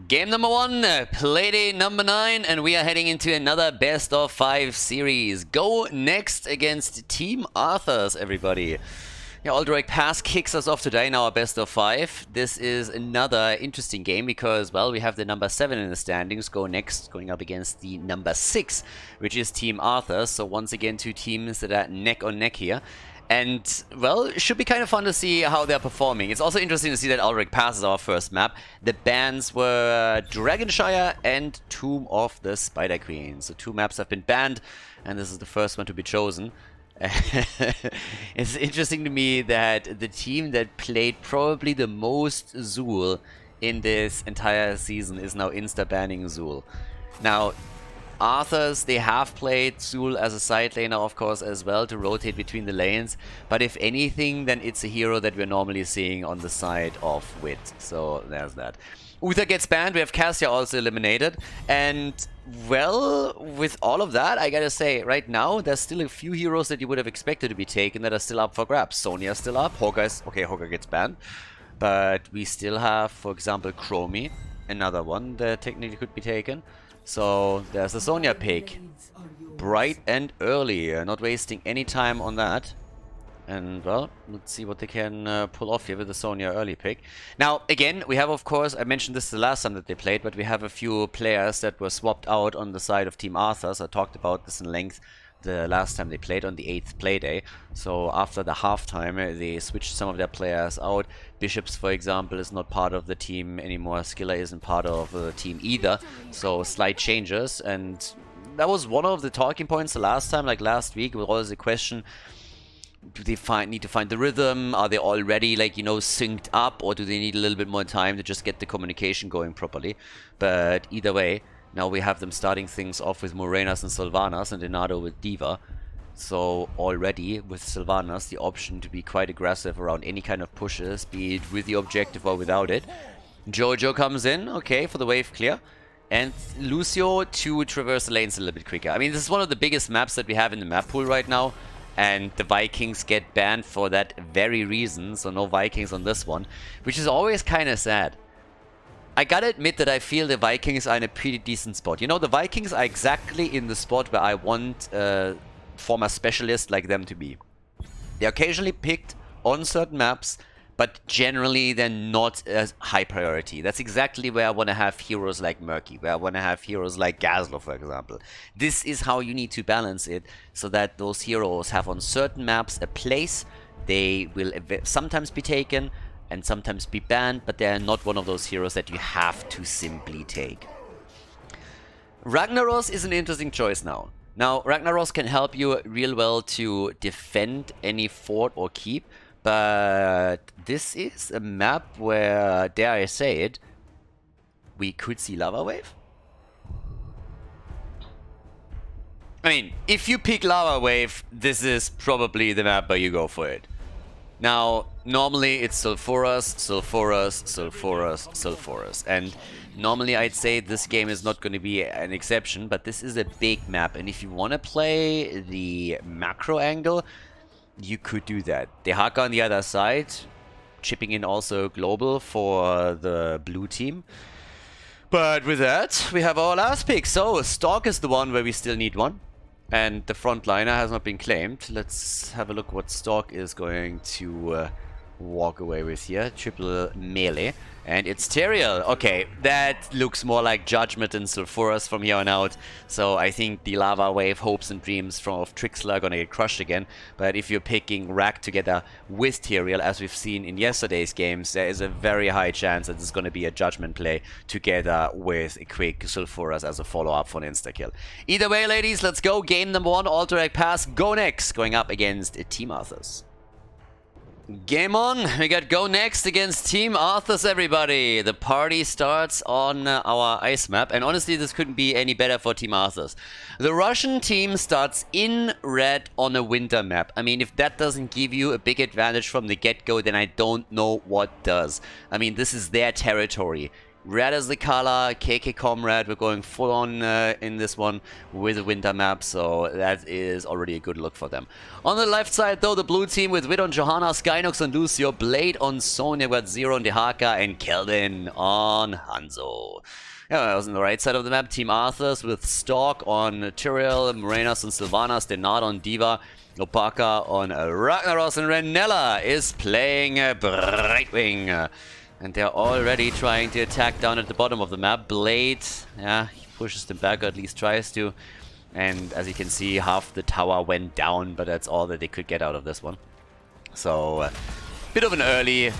Game number 1, Playday number 9, and we are heading into another best of 5 series. Go next against Team Arthas, everybody. Yeah, Alderac Pass kicks us off today in our best of 5. This is another interesting game because, well, we have the number 7 in the standings. Go next, going up against the number 6, which is Team Arthas. So once again, two teams that are neck on neck here. And, well, it should be kind of fun to see how they're performing. It's also interesting to see that Alderac Pass is our first map. The bans were Dragonshire and Tomb of the Spider Queen. So 2 maps have been banned, and this is the first one to be chosen. It's interesting to me that the team that played probably the most Zul in this entire season is now insta-banning Zul. Now, Arthas, they have played Zul as a side laner, of course, as well, to rotate between the lanes. But if anything, then it's a hero that we're normally seeing on the side of Wit. So there's that. Uther gets banned. We have Cassia also eliminated. And, well, with all of that, I gotta say, right now, there's still a few heroes that you would have expected to be taken that are still up for grabs. Sonya's still up. Hoga's... Okay, Hoga gets banned. But we still have, for example, Chromie. Another one that technically could be taken. So there's the Sonya pick. Bright and early. Not wasting any time on that. And, well, let's see what they can pull off here with the Sonya early pick. Now, again, we have, of course, I mentioned this the last time that they played, but we have a few players that were swapped out on the side of Team Arthas. I talked about this in length the last time they played on the 8th Playday. So after the halftime, they switched some of their players out. Bishops, for example, is not part of the team anymore. Skiller isn't part of the team either. So slight changes, and that was one of the talking points the last time, like last week, with always the question, do they need to find the rhythm? Are they already, like, you know, synced up, or do they need a little bit more time to just get the communication going properly? But either way, now we have them starting things off with Morenas and Sylvanas and Denado with D.Va. So already with Sylvanas, the option to be quite aggressive around any kind of pushes, be it with the objective or without it. Jojo comes in, okay, for the wave clear. And Lucio to traverse the lanes a little bit quicker. I mean, this is one of the biggest maps that we have in the map pool right now. And the Vikings get banned for that very reason. So no Vikings on this one, which is always kind of sad. I gotta admit that I feel the Vikings are in a pretty decent spot. You know, the Vikings are exactly in the spot where I want a former specialist like them to be. They're occasionally picked on certain maps, but generally they're not a high priority. That's exactly where I want to have heroes like Murky, where I want to have heroes like Gazlo, for example. This is how you need to balance it, so that those heroes have on certain maps a place. They will sometimes be taken and sometimes be banned, but they're not one of those heroes that you have to simply take. Ragnaros is an interesting choice now. Now, Ragnaros can help you real well to defend any fort or keep, but this is a map where, dare I say it, we could see Lava Wave? I mean, if you pick Lava Wave, this is probably the map where you go for it. Now, normally it's Sulfuras, Sulfuras, Sulfuras, Sulfuras. And normally I'd say this game is not going to be an exception, but this is a big map. And if you want to play the macro angle, you could do that. Dehaka on the other side, chipping in also global for the blue team. But with that, we have our last pick. So, Stalk is the one where we still need one. And the frontliner has not been claimed. Let's have a look what Stalk is going to walk away with here. Triple melee. And it's Teriel. Okay, that looks more like Judgment and Sulfuras from here on out. So I think the Lava Wave hopes and dreams of Trixler are gonna get crushed again. But if you're picking Rag together with Teriel, as we've seen in yesterday's games, there is a very high chance that it's gonna be a Judgment play together with a quick Sulfuras as a follow-up for an insta-kill. Either way, ladies, let's go. Game number 1, Alderac Pass, go next, going up against Team Arthas. Game on! We got go next against Team Arthas, everybody! The party starts on our ice map, and honestly this couldn't be any better for Team Arthas. The Russian team starts in red on a winter map. I mean, if that doesn't give you a big advantage from the get-go, then I don't know what does. I mean, this is their territory. Red is the color, KK Comrade, we're going full on in this one with a winter map, so that is already a good look for them. On the left side though, the blue team with Wid on Johanna, Skynox on Lucio, Blade on Sonya, we've got Zero on Dehaka, and Kelvin on Hanzo. Yeah, I was on the right side of the map, Team Arthas with Stalk on Tyrael, Morenas on Sylvanas, Denard on Diva, Lopaka on Ragnaros, and Renella is playing Brightwing. And they're already trying to attack down at the bottom of the map. Blade, yeah, he pushes them back, or at least tries to. And as you can see, half the tower went down, but that's all that they could get out of this one. So, bit of an early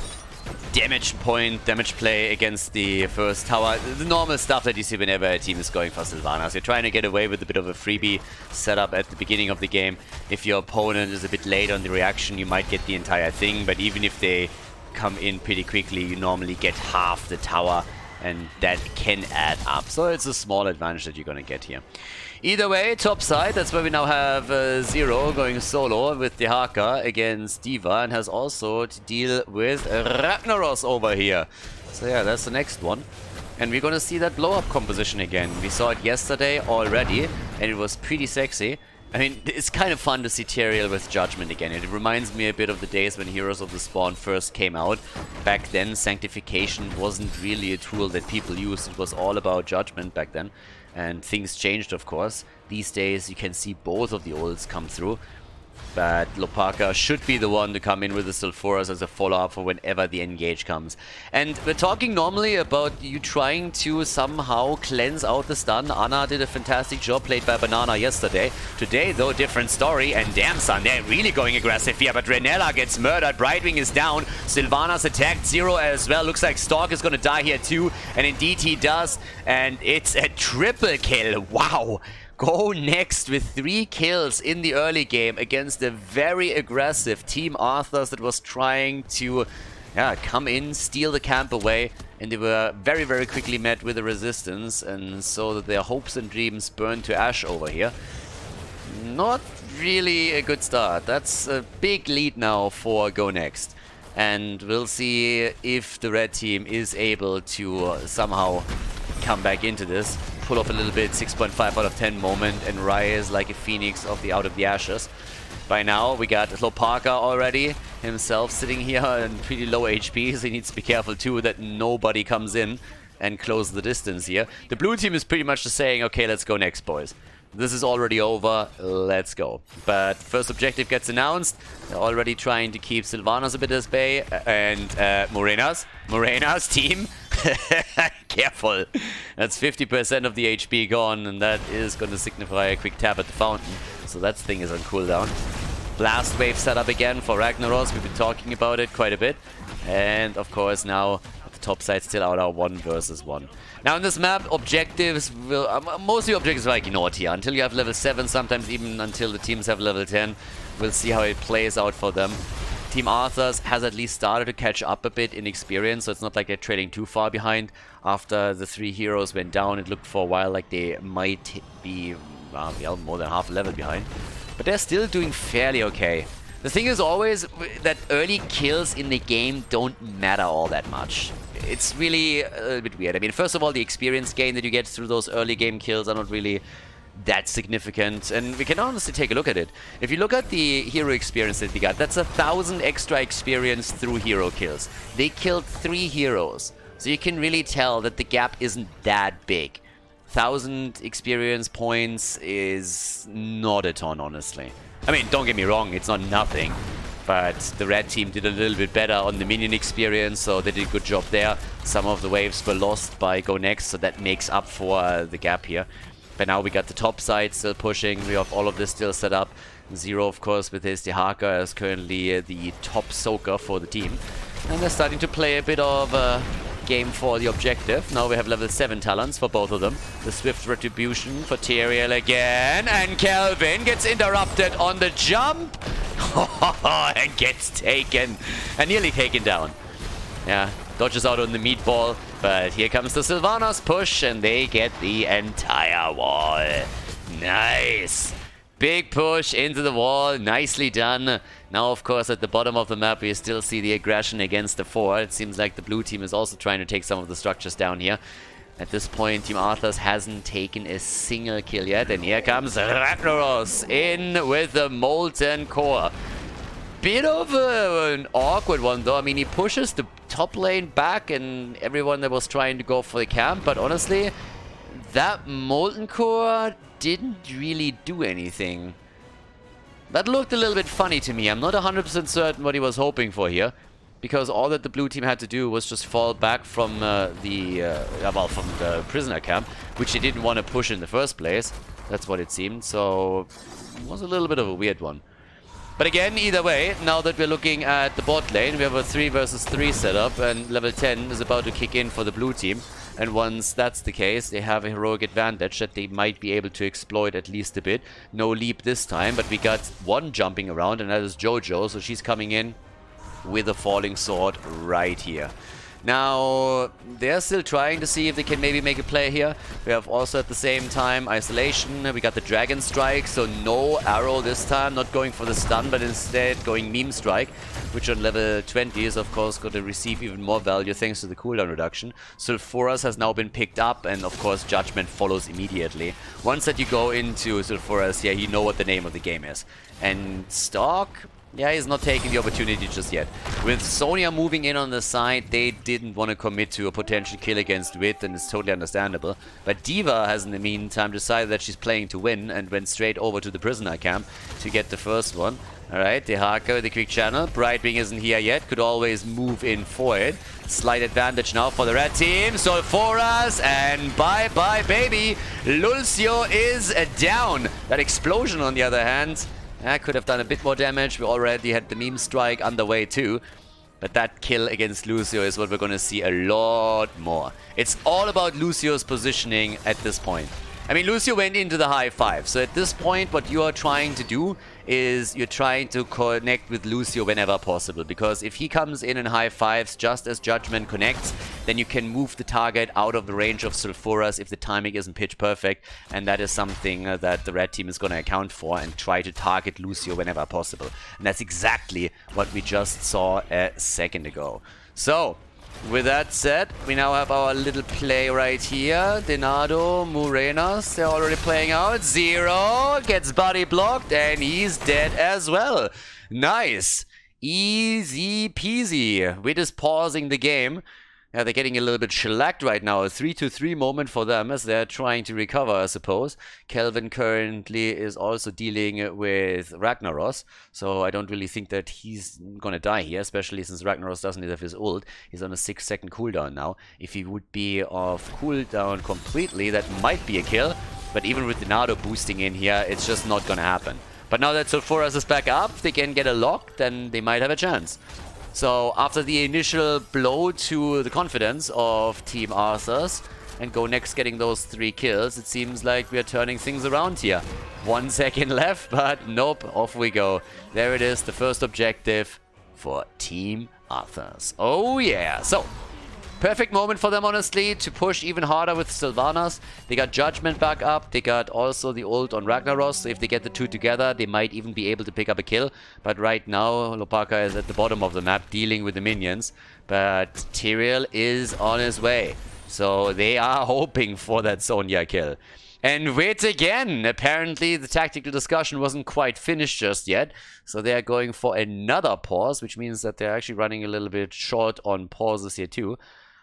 damage play against the first tower. The normal stuff that you see whenever a team is going for Sylvanas. You're trying to get away with a bit of a freebie setup at the beginning of the game. If your opponent is a bit late on the reaction, you might get the entire thing, but even if they come in pretty quickly, you normally get half the tower, and that can add up. So it's a small advantage that you're gonna get here. Either way, top side, that's where we now have Zero going solo with Dehaka against Diva, and has also to deal with Ragnaros over here. So yeah, that's the next one. And we're gonna see that blow-up composition again. We saw it yesterday already, and it was pretty sexy. I mean, it's kind of fun to see Tyrael with Judgment again. It reminds me a bit of the days when Heroes of the Spawn first came out. Back then, Sanctification wasn't really a tool that people used. It was all about Judgment back then. And things changed, of course. These days, you can see both of the ults come through. But Lopaka should be the one to come in with the Sulfuras as a follow-up for whenever the engage comes. And we're talking normally about you trying to somehow cleanse out the stun. Ana did a fantastic job, played by Banana yesterday. Today, though, different story. And damn, son, they're really going aggressive here. But Renella gets murdered. Brightwing is down. Sylvanas attacked. Zero as well. Looks like Stalk is going to die here too. And indeed he does. And it's a triple kill. Wow. Go next with 3 kills in the early game against a very aggressive Team Arthas that was trying to come in, steal the camp away, and they were very, very quickly met with a resistance, and so that their hopes and dreams burned to ash over here. Not really a good start. That's a big lead now for Go Next. And we'll see if the red team is able to somehow come back into this. Pull off a little bit, 6.5 out of 10 moment, and rise like a phoenix out of the ashes. By now, we got Lopaka already, himself sitting here in pretty low HP, so he needs to be careful too that nobody comes in and close the distance here. The blue team is pretty much just saying, okay, let's go next, boys. This is already over, let's go. But first objective gets announced. They're already trying to keep Sylvanas a bit at bay, and Morena's team. Careful. That's 50% of the HP gone, and that is going to signify a quick tap at the fountain. So that thing is on cooldown. Blast wave setup again for Ragnaros. We've been talking about it quite a bit. And of course now at the top side still out our 1 versus 1. Now in this map, objectives will... most of the objectives are ignored here. Until you have level 7, sometimes even until the teams have level 10. We'll see how it plays out for them. Team Arthas has at least started to catch up a bit in experience, so it's not like they're trailing too far behind. After the 3 heroes went down, it looked for a while like they might be more than half a level behind. But they're still doing fairly okay. The thing is always that early kills in the game don't matter all that much. It's really a bit weird. I mean, first of all, the experience gain that you get through those early game kills are not really that significant, and we can honestly take a look at it. If you look at the hero experience that they got, that's 1,000 extra experience through hero kills. They killed 3 heroes, so you can really tell that the gap isn't that big. 1,000 experience points is not a ton, honestly. I mean, don't get me wrong, it's not nothing, but the red team did a little bit better on the minion experience, so they did a good job there. Some of the waves were lost by Go Next, so that makes up for the gap here. But now we got the top side still pushing. We have all of this still set up. Zero, of course, with his Dehaka is currently the top soaker for the team. And they're starting to play a bit of a game for the objective. Now we have level 7 talents for both of them. The Swift Retribution for Tyrael again. And Kelvin gets interrupted on the jump. And gets taken. And nearly taken down. Yeah, dodges out on the meatball. But here comes the Sylvanas push, and they get the entire wall. Nice. Big push into the wall, nicely done. Now, of course, at the bottom of the map, we still see the aggression against the 4. It seems like the blue team is also trying to take some of the structures down here. At this point, Team Arthas hasn't taken a single kill yet, and here comes Ragnaros in with the Molten Core. Bit of an awkward one, though. I mean, he pushes the top lane back and everyone that was trying to go for the camp, but honestly, that Molten Core didn't really do anything. That looked a little bit funny to me. I'm not 100% certain what he was hoping for here, because all that the blue team had to do was just fall back from from the prisoner camp, which they didn't want to push in the first place. That's what it seemed. So it was a little bit of a weird one. But again, either way, now that we're looking at the bot lane, we have a 3 versus 3 setup, and level 10 is about to kick in for the blue team. And once that's the case, they have a heroic advantage that they might be able to exploit at least a bit. No leap this time, but we got one jumping around, and that is Jojo, so she's coming in with a falling sword right here. Now, they're still trying to see if they can maybe make a play here. We have also at the same time isolation. We got the dragon strike, so no arrow this time, not going for the stun, but instead going meme strike, which on level 20 is of course going to receive even more value thanks to the cooldown reduction. Sulfuras has now been picked up, and of course Judgment follows immediately. Once that you go into Sulfuras, yeah, you know what the name of the game is. And Stalk, yeah, he's not taking the opportunity just yet. With Sonya moving in on the side, they didn't want to commit to a potential kill against Wit, and it's totally understandable. But D.Va has in the meantime decided that she's playing to win and went straight over to the prisoner camp to get the first one. Alright, the Haka with the quick channel. Brightwing isn't here yet, could always move in for it. Slight advantage now for the red team. Sulfuras, and bye-bye, baby! Lulcio is down. That explosion, on the other hand, could have done a bit more damage. We already had the meme strike underway too. But that kill against Lucio is what we're going to see a lot more. It's all about Lucio's positioning at this point. I mean, Lucio went into the high 5. So at this point, what you are trying to do is you're trying to connect with Lucio whenever possible. Because if he comes in high 5s just as Judgment connects, then you can move the target out of the range of Sulfuras if the timing isn't pitch perfect. And that is something that the red team is going to account for and try to target Lucio whenever possible. And that's exactly what we just saw a second ago. So, with that said, we now have our little play right here. Denado, Murenas, they're already playing out. Zero gets body blocked, and he's dead as well. Nice. Easy peasy. We're just pausing the game. Yeah, they're getting a little bit shellacked right now. A 3-3 moment for them as they're trying to recover, I suppose. Kelvin currently is also dealing with Ragnaros, so I don't really think that he's gonna die here, especially since Ragnaros doesn't have his ult. He's on a 6-second cooldown now. If he would be off cooldown completely, that might be a kill, but even with Denado boosting in here, it's just not gonna happen. But now that Sulfuras is back up, they can get a lock, then they might have a chance. So, after the initial blow to the confidence of Team Arthas and go next getting those 3 kills, it seems like we are turning things around here. 1 second left, but nope, off we go. There it is, the first objective for Team Arthas. Oh yeah! So, perfect moment for them, honestly, to push even harder with Sylvanas. They got Judgment back up. They got also the ult on Ragnaros. So if they get the 2 together, they might even be able to pick up a kill. But right now, Lopaka is at the bottom of the map dealing with the minions. But Tyrael is on his way. So they are hoping for that Sonya kill. And wait again! Apparently the tactical discussion wasn't quite finished just yet. So they are going for another pause, which means that they're actually running a little bit short on pauses here too.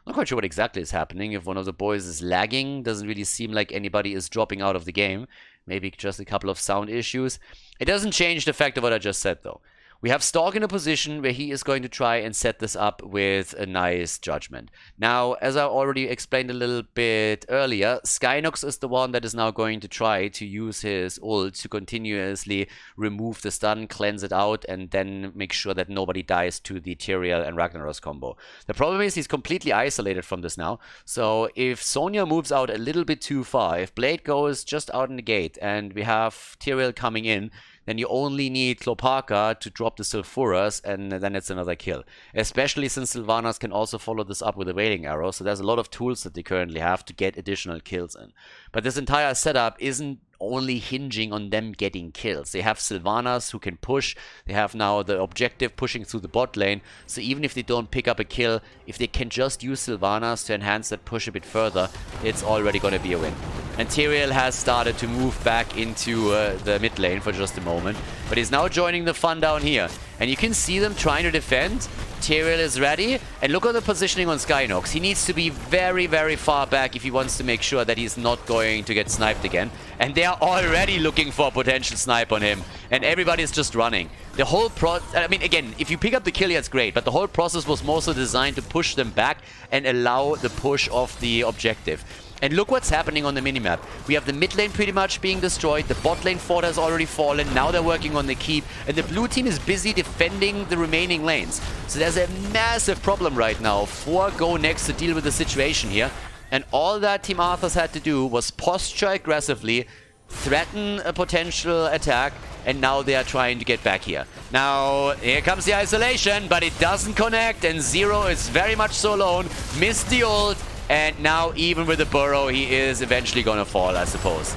Not quite sure what exactly is happening. If one of the boys is lagging, doesn't really seem like anybody is dropping out of the game. Maybe just a couple of sound issues. It doesn't change the fact of what I just said though. We have Stalk in a position where he is going to try and set this up with a nice Judgment. Now, as I already explained a little bit earlier, Skynox is the one that is now going to try to use his ult to continuously remove the stun, cleanse it out, and then make sure that nobody dies to the Tyrael and Ragnaros combo. The problem is he's completely isolated from this now, so if Sonya moves out a little bit too far, if Blade goes just out in the gate, and we have Tyrael coming in, then you only need Klopaka to drop the Sulfuras, and then it's another kill. Especially since Sylvanas can also follow this up with a Wailing Arrow, so there's a lot of tools that they currently have to get additional kills in. But this entire setup isn't only hinging on them getting kills. They have Sylvanas who can push. They have now the objective pushing through the bot lane. So even if they don't pick up a kill, if they can just use Sylvanas to enhance that push a bit further, it's already going to be a win. And Tyrael has started to move back into the mid lane for just a moment. But he's now joining the fun down here. And you can see them trying to defend. Tyrael is ready. And look at the positioning on Skynox. He needs to be very, very far back if he wants to make sure that he's not going to get sniped again. And they are already looking for a potential snipe on him. And everybody's just running. The whole I mean, again, if you pick up the kill, that's great. But the whole process was mostly designed to push them back and allow the push of the objective. And look what's happening on the minimap. We have the mid lane pretty much being destroyed. The bot lane fort has already fallen. Now they're working on the keep. And the blue team is busy defending the remaining lanes. So there's a massive problem right now for Go Next to deal with the situation here. And all that Team Arthas had to do was posture aggressively, threaten a potential attack, and now they are trying to get back here. Now, here comes the isolation, but it doesn't connect, and Zero is very much so alone. Missed the ult. And now, even with the burrow, he is eventually going to fall, I suppose.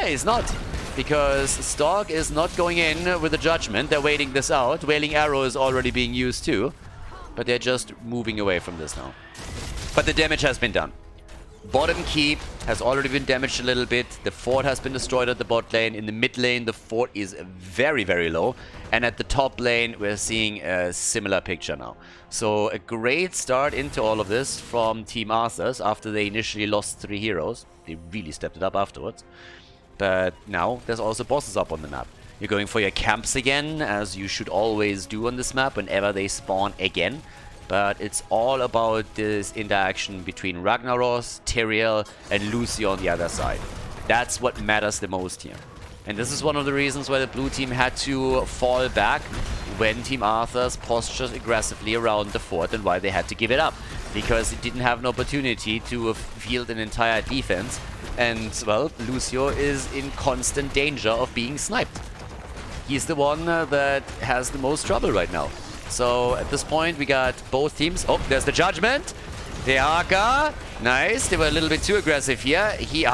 He's not. Because Stalk is not going in with the Judgment. They're waiting this out. Wailing Arrow is already being used too. But they're just moving away from this now. But the damage has been done. Bottom keep has already been damaged a little bit. The fort has been destroyed at the bot lane. In the mid lane, the fort is very, very low. And at the top lane, we're seeing a similar picture now. So a great start into all of this from Team Arthas after they initially lost 3 heroes. They really stepped it up afterwards. But now there's also bosses up on the map. You're going for your camps again, as you should always do on this map whenever they spawn again. But it's all about this interaction between Ragnaros, Tyrael, and Lucio on the other side. That's what matters the most here. And this is one of the reasons why the blue team had to fall back when Team Arthas postured aggressively around the fort and why they had to give it up. Because it didn't have an opportunity to field an entire defense. And, well, Lucio is in constant danger of being sniped. He's the one that has the most trouble right now. So at this point, we got both teams. Oh, there's the Judgment. The Arca. Nice. They were a little bit too aggressive here. He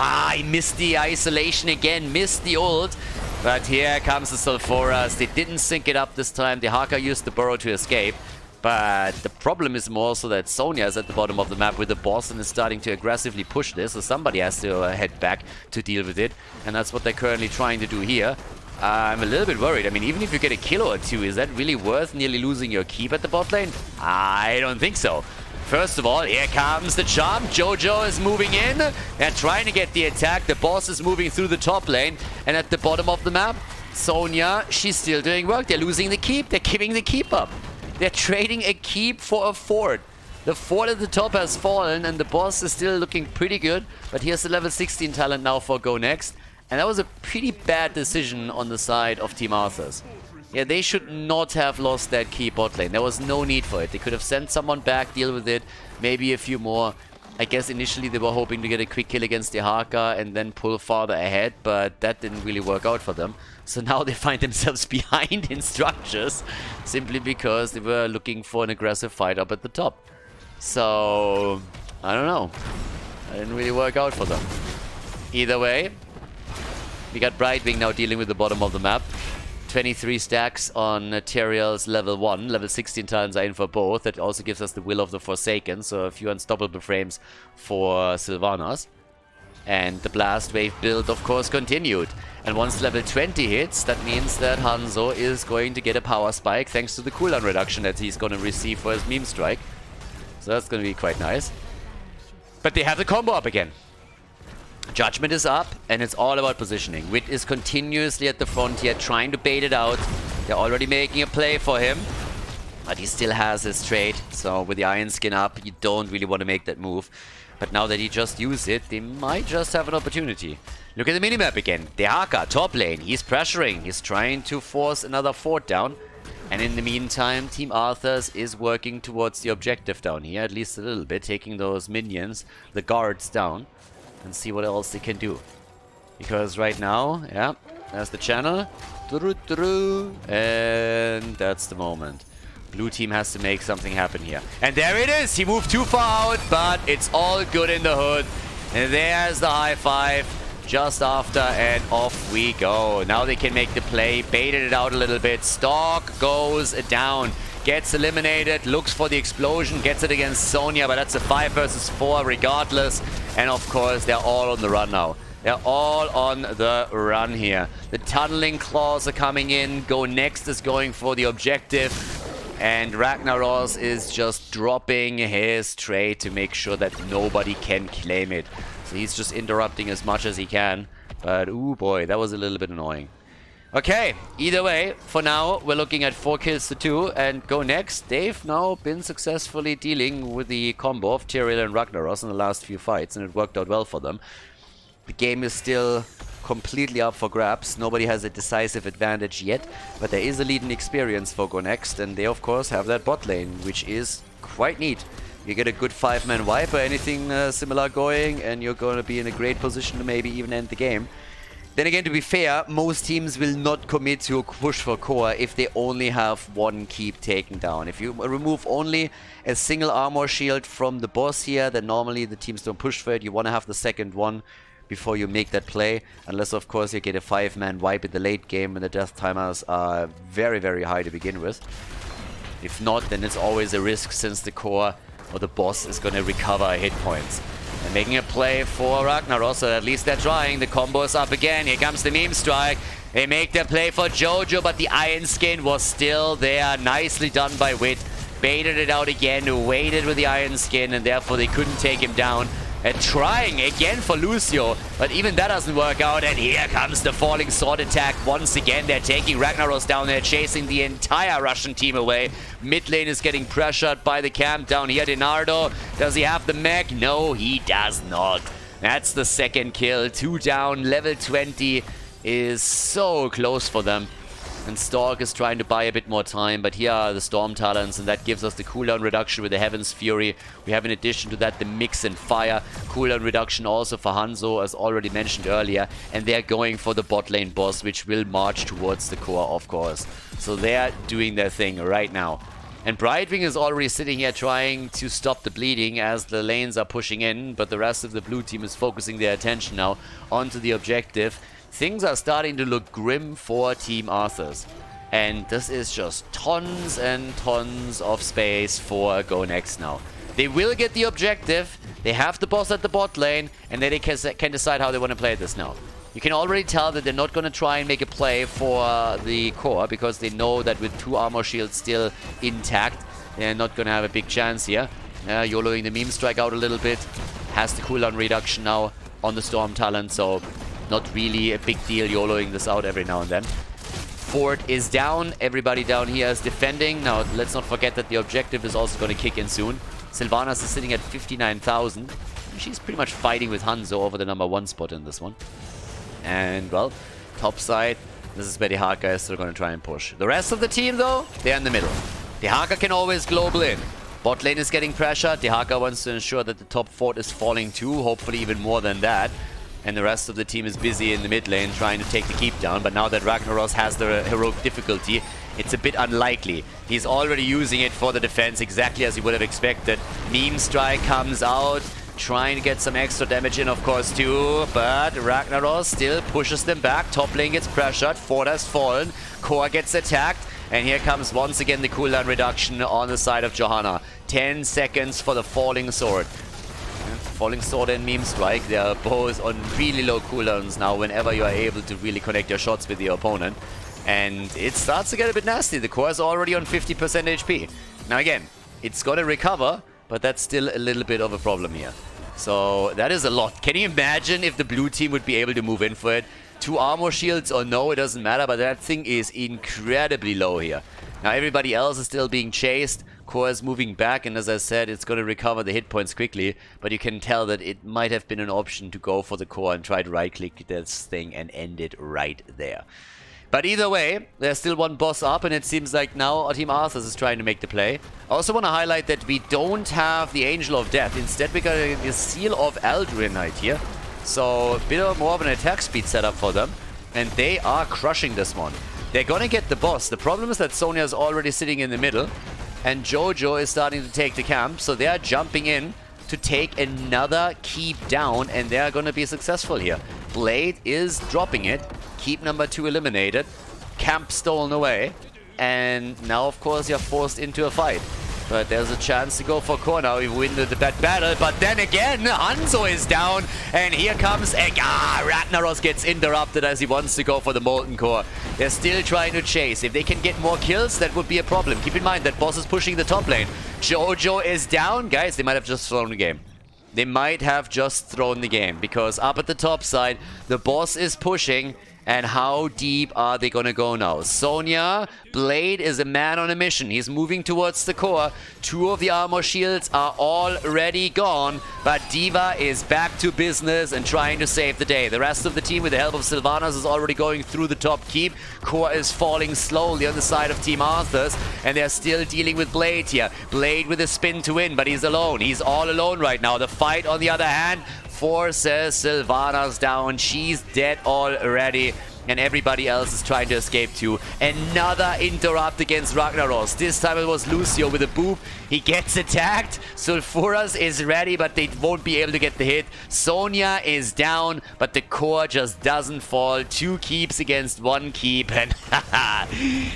missed the isolation again. Missed the ult. But here comes the Sulfuras. They didn't sync it up this time. The Haka used the burrow to escape. But the problem is more so that Sonya is at the bottom of the map with the boss and is starting to aggressively push this. So somebody has to head back to deal with it. And that's what they're currently trying to do here. I'm a little bit worried. I mean, even if you get a kill or two, is that really worth nearly losing your keep at the bot lane? I don't think so. First of all, here comes the charm. Jojo is moving in and trying to get the attack. The boss is moving through the top lane. And at the bottom of the map, Sonya, she's still doing work. They're losing the keep. They're giving the keep up. They're trading a keep for a fort. The fort at the top has fallen and the boss is still looking pretty good. But here's the level 16 talent now for Go Next. And that was a pretty bad decision on the side of Team Arthas. Yeah, they should not have lost that key bot lane. There was no need for it. They could have sent someone back, deal with it, maybe a few more. I guess initially they were hoping to get a quick kill against the Haka and then pull farther ahead, but that didn't really work out for them. So now they find themselves behind in structures, simply because they were looking for an aggressive fight up at the top. So, I don't know. It didn't really work out for them. Either way, we got Brightwing now dealing with the bottom of the map. 23 stacks on Tyrael's level 1. Level 16 talents are in for both. That also gives us the Will of the Forsaken, so a few unstoppable frames for Sylvanas. And the Blast Wave build, of course, continued. And once level 20 hits, that means that Hanzo is going to get a power spike thanks to the cooldown reduction that he's going to receive for his Meme Strike. So that's going to be quite nice. But they have the combo up again. Judgment is up, and it's all about positioning. Wit is continuously at the frontier, trying to bait it out. They're already making a play for him, but he still has his trade. So with the Iron Skin up, you don't really want to make that move. But now that he just used it, they might just have an opportunity. Look at the minimap again. The Haka, top lane. He's pressuring. He's trying to force another fort down. And in the meantime, Team Arthas is working towards the objective down here, at least a little bit, taking those minions, the guards, down. And see what else they can do. Because right now, yeah, there's the channel. And that's the moment. Blue team has to make something happen here. And there it is! He moved too far out, but it's all good in the hood. And there's the high five. just after, and off we go. Now they can make the play. Baited it out a little bit. Stalk goes down. Gets eliminated. Looks for the explosion. Gets it against Sonya, but that's a 5 versus 4 regardless. And of course, they're all on the run now. They're all on the run here. The tunneling claws are coming in. Go Next is going for the objective. And Ragnaros is just dropping his trade to make sure that nobody can claim it. So he's just interrupting as much as he can. But, ooh boy, that was a little bit annoying. Okay, either way, for now, we're looking at 4 kills to 2. And Go Next, they've now been successfully dealing with the combo of Tyrael and Ragnaros in the last few fights. And it worked out well for them. The game is still completely up for grabs. Nobody has a decisive advantage yet. But there is a lead in experience for Go Next. And they, of course, have that bot lane, which is quite neat. You get a good 5-man wipe or anything similar going, and you're going to be in a great position to maybe even end the game. Then again, to be fair, most teams will not commit to a push for core if they only have one keep taken down. If you remove only a single armor shield from the boss here, then normally the teams don't push for it. You want to have the second one before you make that play. Unless, of course, you get a 5-man wipe in the late game and the death timers are very, very high to begin with. If not, then it's always a risk since the core or the boss is going to recover hit points. And making a play for Ragnaros, so at least they're trying. The combo is up again. Here comes the meme strike. They make the play for Jojo, but the Iron Skin was still there. Nicely done by Wit. Baited it out again, waited with the Iron Skin, and therefore they couldn't take him down. And trying again for Lucio, but even that doesn't work out. And here comes the falling sword attack once again. They're taking Ragnaros down there, chasing the entire Russian team away. Mid lane is getting pressured by the camp down here. Dinardo, does he have the mech? No, he does not. That's the second kill. 2 down, level 20 is so close for them. And Stork is trying to buy a bit more time, but here are the Storm Talents, and that gives us the cooldown reduction with the Heaven's Fury. We have in addition to that the Mix and Fire. Cooldown reduction also for Hanzo, as already mentioned earlier. And they're going for the bot lane boss, which will march towards the core, of course. So they're doing their thing right now. And Brightwing is already sitting here trying to stop the bleeding as the lanes are pushing in, but the rest of the blue team is focusing their attention now onto the objective. Things are starting to look grim for Team Arthas. And this is just tons and tons of space for Go Next now. They will get the objective, they have the boss at the bot lane, and then they can decide how they want to play this now. You can already tell that they're not going to try and make a play for the core, because they know that with 2 armor shields still intact, they're not going to have a big chance here. YOLOing the meme strike out a little bit, has the cooldown reduction now on the Storm Talent, so not really a big deal YOLOing this out every now and then. Fort is down, everybody down here is defending. Now let's not forget that the objective is also going to kick in soon. Sylvanas is sitting at 59,000. She's pretty much fighting with Hanzo over the #1 spot in this one. And well, top side, this is where the Haka is still going to try and push. The rest of the team though, they're in the middle. The Haka can always global in. Bot lane is getting pressured. The Haka wants to ensure that the top fort is falling too, hopefully even more than that. And the rest of the team is busy in the mid lane trying to take the keep down. But now that Ragnaros has the heroic difficulty, it's a bit unlikely. He's already using it for the defense exactly as he would have expected. Meme strike comes out, trying to get some extra damage in, of course, too. But Ragnaros still pushes them back. Top lane gets pressured. Fort has fallen. Core gets attacked. And here comes once again the cooldown reduction on the side of Johanna. 10 seconds for the falling sword. Falling Sword and Meme Strike, they are both on really low cooldowns now whenever you are able to really connect your shots with your opponent. And it starts to get a bit nasty. The core is already on 50% HP. Now again, it's gonna recover, but that's still a little bit of a problem here. So that is a lot. Can you imagine if the blue team would be able to move in for it? 2 armor shields or no, it doesn't matter, but that thing is incredibly low here. Now everybody else is still being chased. Core is moving back, and as I said, it's going to recover the hit points quickly, but you can tell that it might have been an option to go for the core and try to right-click this thing and end it right there. But either way, there's still one boss up, and it seems like now our Team Arthas is trying to make the play. I also want to highlight that we don't have the Angel of Death. Instead, we got the Seal of Aldrinite here. So a bit more of an attack speed setup for them, and they are crushing this one. They're going to get the boss. The problem is that Sonya is already sitting in the middle, and Jojo is starting to take the camp, so they are jumping in to take another keep down, and they are going to be successful here. Blade is dropping it. Keep number 2 eliminated. Camp stolen away. And now, of course, you're forced into a fight. But there's a chance to go for core now. We win that battle. But then again, Hanzo is down. And here comes Ragnaros gets interrupted as he wants to go for the Molten Core. They're still trying to chase. If they can get more kills, that would be a problem. Keep in mind that boss is pushing the top lane. Jojo is down. Guys, they might have just thrown the game. They might have just thrown the game. Because up at the top side, the boss is pushing. And how deep are they gonna go now? Sonya, Blade is a man on a mission. He's moving towards the core. 2 of the armor shields are already gone. But D.Va is back to business and trying to save the day. The rest of the team, with the help of Sylvanas, is already going through the top keep. Core is falling slowly on the side of Team Arthas. And they're still dealing with Blade here. Blade with a spin to win, but he's alone. He's all alone right now. The fight, on the other hand, forces Sylvanas down. She's dead already. And everybody else is trying to escape too. Another interrupt against Ragnaros. This time it was Lucio with a boop. He gets attacked. Sulfuras is ready, but they won't be able to get the hit. Sonya is down, but the core just doesn't fall. 2 keeps against 1 keep. And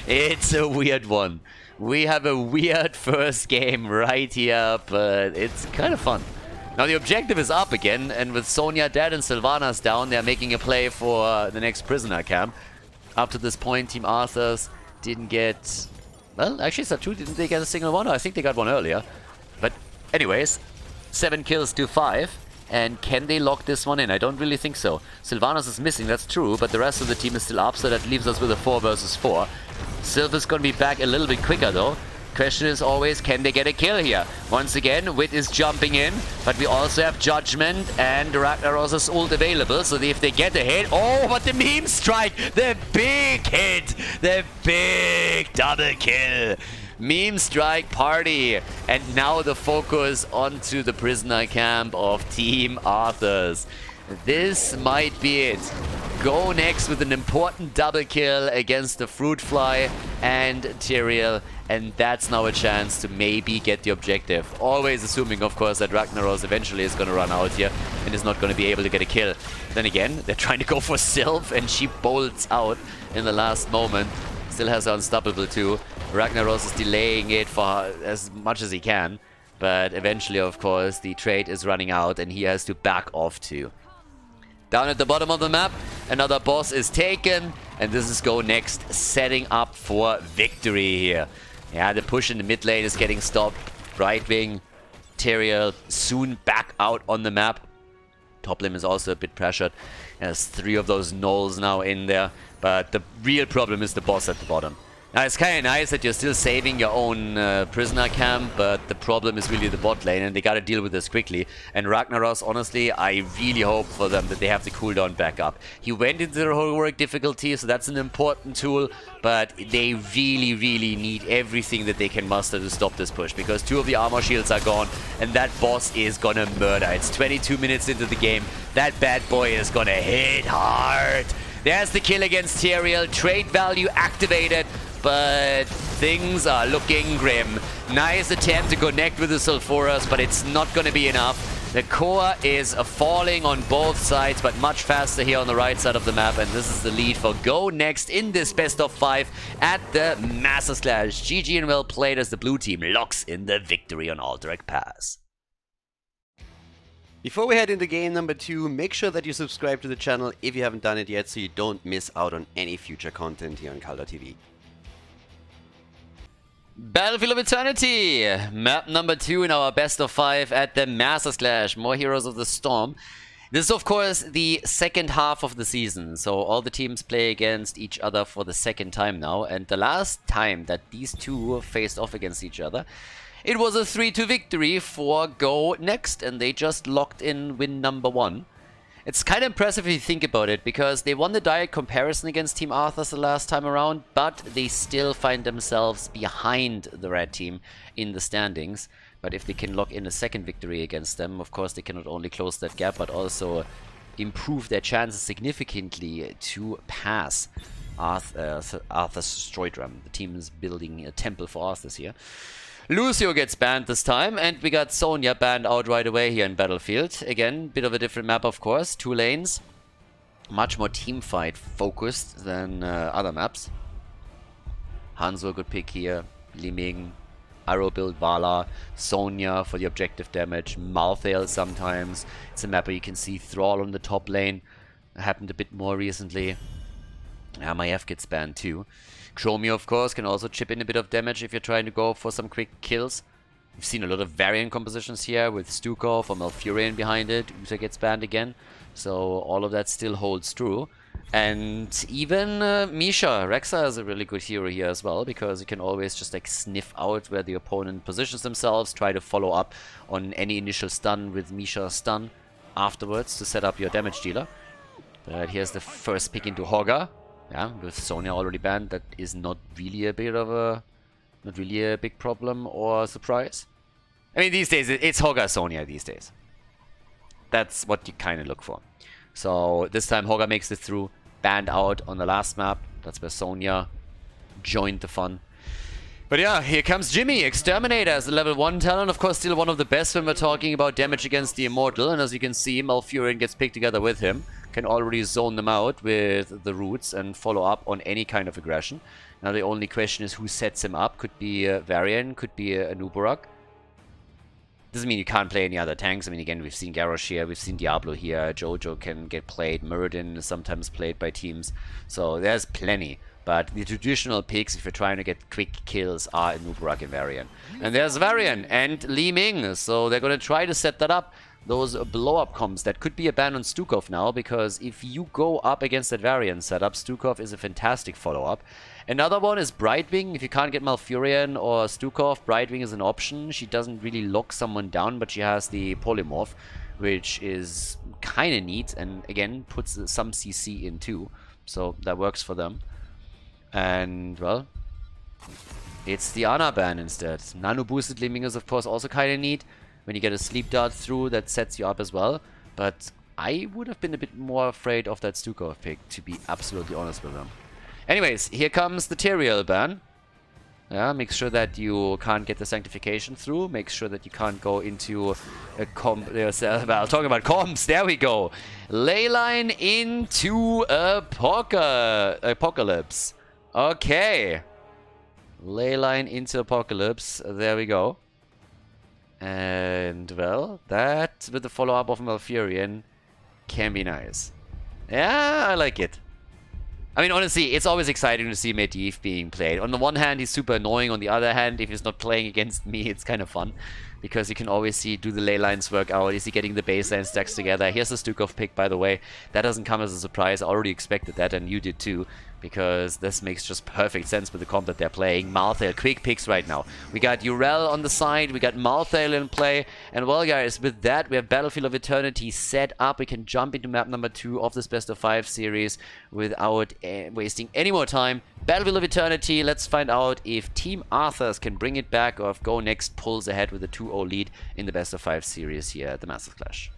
it's a weird one. We have a weird first game right here, but it's kind of fun. Now the objective is up again, and with Sonya dead and Sylvanas down, they're making a play for the next prisoner camp. Up to this point, Team Arthas didn't get... Well, actually, Satu, didn't they get a single one? I think they got one earlier. But anyways, 7 kills to 5. And can they lock this one in? I don't really think so. Sylvanas is missing, that's true, but the rest of the team is still up, so that leaves us with a 4 versus 4. Sylva's gonna be back a little bit quicker though. Question is always, can they get a kill here? Once again, Wit is jumping in, but we also have Judgment and Ragnaros' ult available, so if they get a hit... Oh, but the meme strike! The big hit! The big double kill! Meme strike party! And now the focus onto the prisoner camp of Team Arthas. This might be it. Go next with an important double kill against the Fruit Fly and Tyrael, and that's now a chance to maybe get the objective. Always assuming, of course, that Ragnaros eventually is going to run out here and is not going to be able to get a kill. Then again, they're trying to go for Sylph, and she bolts out in the last moment. Still has Unstoppable too. Ragnaros is delaying it for as much as he can, but eventually, of course, the trade is running out and he has to back off too. Down at the bottom of the map, another boss is taken, and this is Go Next, setting up for victory here. Yeah, the push in the mid lane is getting stopped. Right wing, Tyrael soon back out on the map. Top lane is also a bit pressured. There's 3 of those gnolls now in there, but the real problem is the boss at the bottom. Now, it's kind of nice that you're still saving your own prisoner camp, but the problem is really the bot lane, and they gotta deal with this quickly. And Ragnaros, honestly, I really hope for them that they have the cooldown back up. He went into the heroic difficulty, so that's an important tool, but they really, really need everything that they can muster to stop this push, because 2 of the armor shields are gone, and that boss is gonna murder. It's 22 minutes into the game. That bad boy is gonna hit hard. There's the kill against Tyrael. Trade value activated. But things are looking grim. Nice attempt to connect with the Sulfuras, but it's not going to be enough. The core is falling on both sides, but much faster here on the right side of the map. And this is the lead for Go Next in this best of 5 at the Master Slash. GG and well played as the blue team locks in the victory on Alderac Pass. Before we head into game number 2, make sure that you subscribe to the channel if you haven't done it yet, so you don't miss out on any future content here on Khaldor TV. Battlefield of Eternity! Map number 2 in our best of 5 at the Master Slash. More Heroes of the Storm. This is, of course, the second half of the season. So all the teams play against each other for the second time now. And the last time that these two faced off against each other, it was a 3-2 victory for Go Next. And they just locked in win number 1. It's kind of impressive if you think about it, because they won the direct comparison against Team Arthas the last time around, but they still find themselves behind the red team in the standings. But if they can lock in a second victory against them, of course they can not only close that gap, but also improve their chances significantly to pass ArthasStroitHram. The team is building a temple for Arthas here. Lucio gets banned this time, and we got Sonya banned out right away here in Battlefield. Again, bit of a different map, of course. 2 lanes. much more teamfight focused than other maps. Hanzo, a good pick here. Li Ming, Arrow build Vala, Sonya for the objective damage, Malthael sometimes. It's a map where you can see Thrall on the top lane. It happened a bit more recently. Maiev gets banned too. Chromio, of course, can also chip in a bit of damage if you're trying to go for some quick kills. We've seen a lot of variant compositions here with Stukov or Malfurion behind it. Usa gets banned again. So all of that still holds true. And even Misha, Rexa is a really good hero here as well, because you can always just like sniff out where the opponent positions themselves, try to follow up on any initial stun with Misha's stun afterwards to set up your damage dealer. But here's the first pick into Hogger. Yeah, with Sonya already banned, that is not really a big problem or surprise. I mean, these days it's Hogger Sonya these days. That's what you kind of look for. So this time Hogger makes it through, banned out on the last map. That's where Sonya joined the fun. But yeah, here comes Jimmy, Exterminator as the level 1 talent. Of course, still one of the best when we're talking about damage against the Immortal. And as you can see, Malfurion gets picked together with him. Can already zone them out with the roots and follow up on any kind of aggression. Now the only question is who sets him up. Could be Varian, could be a Nubarak. Doesn't mean you can't play any other tanks. I mean, again, we've seen Garrosh here, we've seen Diablo here, Jojo can get played, Muradin is sometimes played by teams. So there's plenty. But the traditional picks, if you're trying to get quick kills, are Nubarak and Varian. And there's Varian and Li Ming, so they're going to try to set that up. Those blow-up comps, that could be a ban on Stukov now, because if you go up against that Varian setup, Stukov is a fantastic follow-up. Another one is Brightwing. If you can't get Malfurion or Stukov, Brightwing is an option. She doesn't really lock someone down, but she has the Polymorph, which is kind of neat, and again, puts some CC in too. So that works for them. And, well, it's the Ana ban instead. Nano-boosted Li Ming is, of course, also kind of neat. When you get a sleep dart through, that sets you up as well. But I would have been a bit more afraid of that Stukov pick, to be absolutely honest with them. Anyways, here comes the Teriel ban. Yeah, make sure that you can't get the Sanctification through. Make sure that you can't go into a comp yourself. Well, talking about comps, there we go. Leyline into Apocalypse. Okay. Leyline into Apocalypse. There we go. And, well, that with the follow-up of Malfurion can be nice. Yeah, I like it. I mean, honestly, it's always exciting to see Medivh being played. On the one hand, he's super annoying. On the other hand, if he's not playing against me, it's kind of fun. Because you can always see, do the ley lines work out? Is he getting the baseline stacks together? Here's the Stukov pick, by the way. That doesn't come as a surprise. I already expected that, and you did too. Because this makes just perfect sense with the comp that they're playing. Malthael, quick picks right now. We got Urel on the side, we got Malthael in play. And well, guys, with that, we have Battlefield of Eternity set up. We can jump into map number 2 of this Best of 5 series without wasting any more time. Battlefield of Eternity, let's find out if Team Arthas can bring it back or if Go Next pulls ahead with a 2-0 lead in the Best of 5 series here at the Masters Clash.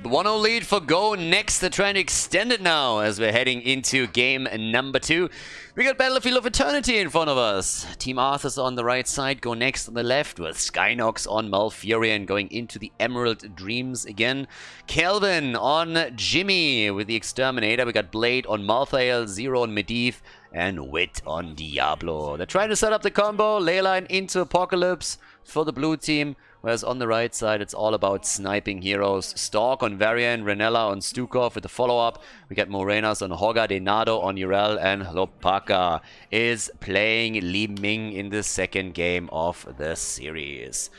The 1-0 lead for Go Next. They're trying to extend it now as we're heading into game number 2. We got Battlefield of Eternity in front of us. Team Arthas on the right side, Go Next on the left with Skynox on Malfurion going into the Emerald Dreams again. Kelvin on Jimmy with the Exterminator. We got Blade on Malthael, Zero on Medivh, and Wit on Diablo. They're trying to set up the combo. Leyline into Apocalypse for the blue team. Whereas on the right side, it's all about sniping heroes. Stalk on Varian, Renella on Stukov with the follow-up. We got Morenas on Hogger, Denado on Urel, and Lopaka is playing Li Ming in the second game of the series.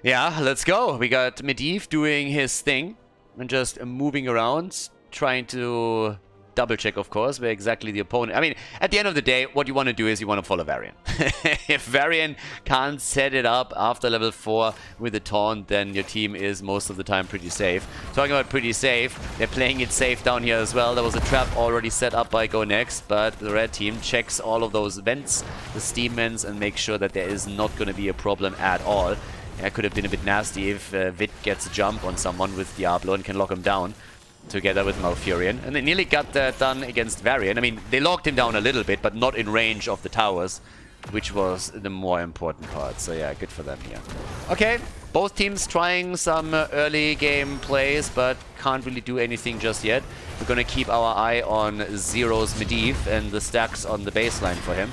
Yeah, let's go. We got Medivh doing his thing and just moving around, trying to double check, of course, where exactly the opponent... I mean, at the end of the day, what you want to do is you want to follow Varian. If Varian can't set it up after level 4 with a taunt, then your team is most of the time pretty safe. Talking about pretty safe, they're playing it safe down here as well. There was a trap already set up by Go Next, but the red team checks all of those vents, the steam vents, and makes sure that there is not going to be a problem at all. It could have been a bit nasty if Vit gets a jump on someone with Diablo and can lock him down together with Malfurion. And they nearly got that done against Varian. I mean, they locked him down a little bit, but not in range of the towers. which was the more important part. So yeah, good for them here. Okay, both teams trying some early game plays, but can't really do anything just yet. We're gonna keep our eye on Zero's Medivh and the stacks on the baseline for him.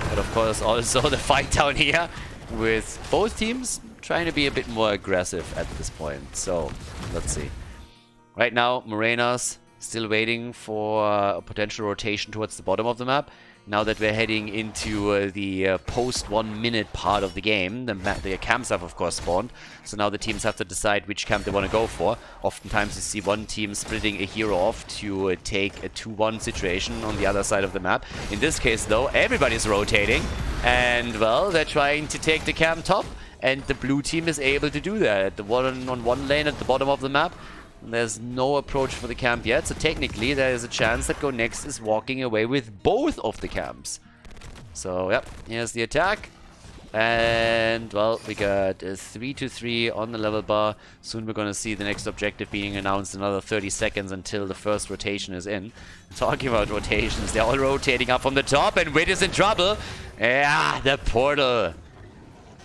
But of course also the fight down here with both teams trying to be a bit more aggressive at this point. So let's see. Right now, Morena's still waiting for a potential rotation towards the bottom of the map. Now that we're heading into the post 1 minute part of the game, the camps have of course spawned. So now the teams have to decide which camp they want to go for. Oftentimes you see one team splitting a hero off to take a 2-1 situation on the other side of the map. In this case though, everybody's rotating. And well, they're trying to take the camp top. And the blue team is able to do that. The one-on-one lane at the bottom of the map. There's no approach for the camp yet, so technically there is a chance that Go Next is walking away with both of the camps. So, yep, here's the attack. And, well, we got 3-3 on the level bar. Soon we're going to see the next objective being announced. Another 30 seconds until the first rotation is in. Talking about rotations, they're all rotating up from the top, and Wit is in trouble. Yeah, the portal.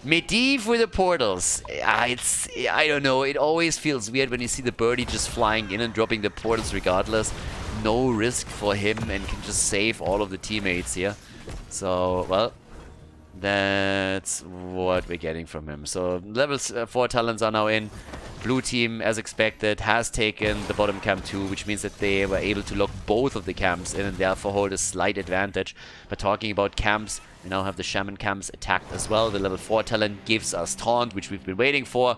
Medivh with the portals. I don't know, it always feels weird when you see the birdie just flying in and dropping the portals regardless. No risk for him and can just save all of the teammates here. So, well, that's what we're getting from him. So, level 4 talents are now in. Blue team, as expected, has taken the bottom camp too, which means that they were able to lock both of the camps in and therefore hold a slight advantage. But talking about camps, we now have the Shaman camps attacked as well. The level 4 talent gives us Taunt, which we've been waiting for.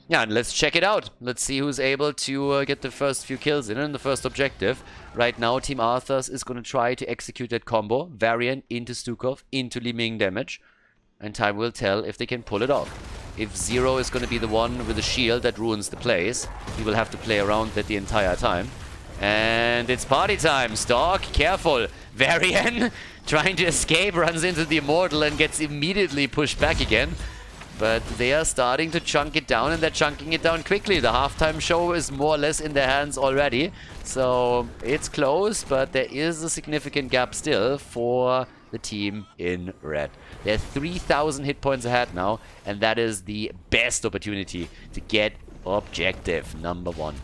Yeah, and let's check it out. Let's see who's able to get the first few kills in the first objective. Right now, Team Arthas is going to try to execute that combo. Varian into Stukov, into Li Ming damage. And time will tell if they can pull it off. If Zero is going to be the one with the shield that ruins the place, he will have to play around that the entire time. And it's party time. Stalk, careful. Varian trying to escape, runs into the Immortal and gets immediately pushed back again. But they are starting to chunk it down, and they're chunking it down quickly. The halftime show is more or less in their hands already. So it's close, but there is a significant gap still for the team in red. They're 3,000 hit points ahead now, and that is the best opportunity to get objective number 1.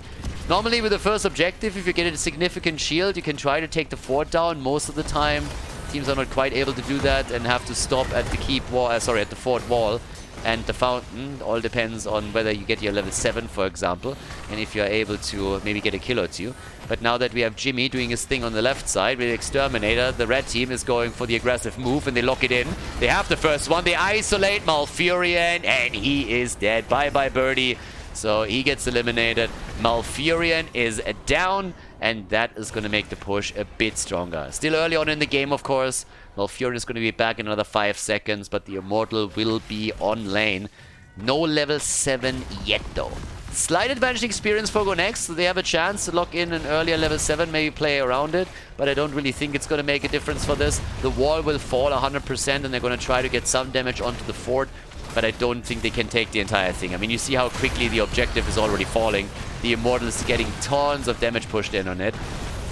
Normally with the first objective, if you get a significant shield, you can try to take the fort down. Most of the time, teams are not quite able to do that and have to stop at the keep wall, at the fort wall. And the fountain all depends on whether you get your level 7, for example, and if you're able to maybe get a kill or two. But now that we have Jimmy doing his thing on the left side with Exterminator, the red team is going for the aggressive move, and they lock it in. They have the first one. They isolate Malfurion, and he is dead. Bye-bye, Birdie. So he gets eliminated. Malfurion is down, and that is going to make the push a bit stronger. Still early on in the game, of course. Malfurion is going to be back in another 5 seconds, but the Immortal will be on lane. No level 7 yet, though. Slight advantage experience for Go Next, so they have a chance to lock in an earlier level 7, maybe play around it, but I don't really think it's going to make a difference for this. The wall will fall 100%, and they're going to try to get some damage onto the fort, but I don't think they can take the entire thing. I mean, you see how quickly the objective is already falling. The Immortal is getting tons of damage pushed in on it.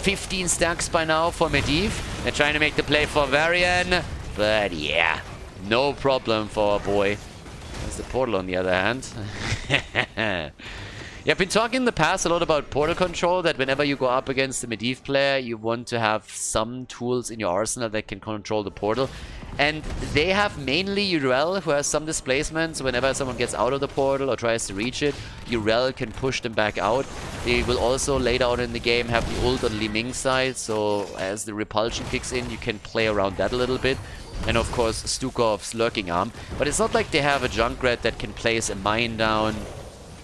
15 stacks by now for Medivh. They're trying to make the play for Varian, but yeah, no problem for our boy. There's the portal on the other hand. Yeah, I've been talking in the past a lot about portal control, that whenever you go up against a Medivh player, you want to have some tools in your arsenal that can control the portal. And they have mainly Urel, who has some displacement, so whenever someone gets out of the portal or tries to reach it, Urel can push them back out. They will also later on in the game have the ult on Li Ming's side, so as the repulsion kicks in, you can play around that a little bit. And of course, Stukov's lurking arm. But it's not like they have a Junkrat that can place a mine down.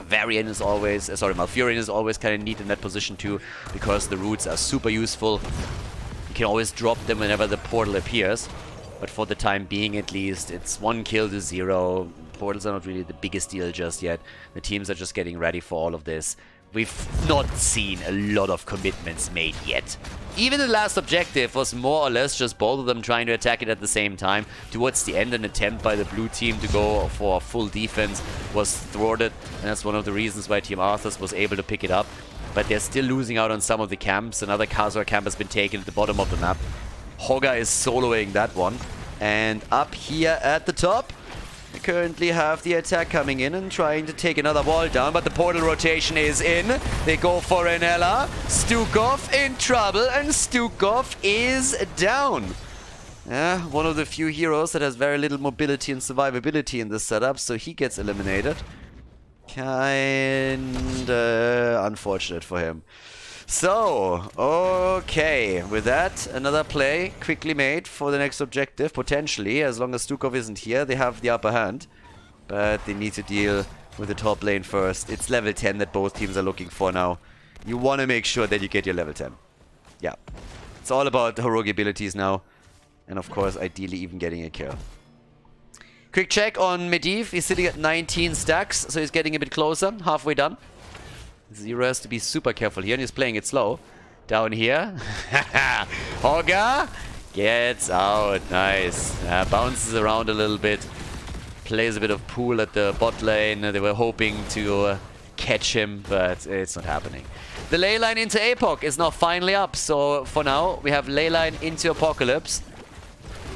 Varian is always, Malfurion is always kind of neat in that position too, because the roots are super useful. You can always drop them whenever the portal appears. But for the time being, at least, it's 1 kill to 0. Portals are not really the biggest deal just yet. The teams are just getting ready for all of this. We've not seen a lot of commitments made yet. Even the last objective was more or less just both of them trying to attack it at the same time. Towards the end, an attempt by the blue team to go for full defense was thwarted, and that's one of the reasons why Team Arthas was able to pick it up. But they're still losing out on some of the camps. Another Khaldor camp has been taken at the bottom of the map. Hogger is soloing that one. And up here at the top, we currently have the attack coming in and trying to take another wall down, but the portal rotation is in. They go for an Ella. Stukov in trouble, and Stukov is down. Yeah, one of the few heroes that has very little mobility and survivability in this setup, so he gets eliminated. Kinda unfortunate for him. So, okay, with that, another play quickly made for the next objective, potentially. As long as Stukov isn't here, they have the upper hand. But they need to deal with the top lane first. It's level 10 that both teams are looking for now. You want to make sure that you get your level 10. Yeah, it's all about heroic abilities now. And of course, ideally even getting a kill. Quick check on Medivh. He's sitting at 19 stacks, so he's getting a bit closer, halfway done. Zero has to be super careful here, and he's playing it slow. Down here. Hogger gets out. Nice. Bounces around a little bit. Plays a bit of pool at the bot lane. They were hoping to catch him, but it's not happening. The ley line into Apoc is now finally up. So for now, we have ley line into Apocalypse.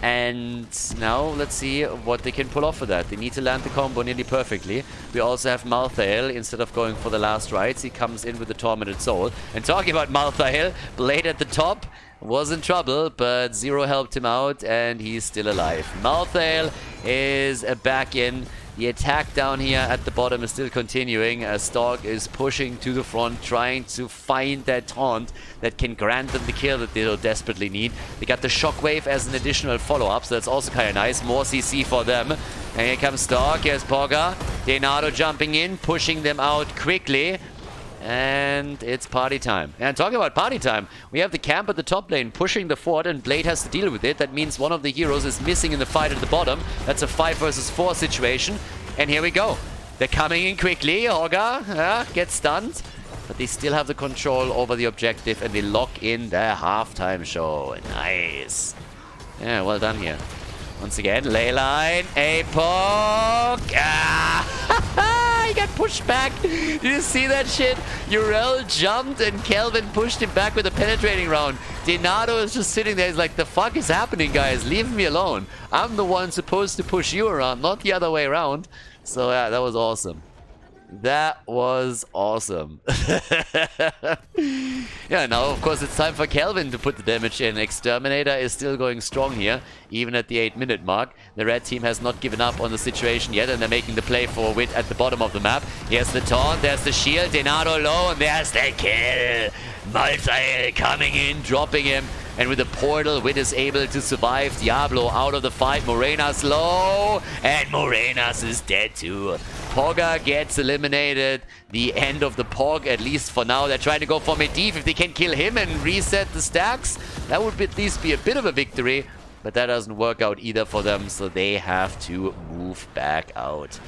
And now let's see what they can pull off with that. They need to land the combo nearly perfectly. We also have Malthael. Instead of going for the last rites, he comes in with the Tormented Soul. And talking about Malthael, Blade at the top was in trouble, but Zero helped him out and he's still alive. Malthael is back in. The attack down here at the bottom is still continuing as Stork is pushing to the front, trying to find that taunt that can grant them the kill that they desperately need. They got the Shockwave as an additional follow-up, so that's also kind of nice. More CC for them. And here comes Stork, here's Pogga. Denado jumping in, pushing them out quickly. And it's party time. And talking about party time, we have the camp at the top lane pushing the fort, and Blade has to deal with it. That means one of the heroes is missing in the fight at the bottom. That's a 5 versus 4 situation. And here we go. They're coming in quickly. Hogga gets stunned. But they still have the control over the objective, and they lock in their halftime show. Nice. Yeah, well done here. Once again, Leyline, Apoc. He got pushed back. Did you see that shit? Yrel jumped and Kelvin pushed him back with a penetrating round. Denado is just sitting there. He's like, the fuck is happening, guys? Leave me alone. I'm the one supposed to push you around, not the other way around. So yeah, that was awesome. That was awesome. Yeah, now of course it's time for Kelvin to put the damage in. Exterminator is still going strong here, even at the 8-minute mark. The red team has not given up on the situation yet, and they're making the play for Wit at the bottom of the map. Here's the taunt, there's the shield, Denado low, and there's the kill. Malthael coming in, dropping him. And with the portal, Wit is able to survive. Diablo out of the fight. Morena's low. And Morena's is dead too. Pogga gets eliminated. The end of the Pog, at least for now. They're trying to go for Medivh. If they can kill him and reset the stacks, that would at least be a bit of a victory. But that doesn't work out either for them, so they have to move back out.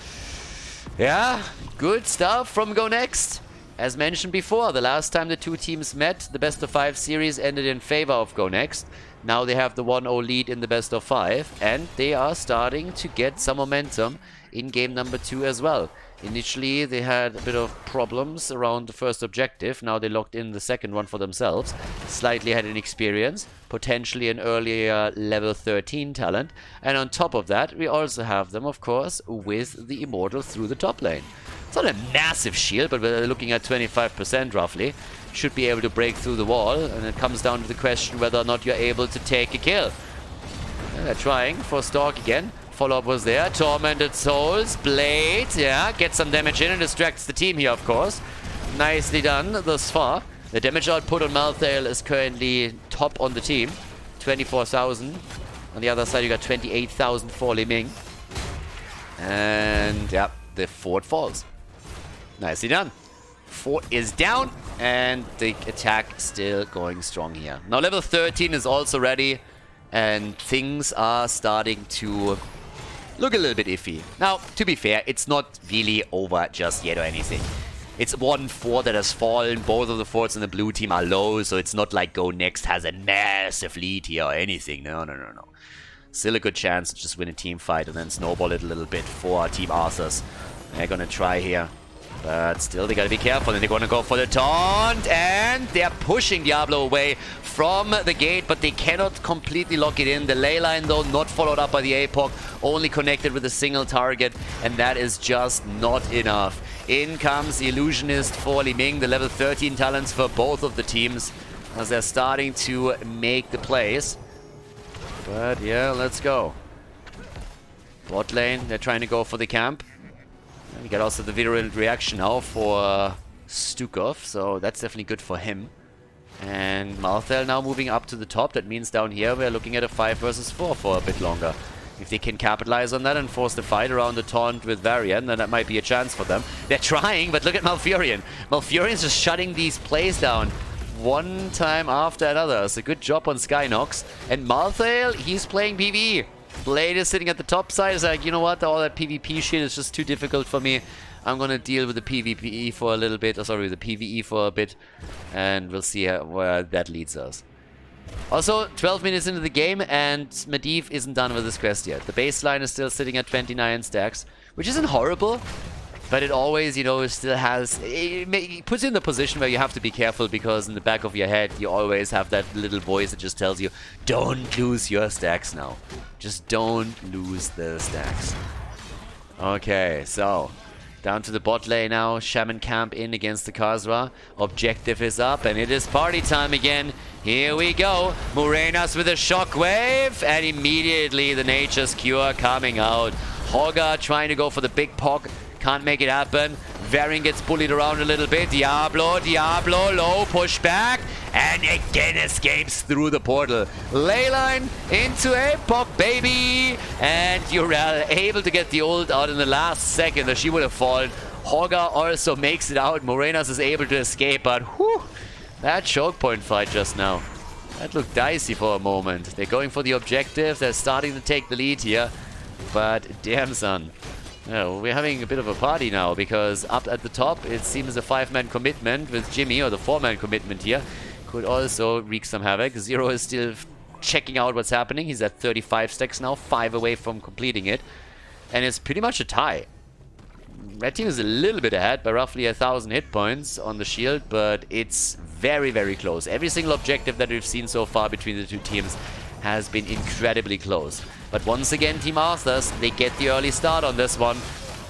Yeah, good stuff from Go Next. As mentioned before, the last time the two teams met, the best of 5 series ended in favor of Go Next. Now they have the 1-0 lead in the best of 5, and they are starting to get some momentum in game number 2 as well. Initially, they had a bit of problems around the first objective. Now they locked in the second one for themselves. Slightly had an experience, potentially an earlier level 13 talent. And on top of that, we also have them, of course, with the Immortal through the top lane. It's not a massive shield, but we're looking at 25% roughly. Should be able to break through the wall, and it comes down to the question whether or not you're able to take a kill. And they're trying for Stork again. Follow-up was there. Tormented Souls. Blade. Yeah, gets some damage in and distracts the team here, of course. Nicely done thus far. The damage output on Malthael is currently top on the team. 24,000. On the other side, you got 28,000 for Li Ming. And, yeah, the fort falls. Nicely done. Fort is down, and the attack still going strong here. Now level 13 is also ready, and things are starting to look a little bit iffy. Now, to be fair, it's not really over just yet or anything. It's one fort that has fallen. Both of the forts in the blue team are low, so it's not like Go Next has a massive lead here or anything. No. Still a good chance to just win a team fight and then snowball it a little bit for Team Arthas. They're gonna try here But still, they gotta be careful, and they're gonna go for the taunt, and they're pushing Diablo away from the gate, but they cannot completely lock it in. The ley line, though, not followed up by the APOC, only connected with a single target, and that is just not enough. In comes the Illusionist for Li Ming, the level 13 talents for both of the teams, as they're starting to make the plays. But yeah, let's go. Bot lane, they're trying to go for the camp. We got also the virulent reaction now for Stukov, so that's definitely good for him. And Malthel now moving up to the top. That means down here we're looking at a 5 versus 4 for a bit longer. If they can capitalize on that and force the fight around the taunt with Varian, then that might be a chance for them. They're trying, but look at Malfurion. Malfurion's just shutting these plays down one time after another. So good job on Skynox. And Malthel, he's playing PvE. Blade is sitting at the top side. Is like, you know what, all that PvP shit is just too difficult for me. I'm gonna deal with the PvE for a little bit, or sorry, the PvE for a bit, and we'll see where that leads us. Also, 12 minutes into the game, and Medivh isn't done with this quest yet. The baseline is still sitting at 29 stacks, which isn't horrible, but it always, you know, still has... It puts you in the position where you have to be careful, because in the back of your head, you always have that little voice that just tells you, don't lose your stacks now. Just don't lose the stacks. Okay, so... down to the bot lane now. Shaman camp in against the Khazra. Objective is up, and it is party time again. Here we go. Morenas with a shockwave, and immediately the Nature's Cure coming out. Hogger trying to go for the big POC. Can't make it happen. Varian gets bullied around a little bit. Diablo, low, push back, and again escapes through the portal. Leyline into APOC, baby! And Urel able to get the ult out in the last second, or she would have fallen. Hogger also makes it out. Morenas is able to escape, but whew, that choke point fight just now. That looked dicey for a moment. They're going for the objective. They're starting to take the lead here. But damn, son. Yeah, well, we're having a bit of a party now, because up at the top it seems a 5-man commitment with Jimmy, or the 4-man commitment here, could also wreak some havoc. Zero is still checking out what's happening. He's at 35 stacks now, 5 away from completing it. And it's pretty much a tie. Red team is a little bit ahead by roughly 1,000 hit points on the shield, but it's very, very close. Every single objective that we've seen so far between the two teams has been incredibly close. But once again, Team Arthas, they get the early start on this one.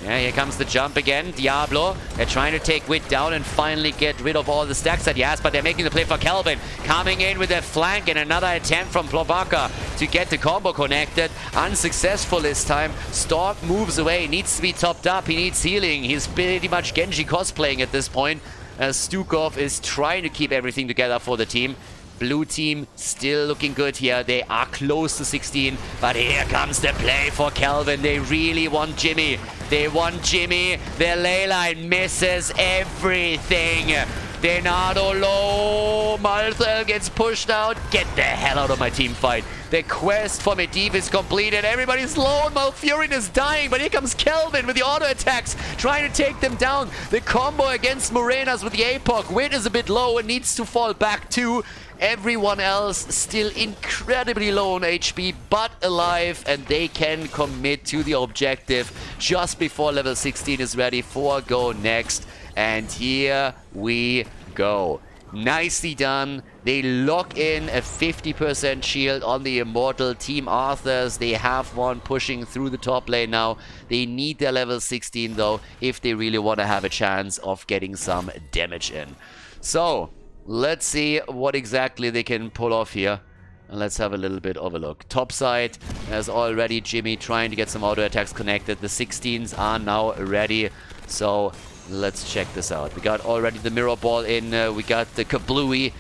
Yeah, here comes the jump again. Diablo, they're trying to take Wit down and finally get rid of all the stacks that he has, but they're making the play for Kelvin. Coming in with a flank and another attempt from Plobaka to get the combo connected. Unsuccessful this time. Stork moves away, needs to be topped up, he needs healing. He's pretty much Genji cosplaying at this point, as Stukov is trying to keep everything together for the team. Blue team still looking good here. They are close to 16, but here comes the play for Kelvin. They really want Jimmy. They want Jimmy. Their ley line misses everything. Denado low. Malthel gets pushed out. Get the hell out of my team fight. The quest for Medivh is completed. Everybody's low. Malfurion is dying, but here comes Kelvin with the auto attacks, trying to take them down. The combo against Morenas with the APOC. Wit is a bit low and needs to fall back too. Everyone else still incredibly low on HP, but alive, and they can commit to the objective just before level 16 is ready for go next. And here we go. Nicely done. They lock in a 50% shield on the Immortal. Team Arthas, they have one pushing through the top lane now. They need their level 16 though, if they really want to have a chance of getting some damage in. So, let's see what exactly they can pull off here. And let's have a little bit of a look. Top side, there's already Jimmy trying to get some auto attacks connected. The 16s are now ready. So let's check this out. We got already the mirror ball in. We got the kablooey.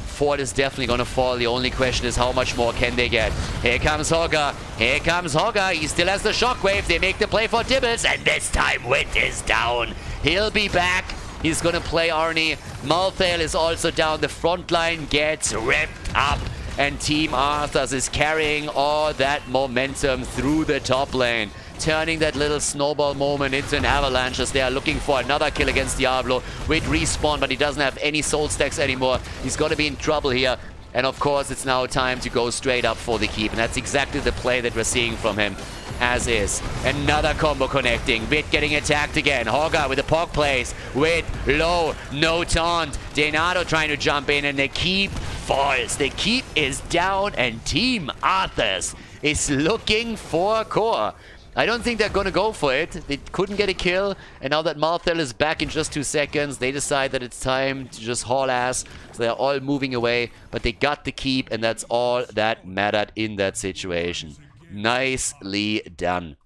Fort is definitely going to fall. The only question is how much more can they get. Here comes Hogger. Here comes Hogger. He still has the shockwave. They make the play for Dibbles. And this time Wit is down. He'll be back. He's going to play Arnie. Malthel is also down. The front line gets ripped up. And Team Arthas is carrying all that momentum through the top lane, turning that little snowball moment into an avalanche as they are looking for another kill against Diablo. With respawn, but he doesn't have any soul stacks anymore. He's going to be in trouble here. And of course, it's now time to go straight up for the keep. And that's exactly the play that we're seeing from him. As is. Another combo connecting. Wit getting attacked again. Hogger with the poke plays. Wit low. No taunt. Denado trying to jump in and the keep falls. The keep is down and Team Arthas is looking for core. I don't think they're going to go for it. They couldn't get a kill. And now that Malthel is back in just 2 seconds, they decide that it's time to just haul ass. So they're all moving away. But they got the keep and that's all that mattered in that situation. Nicely done.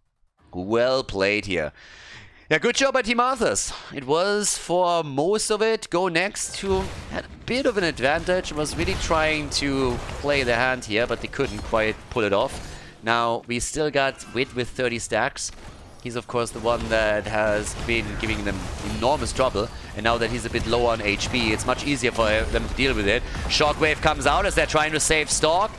Well played here. Yeah, good job by Team Arthas. It was, for most of it, Go Next, who had a bit of an advantage, was really trying to play the hand here, but they couldn't quite pull it off. Now, we still got Wit with 30 stacks. He's, of course, the one that has been giving them enormous trouble. And now that he's a bit low on HP, it's much easier for them to deal with it. Shockwave comes out as they're trying to save Stalk.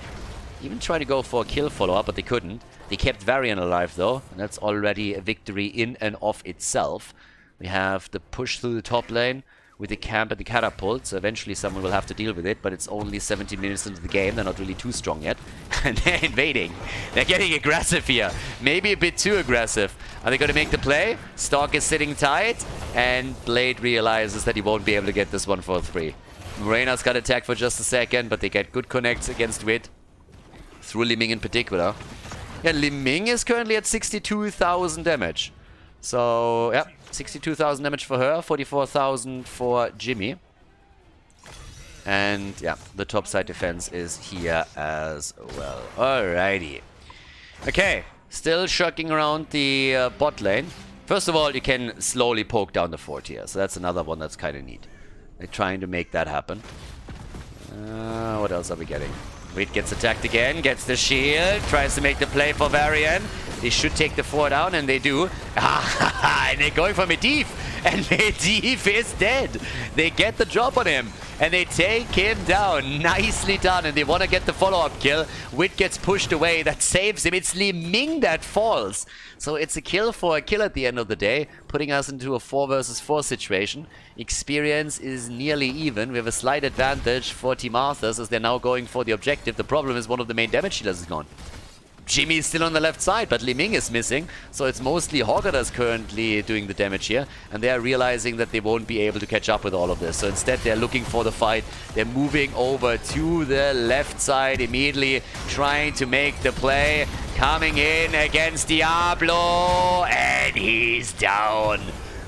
Even trying to go for a kill follow-up, but they couldn't. They kept Varian alive, though, and that's already a victory in and of itself. We have the push through the top lane with the camp and the catapult, so eventually someone will have to deal with it, but it's only 17 minutes into the game. They're not really too strong yet. And they're invading. They're getting aggressive here. Maybe a bit too aggressive. Are they going to make the play? Stalk is sitting tight, and Blade realizes that he won't be able to get this one for 3. Morena's got attacked for just a second, but they get good connects against Wit. Through Li Ming in particular. Yeah, Li Ming is currently at 62,000 damage. So, yeah, 62,000 damage for her, 44,000 for Jimmy. And, yeah, the top side defense is here as well. Alrighty. Okay, still shocking around the bot lane. First of all, you can slowly poke down the fort here. So that's another one that's kind of neat. They're trying to make that happen. What else are we getting? Wit gets attacked again, gets the shield, tries to make the play for Varian. They should take the fort down, and they do. And they're going for Medivh, and Medivh is dead. They get the drop on him, and they take him down. Nicely done, and they want to get the follow-up kill. Wit gets pushed away, that saves him. It's Li Ming that falls. So it's a kill for a kill at the end of the day, putting us into a 4 versus 4 situation. Experience is nearly even. We have a slight advantage for Team Arthas as they're now going for the objective. The problem is one of the main damage dealers is gone. Jimmy is still on the left side, but Li Ming is missing. So it's mostly Hogger that's currently doing the damage here. And they are realizing that they won't be able to catch up with all of this. So instead they're looking for the fight. They're moving over to the left side immediately, trying to make the play. Coming in against Diablo, and he's down.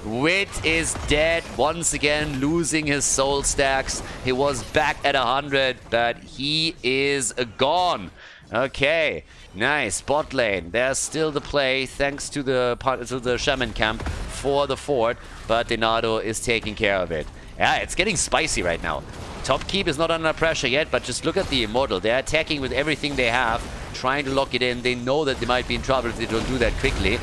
Wit is dead once again, losing his soul stacks. He was back at 100, but he is gone. Okay, nice. Bot lane. There's still the play thanks to the shaman camp for the fort, but Denado is taking care of it. Yeah, it's getting spicy right now. Top keep is not under pressure yet, but just look at the Immortal. They're attacking with everything they have, trying to lock it in. They know that they might be in trouble if they don't do that quickly.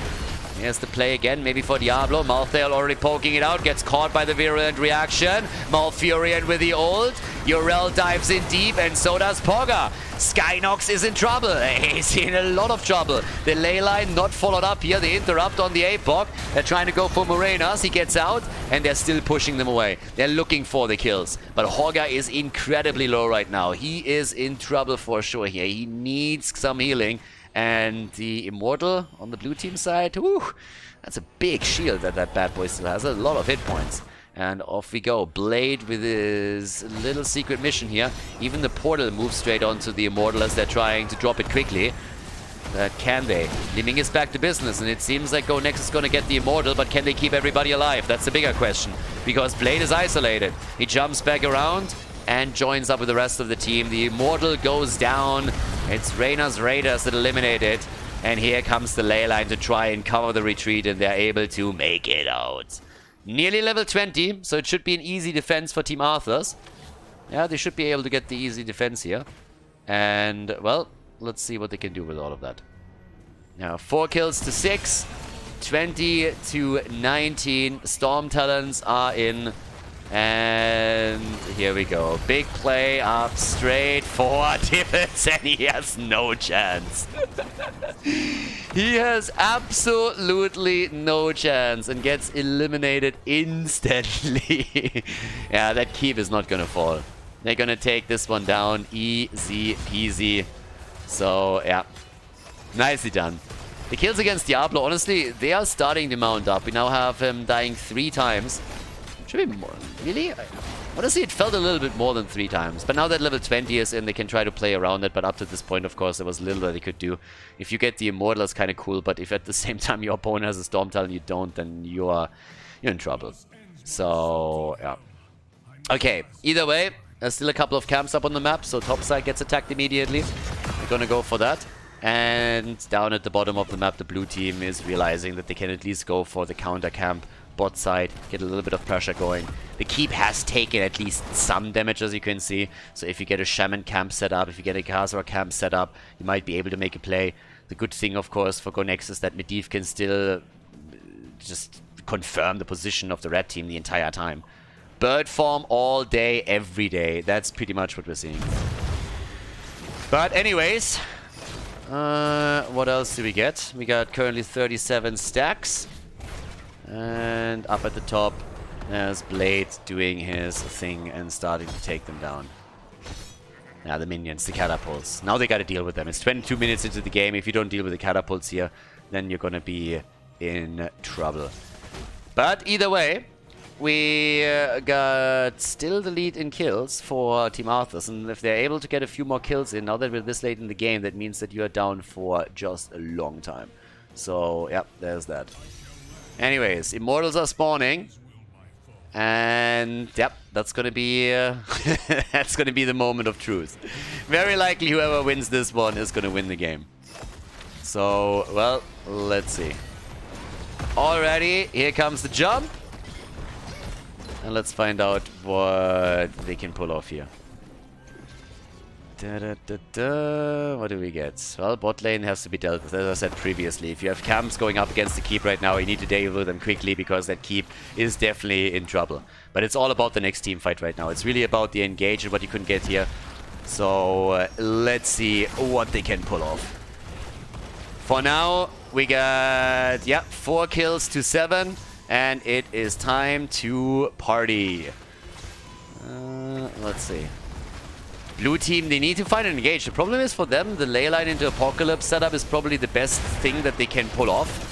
Here's the play again, maybe for Diablo. Malthael already poking it out, gets caught by the virulent reaction. Malfurion with the ult. Urel dives in deep, and so does Pogga. Skynox is in trouble. He's in a lot of trouble. The ley line not followed up here. They interrupt on the APOC. They're trying to go for Morenas. He gets out, and they're still pushing them away. They're looking for the kills. But Hogger is incredibly low right now. He is in trouble for sure here. He needs some healing. And the Immortal on the blue team side, whew, that's a big shield that bad boy still has. A lot of hit points. And off we go. Blade with his little secret mission here. Even the portal moves straight onto the Immortal as they're trying to drop it quickly. But can they? Li Ming is back to business, and it seems like Go Next is going to get the Immortal, but can they keep everybody alive? That's the bigger question. Because Blade is isolated. He jumps back around and joins up with the rest of the team. The Immortal goes down. It's Reyna's Raiders that eliminate it. And here comes the ley line to try and cover the retreat, and they're able to make it out. Nearly level 20, so it should be an easy defense for Team Arthas. Yeah, they should be able to get the easy defense here. And, well, let's see what they can do with all of that. Now, 4 kills to 6. 20 to 19. Storm Talons are in. And here we go. Big play up straight for Divots, and he has no chance. He has absolutely no chance and gets eliminated instantly. Yeah, that keep is not gonna fall. They're gonna take this one down. Easy peasy. So, yeah. Nicely done. The kills against Diablo, honestly, they are starting to mount up. We now have him dying 3 times. Should be more. Really? Honestly, it felt a little bit more than 3 times. But now that level 20 is in, they can try to play around it. But up to this point, of course, there was little that they could do. If you get the Immortal, it's kind of cool. But if at the same time your opponent has a Storm Talon and you don't, then you're in trouble. So, yeah. Okay, either way, there's still a couple of camps up on the map. So top side gets attacked immediately. We're gonna go for that. And down at the bottom of the map, the blue team is realizing that they can at least go for the counter camp. Bot side, get a little bit of pressure going. The keep has taken at least some damage, as you can see. So if you get a shaman camp set up, if you get a Khaldor camp set up, you might be able to make a play. The good thing, of course, for Go Next is that Medivh can still just confirm the position of the red team the entire time. Bird form all day, every day. That's pretty much what we're seeing. But anyways, what else do we get? We got currently 37 stacks. And up at the top, there's Blade doing his thing and starting to take them down. Yeah, the minions, the catapults. Now they gotta deal with them. It's 22 minutes into the game. If you don't deal with the catapults here, then you're gonna be in trouble. But either way, we got still the lead in kills for Team Arthas. And if they're able to get a few more kills in, now that we're this late in the game, that means that you are down for just a long time. So, yeah, there's that. Anyways, Immortals are spawning, and yep, that's gonna be that's gonna be the moment of truth. Very likely, whoever wins this one is gonna win the game. So, well, let's see. Alrighty, here comes the jump, and let's find out what they can pull off here. What do we get? Well, bot lane has to be dealt with, as I said previously. If you have camps going up against the keep right now, you need to deal with them quickly because that keep is definitely in trouble. But it's all about the next team fight right now. It's really about the engage and what you can get here. So let's see what they can pull off. For now, we got, 4 kills to 7. And it is time to party. Let's see. Blue team, they need to find an engage. The problem is for them, the ley line into Apocalypse setup is probably the best thing that they can pull off.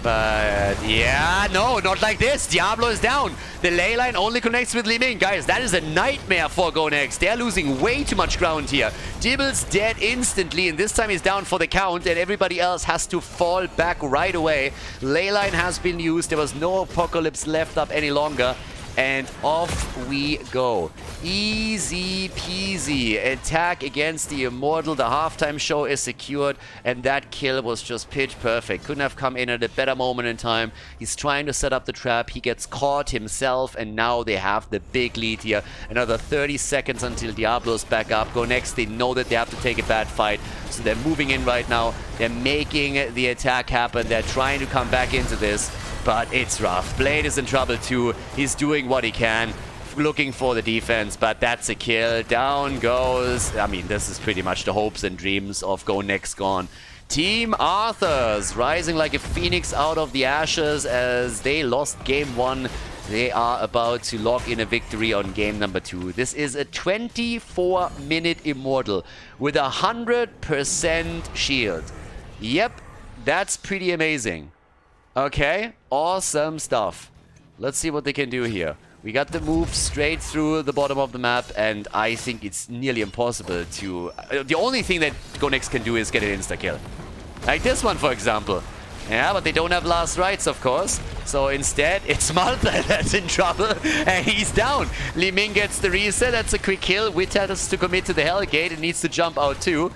But yeah, no, not like this. Diablo is down. The ley line only connects with Li Ming. Guys, that is a nightmare for Go Next. They're losing way too much ground here. Dibble's dead instantly, and this time he's down for the count, and everybody else has to fall back right away. Ley line has been used. There was no Apocalypse left up any longer. And off we go. Easy peasy. Attack against the Immortal. The halftime show is secured. And that kill was just pitch perfect. Couldn't have come in at a better moment in time. He's trying to set up the trap. He gets caught himself. And now they have the big lead here. Another 30 seconds until Diablo's back up. Go Next. They know that they have to take a bad fight. So they're moving in right now. They're making the attack happen. They're trying to come back into this. But it's rough. Blade is in trouble too. He's doing what he can, looking for the defense, but that's a kill. Down goes... I mean, this is pretty much the hopes and dreams of Go Next gone. Team Arthas rising like a phoenix out of the ashes as they lost game 1. They are about to lock in a victory on game number 2. This is a 24-minute Immortal with 100% shield. Yep, that's pretty amazing. Okay, awesome stuff. Let's see what they can do here. We got the move straight through the bottom of the map, and I think it's nearly impossible to... the only thing that Go Next can do is get an insta-kill. Like this one, for example. Yeah, but they don't have last rights, of course. So instead, it's Malta that's in trouble, and he's down. Li Ming gets the reset. That's a quick kill. Wit has to commit to the Hellgate and needs to jump out too.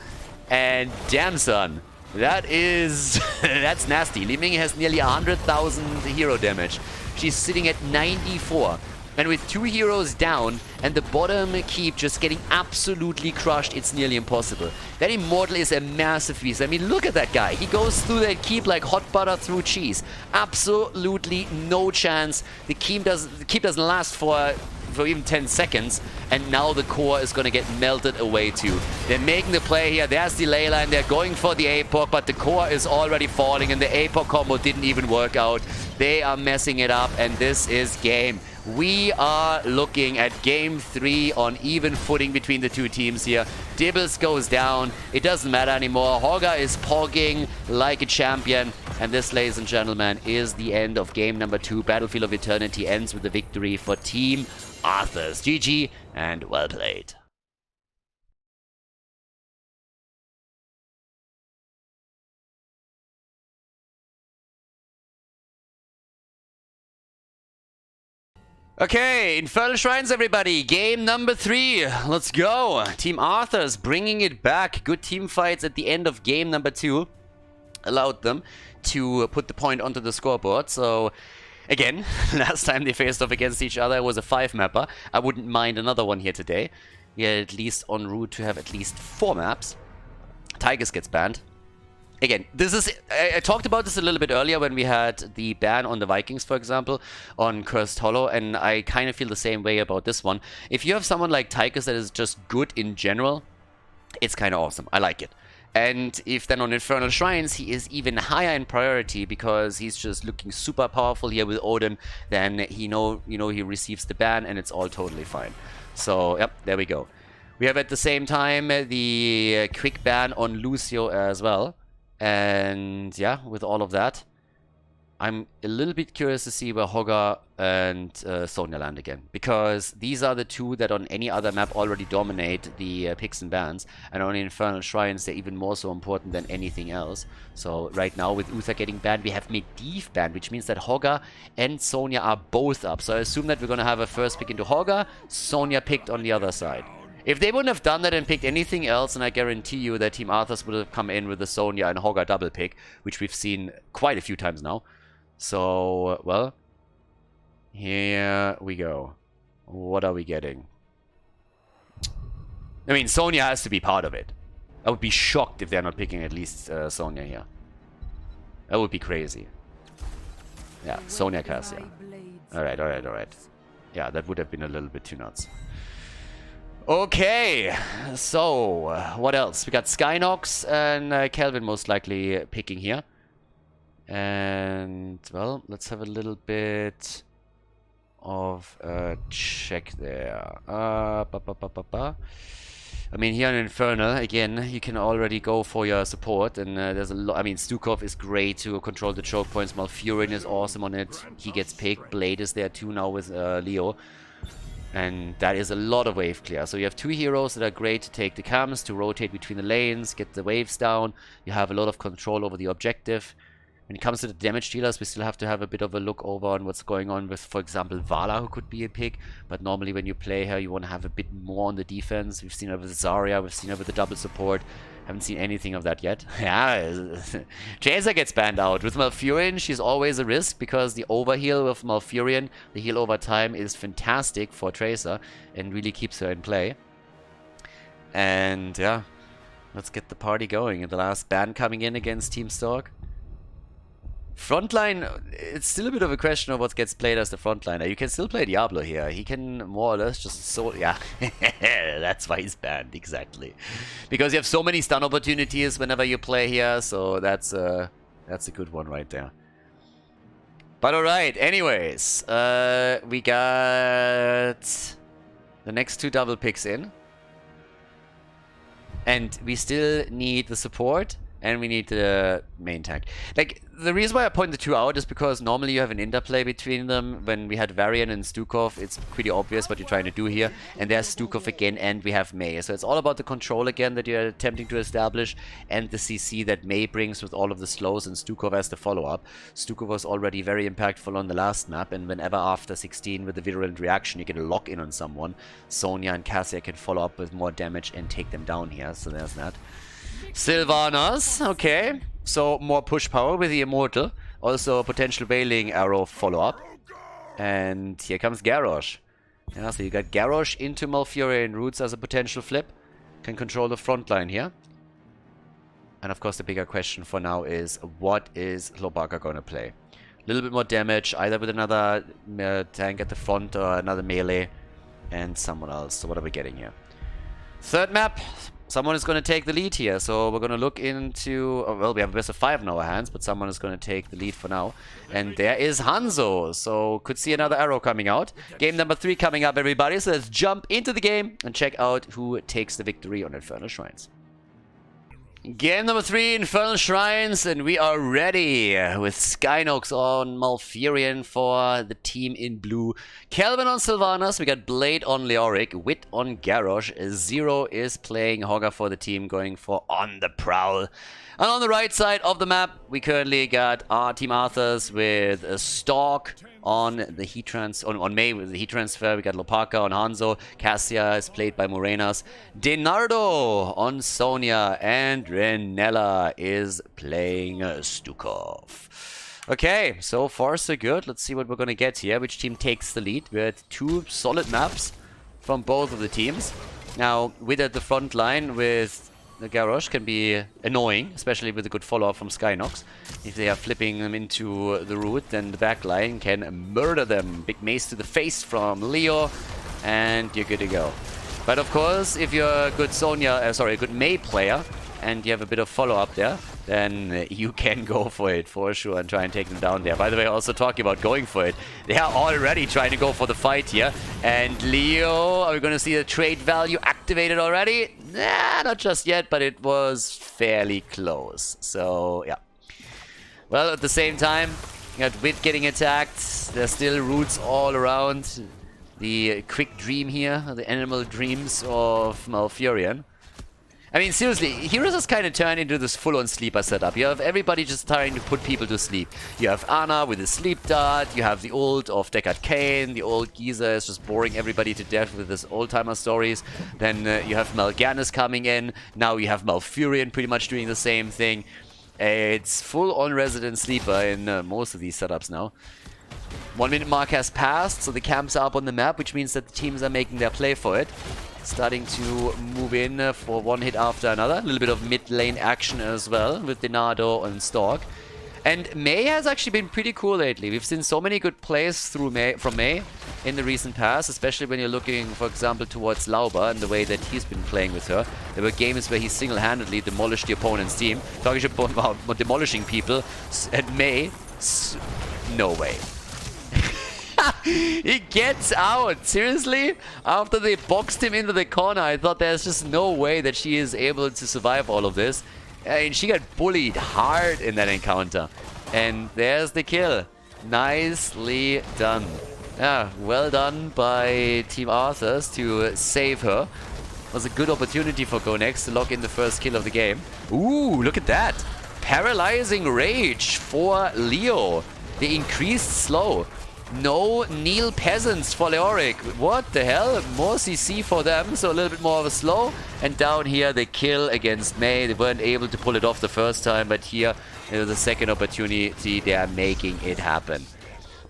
And damn, son. That is... that's nasty. Li Ming has nearly 100,000 hero damage. She's sitting at 94. And with 2 heroes down and the bottom keep just getting absolutely crushed, it's nearly impossible. That Immortal is a massive beast. I mean, look at that guy. He goes through that keep like hot butter through cheese. Absolutely no chance. The keep doesn't last for even 10 seconds, and now the core is gonna get melted away too. They're making the play here. There's the ley line. They're going for the APOC, but the core is already falling, and the APOC combo didn't even work out. They are messing it up, and this is game. We are looking at game 3 on even footing between the two teams here. Dibbles goes down. It doesn't matter anymore. Hogger is pogging like a champion. And this, ladies and gentlemen, is the end of game number 2. Battlefield of Eternity ends with a victory for Team Arthas. GG and well played. Okay, Infernal Shrines, everybody. Game number 3. Let's go. Team Arthas bringing it back. Good team fights at the end of game number 2 allowed them to put the point onto the scoreboard. So, again, last time they faced off against each other was a 5-mapper. I wouldn't mind another one here today. We are at least en route to have at least 4 maps. Tigers gets banned. Again, this is... I talked about this a little bit earlier when we had the ban on the Vikings, for example, on Cursed Hollow, and I kind of feel the same way about this one. If you have someone like Tigers that is just good in general, it's kind of awesome. I like it. And if then on Infernal Shrines, he is even higher in priority because he's just looking super powerful here with Odin, then he he receives the ban and it's all totally fine. So, yep, there we go. We have at the same time the quick ban on Lucio as well. And yeah, with all of that, I'm a little bit curious to see where Hogger and Sonya land again. Because these are the two that on any other map already dominate the picks and bans. And on Infernal Shrines, they're even more so important than anything else. So right now with Uther getting banned, we have Medivh banned, which means that Hogger and Sonya are both up. So I assume that we're going to have a first pick into Hogger, Sonya picked on the other side. If they wouldn't have done that and picked anything else, and I guarantee you that Team Arthas would have come in with the Sonya and Hogger double pick, which we've seen quite a few times now. So, well, here we go. What are we getting? I mean, Sonya has to be part of it. I would be shocked if they're not picking at least Sonya here. That would be crazy. Yeah, Sonya Cassia. Alright, alright, alright. Yeah, that would have been a little bit too nuts. Okay, so what else? We got Skynox and Kelvin most likely picking here. And, well, let's have a little bit of a check there. I mean, here in Infernal, again, you can already go for your support. And there's a lot. I mean, Stukov is great to control the choke points. Malfurion is awesome on it. He gets picked. Blade is there too now with Leo. And that is a lot of wave clear. So you have 2 heroes that are great to take the cams, to rotate between the lanes, get the waves down. You have a lot of control over the objective. When it comes to the damage dealers, we still have to have a bit of a look over on what's going on with, for example, Vala, who could be a pick. But normally when you play her, you want to have a bit more on the defense. We've seen her with Zarya, we've seen her with the double support. Haven't seen anything of that yet. Yeah, Chaser gets banned out. With Malfurion, she's always a risk because the overheal with Malfurion, the heal over time, is fantastic for Tracer and really keeps her in play. And yeah, let's get the party going. And the last ban coming in against Team Stork. Frontline, it's still a bit of a question of what gets played as the frontliner. You can still play Diablo here. He can more or less just yeah, that's why he's banned, exactly. Because you have so many stun opportunities whenever you play here, so that's a good one right there. But alright, anyways, we got the next 2 double picks in. And we still need the support. And we need the main tank. Like, the reason why I point the 2 out is because normally you have an interplay between them. When we had Varian and Stukov, it's pretty obvious what you're trying to do here. And there's Stukov again, and we have Mei. So it's all about the control again that you're attempting to establish, and the CC that Mei brings with all of the slows, and Stukov as the follow-up. Stukov was already very impactful on the last map, and whenever after 16 with the virulent reaction you get a lock-in on someone, Sonya and Cassia can follow up with more damage and take them down here. So there's that. Sylvanas, okay. So more push power with the Immortal. Also a potential Veiling Arrow follow-up. And here comes Garrosh. Yeah, so you got Garrosh into Malfurion Roots as a potential flip. Can control the front line here. And of course the bigger question for now is, what is Lobaka going to play? A little bit more damage, either with another tank at the front or another melee. And someone else. So what are we getting here? Third map. someone is going to take the lead here. So we're going to look into... Oh, well, we have a best of 5 in our hands, but someone is going to take the lead for now. And there is Hanzo. So could see another arrow coming out. Game number 3 coming up, everybody. So let's jump into the game and check out who takes the victory on Infernal Shrines. Game number 3, Infernal Shrines, and we are ready with Skynox on Malfurion for the team in blue. Kelvin on Sylvanas, we got Blade on Leoric, Wit on Garrosh, Zero is playing Hogger for the team, going for On the Prowl. And on the right side of the map, we currently got our Team Arthas with a Stalk on the heat on May with the heat transfer. We got Lopaka on Hanzo. Cassia is played by Morenas. Denardo on Sonya. And Renella is playing Stukov. Okay, so far so good. Let's see what we're going to get here. Which team takes the lead? We had 2 solid maps from both of the teams. Now, with at the front line with... The Garrosh can be annoying, especially with a good follow-up from Skynox. If they are flipping them into the root, then the back line can murder them. Big mace to the face from Leo, and you're good to go. But of course, if you're a good a good Mei player, and you have a bit of follow-up there, then you can go for it for sure and try and take them down there. By the way, also talking about going for it, they are already trying to go for the fight here. And Leo, are we going to see the trade value activated already? Nah, not just yet, but it was fairly close. So, yeah. Well, at the same time, you got Wit getting attacked. There's still roots all around. The quick dream here, the animal dreams of Malfurion. I mean, seriously, Heroes has kind of turned into this full-on sleeper setup. You have everybody just trying to put people to sleep. You have Ana with the sleep dart, you have the ult of Deckard Cain, the old geezer is just boring everybody to death with his old-timer stories. Then you have Mal'Ganis coming in, now you have Malfurion pretty much doing the same thing. It's full-on resident sleeper in most of these setups now. 1 minute mark has passed, so the camps are up on the map, which means that the teams are making their play for it. Starting to move in for one hit after another. A little bit of mid lane action as well with Denardo and Stalk. And Mei has actually been pretty cool lately. We've seen so many good plays from Mei in the recent past, especially when you're looking, for example, towards Lauber and the way that he's been playing with her. There were games where he single-handedly demolished the opponent's team. Talking about demolishing people, and Mei, no way. He gets out. Seriously? After they boxed him into the corner, I thought there's just no way that she is able to survive all of this. And she got bullied hard in that encounter. And there's the kill. Nicely done. Yeah, well done by Team Arthas to save her. Was a good opportunity for GoNext to lock in the first kill of the game. Ooh, look at that. Paralyzing Rage for Leo. The increased slow. No Neil Peasants for Leoric. What the hell? More CC for them, so a little bit more of a slow. And down here, the kill against Mei. They weren't able to pull it off the first time, but here, there's a second opportunity. They are making it happen.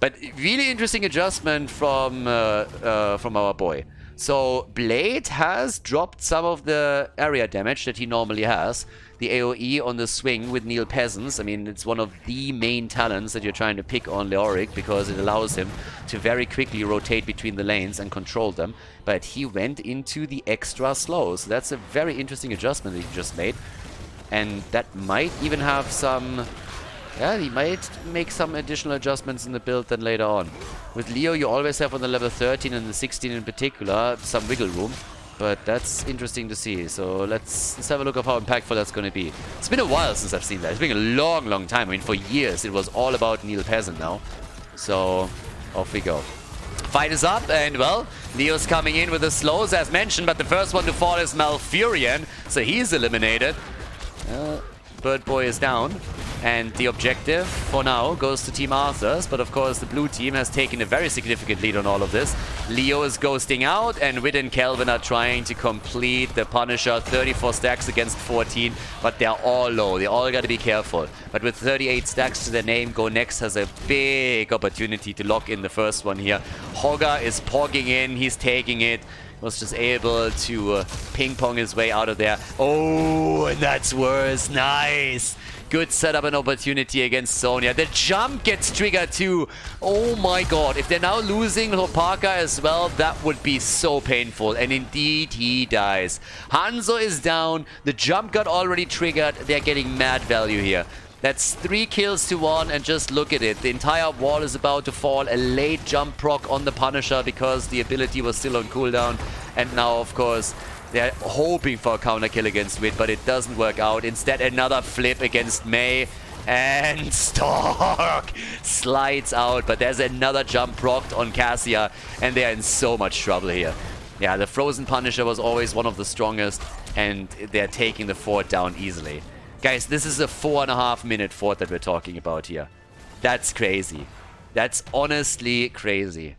But really interesting adjustment from our boy. So Blade has dropped some of the area damage that he normally has. The AoE on the swing with Neil Peasants, I mean, it's one of the main talents that you're trying to pick on Leoric because it allows him to very quickly rotate between the lanes and control them. But he went into the extra slow, so that's a very interesting adjustment that he just made. And that might even have some... Yeah, he might make some additional adjustments in the build then later on. With Leo, you always have on the level 13 and the 16 in particular some wiggle room. But that's interesting to see. So let's have a look at how impactful that's going to be. It's been a while since I've seen that. It's been a long, long time. I mean, for years, it was all about Neil Peasant now. So off we go. Fight is up, and well, Leo's coming in with the slows as mentioned, but the first one to fall is Malfurion. So he's eliminated. Bird Boy is down. And the objective, for now, goes to Team Arthas. But of course, the blue team has taken a very significant lead on all of this. Leo is ghosting out, and Wit and Kelvin are trying to complete the Punisher. 34 stacks against 14, but they're all low. They all got to be careful. But with 38 stacks to their name, GoNext has a big opportunity to lock in the first one here. Hogger is pogging in. He's taking it. Was just able to ping-pong his way out of there. Oh, and that's worse. Nice. Good setup and opportunity against Sonya. The jump gets triggered too. Oh my god. If they're now losing Hopaka as well, that would be so painful. And indeed, he dies. Hanzo is down. The jump got already triggered. They're getting mad value here. That's 3 kills to 1, and just look at it. The entire wall is about to fall. A late jump proc on the Punisher because the ability was still on cooldown. And now, of course, they're hoping for a counter kill against Wit, but it doesn't work out. Instead, another flip against Mei. And Stork slides out, but there's another jump procced on Cassia, and they're in so much trouble here. Yeah, the Frozen Punisher was always one of the strongest, and they're taking the fort down easily. Guys, this is a 4.5-minute fort that we're talking about here. That's crazy. That's honestly crazy.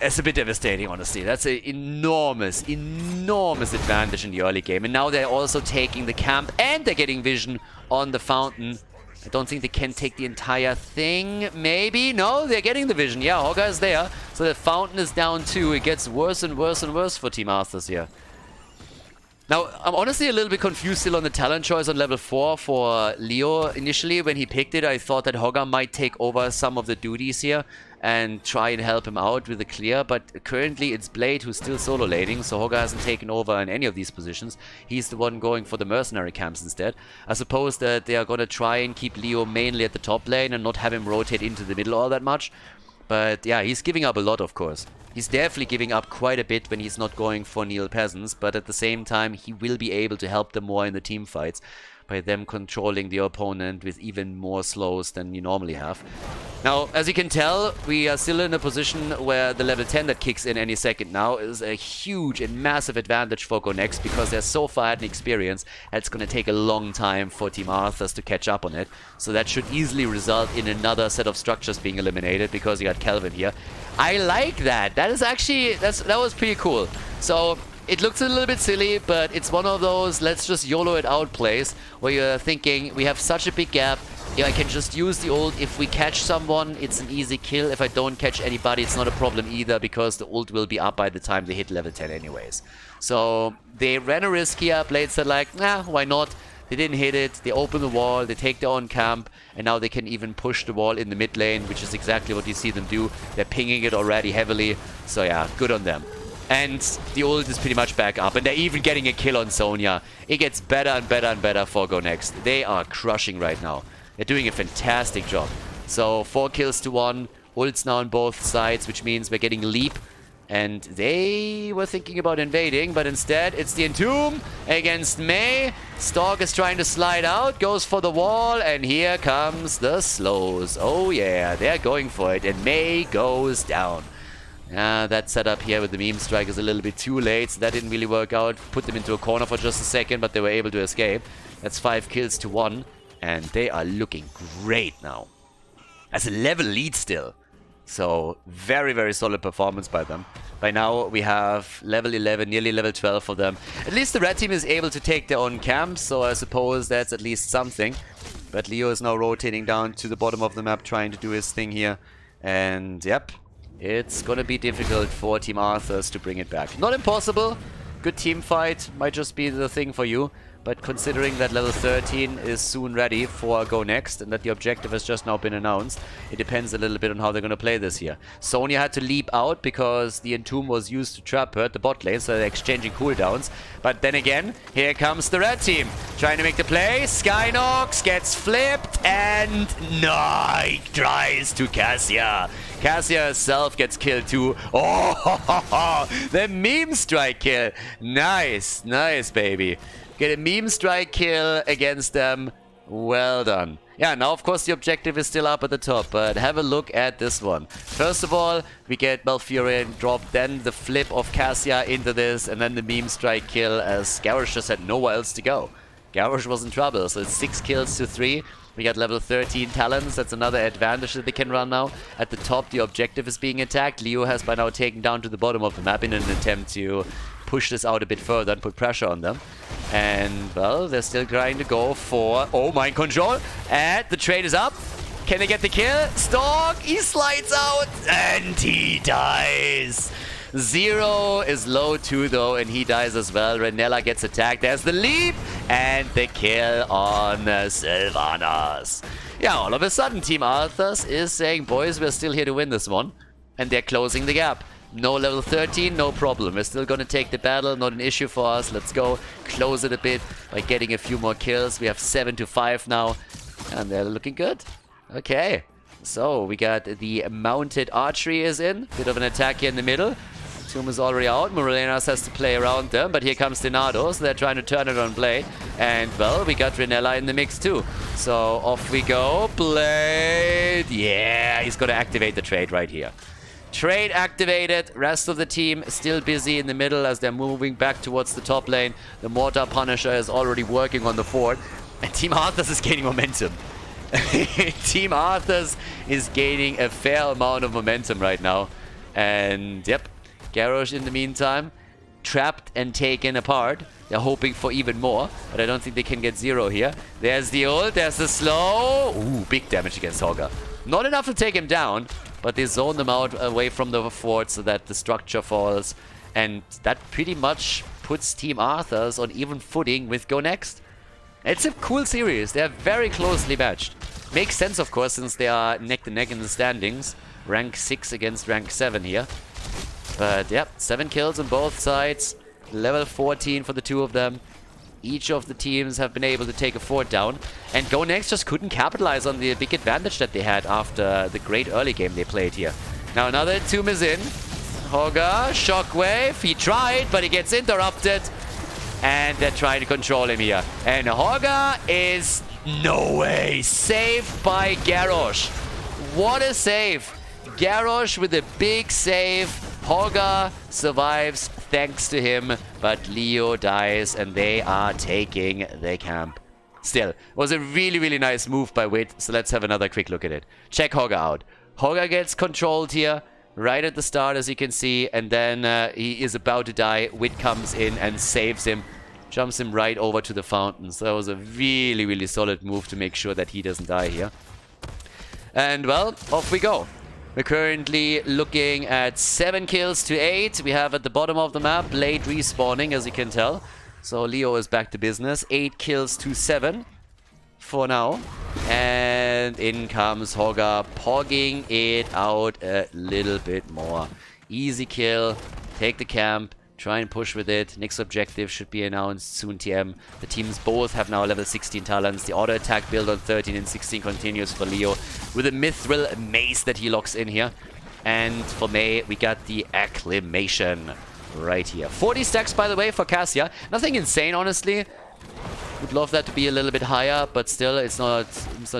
It's a bit devastating, honestly. That's an enormous, enormous advantage in the early game. And now they're also taking the camp, and they're getting vision on the fountain. I don't think they can take the entire thing. Maybe? No, they're getting the vision. Yeah, Hogga is there. So the fountain is down too. It gets worse and worse and worse for Team Arthas here. Now, I'm honestly a little bit confused still on the talent choice on level 4 for Leo. Initially, when he picked it, I thought that Hogga might take over some of the duties here and try and help him out with the clear, but currently it's Blade who's still solo laning, so Hogga hasn't taken over in any of these positions. He's the one going for the mercenary camps instead. I suppose that they are going to try and keep Leo mainly at the top lane and not have him rotate into the middle all that much. But yeah, he's giving up a lot, of course. He's definitely giving up quite a bit when he's not going for Neil Peasants, but at the same time, he will be able to help them more in the team fights by them controlling the opponent with even more slows than you normally have. Now, as you can tell, we are still in a position where the level 10 that kicks in any second now is a huge and massive advantage for Go Next because they're so far at an experience, and it's going to take a long time for Team Arthas to catch up on it. So that should easily result in another set of structures being eliminated because you got Kelvin here. I like that. That is actually, that was pretty cool. So it looks a little bit silly, but it's one of those let's just YOLO it out plays where you're thinking we have such a big gap. Yeah, I can just use the ult. If we catch someone, it's an easy kill. If I don't catch anybody, it's not a problem either because the ult will be up by the time they hit level 10 anyways. So they ran a risk here. Blade said like, nah, why not? They didn't hit it. They open the wall. They take their own camp. And now they can even push the wall in the mid lane, which is exactly what you see them do. They're pinging it already heavily. So yeah, good on them. And the ult is pretty much back up. And they're even getting a kill on Sonya. It gets better and better and better for Go Next. They are crushing right now. They're doing a fantastic job. So 4 kills to 1. Ults now on both sides, which means we're getting leap. And they were thinking about invading, but instead it's the Entomb against Mei. Stork is trying to slide out, goes for the wall, and here comes the slows. Oh yeah, they're going for it, and Mei goes down. That setup here with the meme strike is a little bit too late, so that didn't really work out. Put them into a corner for just a second, but they were able to escape. That's 5 kills to 1, and they are looking great now. As a level lead still. So, very, very solid performance by them. By now, we have level 11, nearly level 12 for them. At least the red team is able to take their own camp, so I suppose that's at least something. But Leo is now rotating down to the bottom of the map, trying to do his thing here. And, yep, it's gonna be difficult for Team Arthas to bring it back. Not impossible. Good team fight. Might just be the thing for you. But considering that level 13 is soon ready for Go Next and that the objective has just now been announced, it depends a little bit on how they're going to play this here. Sonya had to leap out because the Entomb was used to trap her at the bot lane, so they're exchanging cooldowns. But then again, here comes the red team, trying to make the play. Skynox gets flipped, and Nike tries to Cassia. Cassia herself gets killed too. Oh, the meme strike kill. Nice, nice, baby. Get a meme strike kill against them. Well done. Yeah, now of course the objective is still up at the top, but have a look at this one. First of all, we get Malfurion drop, then the flip of Cassia into this, and then the meme strike kill as Garrosh just had nowhere else to go. Garrosh was in trouble, so it's 6 kills to 3. We got level 13 talents. That's another advantage that they can run now. At the top, the objective is being attacked. Leo has by now taken down to the bottom of the map in an attempt to push this out a bit further and put pressure on them. And, well, they're still trying to go for... Oh, mind control. And the trade is up. Can they get the kill? Stork, he slides out. And he dies. Zero is low too, though, and he dies as well. Renella gets attacked. There's the leap and the kill on Sylvanas. Yeah, all of a sudden, Team Arthas is saying, boys, we're still here to win this one. And they're closing the gap. No level 13, no problem. We're still going to take the battle. Not an issue for us. Let's go close it a bit by getting a few more kills. We have 7-5 now. And they're looking good. Okay. So, we got the mounted archery is in. Bit of an attack here in the middle. Tomb is already out. Morelenas has to play around them. But here comes Denado. So they're trying to turn it on Blade. And, well, we got Renella in the mix too. So, off we go. Blade. Yeah, he's going to activate the trade right here. Trade activated. Rest of the team still busy in the middle as they're moving back towards the top lane. The Mortar Punisher is already working on the fort. And Team Arthas is gaining momentum. Team Arthas is gaining a fair amount of momentum right now. And, yep, Garrosh in the meantime, trapped and taken apart. They're hoping for even more, but I don't think they can get zero here. There's the ult, there's the slow. Ooh, big damage against Hogger. Not enough to take him down, but they zone them out away from the fort so that the structure falls. And that pretty much puts Team Arthas on even footing with Go Next. It's a cool series. They're very closely matched. Makes sense, of course, since they are neck to neck in the standings. Rank 6 against rank 7 here. But, yep, 7 kills on both sides. Level 14 for the two of them. Each of the teams have been able to take a fort down. And Go Next just couldn't capitalize on the big advantage that they had after the great early game they played here. Now another Tomb is in. Hogger, Shockwave. He tried, but he gets interrupted. And they're trying to control him here. And Hogger is... no way! Saved by Garrosh. What a save! Garrosh with a big save. Hogger survives thanks to him, but Leo dies and they are taking the camp. Still, it was a really, really nice move by Wit, so let's have another quick look at it. Check Hogger out. Hogger gets controlled here, right at the start as you can see, and then he is about to die. Wit comes in and saves him, jumps him right over to the fountain. So that was a really, really solid move to make sure that he doesn't die here. And well, off we go. We're currently looking at 7 kills to 8. We have at the bottom of the map Blade respawning, as you can tell. So Leo is back to business. 8 kills to 7 for now. And in comes Hogger, pogging it out a little bit more. Easy kill. Take the camp. Try and push with it. Next objective should be announced soon, TM. The teams both have now level 16 talents. The auto attack build on 13 and 16 continues for Leo with a mithril mace that he locks in here. And for Mei, we got the acclimation right here. 40 stacks, by the way, for Cassia. Nothing insane, honestly. Would love that to be a little bit higher, but still, it's not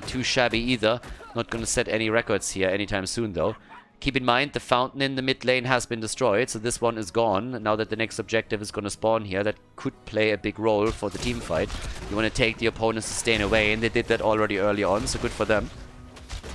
too shabby either. Not going to set any records here anytime soon, though. Keep in mind, the fountain in the mid lane has been destroyed, so this one is gone. Now that the next objective is going to spawn here, that could play a big role for the team fight. You want to take the opponents to stay away, and they did that already early on, so good for them.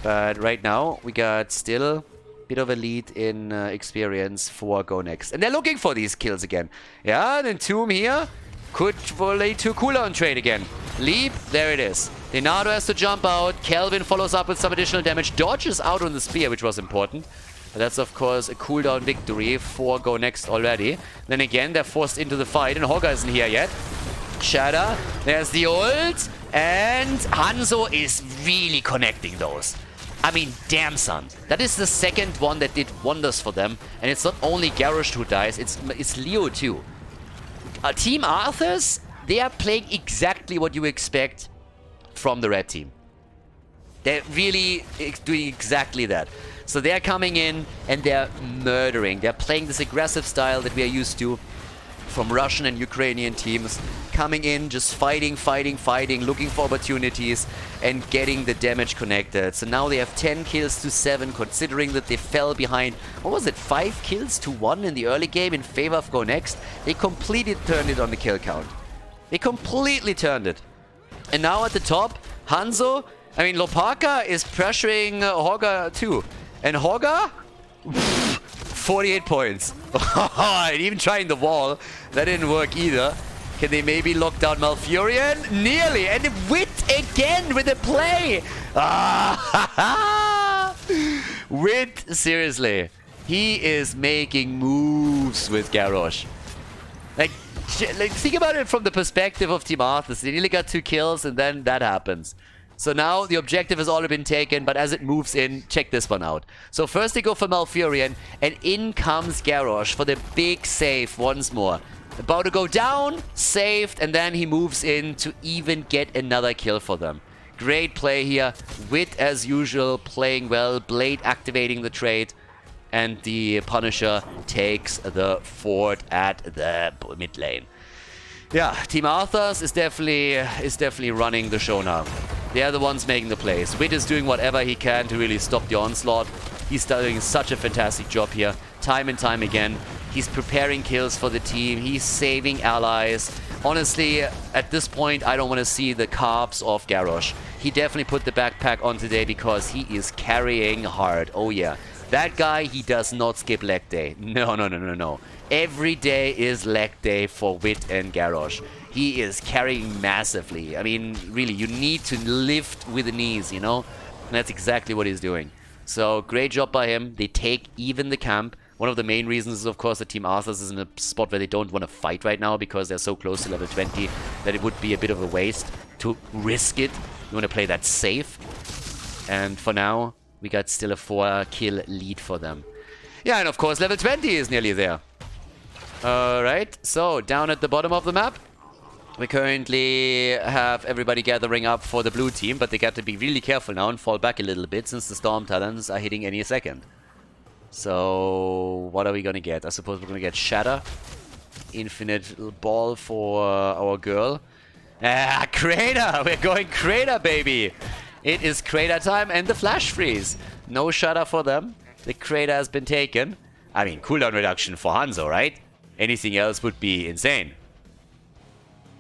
But right now, we got still a bit of a lead in experience for Go Next. And they're looking for these kills again. Yeah, and then Tomb here could relate to a cooldown trade again. Leap, there it is. Denado has to jump out. Kelvin follows up with some additional damage. Dodges out on the spear, which was important. But that's, of course, a cooldown victory for Go Next already. Then again, they're forced into the fight, and Hogger isn't here yet. Shatter, there's the ult. And Hanzo is really connecting those. I mean, damn son. That is the second one that did wonders for them. And it's not only Garrosh who dies, it's Leo too. Team Arthas, they are playing exactly what you expect from the red team. They're really doing exactly that. So they're coming in and they're murdering. They're playing this aggressive style that we are used to from Russian and Ukrainian teams. Coming in, just fighting, looking for opportunities and getting the damage connected. So now they have 10 kills to 7, considering that they fell behind, what was it, 5 kills to 1 in the early game in favor of Go Next. They completely turned it on the kill count. They completely turned it. And now at the top, Hanzo, I mean, Lopaka is pressuring Hogger too. And Hogger, 48 points. And even trying the wall, that didn't work either. Can they maybe lock down Malfurion? Nearly. And Wit again with a play. Wit, seriously. He is making moves with Garrosh. Like, think about it from the perspective of Team Arthas. They nearly got 2 kills, and then that happens. So now the objective has already been taken, but as it moves in, check this one out. So first they go for Malfurion, and in comes Garrosh for the big save once more. About to go down, saved, and then he moves in to even get another kill for them. Great play here. Wit, as usual, playing well. Blade activating the trait. And the Punisher takes the fort at the mid lane. Yeah, Team Arthas is definitely running the show now. They are the ones making the plays. Wit is doing whatever he can to really stop the onslaught. He's doing such a fantastic job here, time and time again. He's preparing kills for the team. He's saving allies. Honestly, at this point, I don't want to see the calves of Garrosh. He definitely put the backpack on today because he is carrying hard. Oh yeah. That guy, he does not skip leg day. No. Every day is leg day for Wit and Garrosh. He is carrying massively. I mean, really, you need to lift with the knees, you know? And that's exactly what he's doing. So, great job by him. They take even the camp. One of the main reasons is, of course, that Team Arthas is in a spot where they don't want to fight right now because they're so close to level 20 that it would be a bit of a waste to risk it. You want to play that safe. And for now, we got still a 4-kill lead for them. Yeah, and of course, level 20 is nearly there. Alright, so down at the bottom of the map, we currently have everybody gathering up for the blue team, but they got to be really careful now and fall back a little bit since the Storm Talons are hitting any second. So, what are we gonna get? I suppose we're gonna get Shatter. Infinite Ball for our girl. Ah, Crater! We're going Crater, baby! It is Crater time and the Flash Freeze. No Shatter for them. The Crater has been taken. I mean, cooldown reduction for Hanzo, right? Anything else would be insane.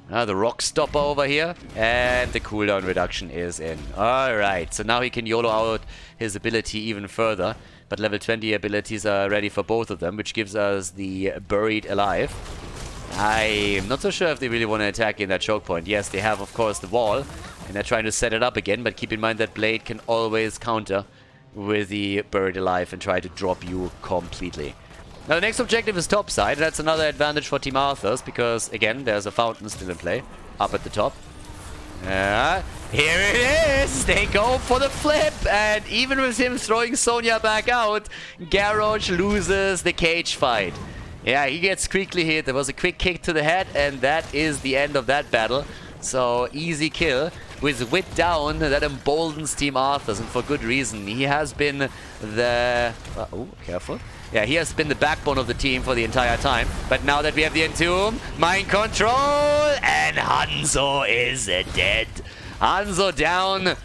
The Rock Stopper over here. And the cooldown reduction is in. Alright, so now he can YOLO out his ability even further. But level 20 abilities are ready for both of them, which gives us the Buried Alive. I'm not so sure if they really want to attack in that choke point. Yes, they have, of course, the wall. And they're trying to set it up again, but keep in mind that Blade can always counter with the Buried Alive and try to drop you completely. Now the next objective is top side. That's another advantage for Team Arthas because, again, there's a fountain still in play up at the top. Here it is! They go for the flip, and even with him throwing Sonya back out, Garrosh loses the cage fight. Yeah, he gets quickly hit. There was a quick kick to the head, and that is the end of that battle. So, easy kill. With Wit down, that emboldens Team Arthas, and for good reason. He has been the... oh, careful. Yeah, he has been the backbone of the team for the entire time. But now that we have the Entomb, Mind Control, and Hanzo is dead. Hanzo down,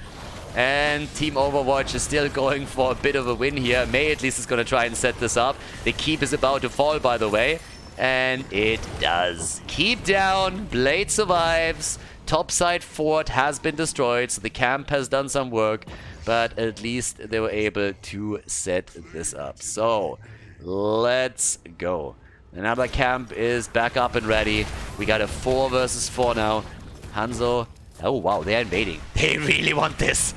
and Team Overwatch is still going for a bit of a win here. May at least is going to try and set this up. The keep is about to fall, by the way. And it does. Keep down, Blade survives. Topside fort has been destroyed, so the camp has done some work, but at least they were able to set this up. So, let's go. Another camp is back up and ready. We got a 4 versus 4 now. Hanzo, oh wow, they're invading. They really want this.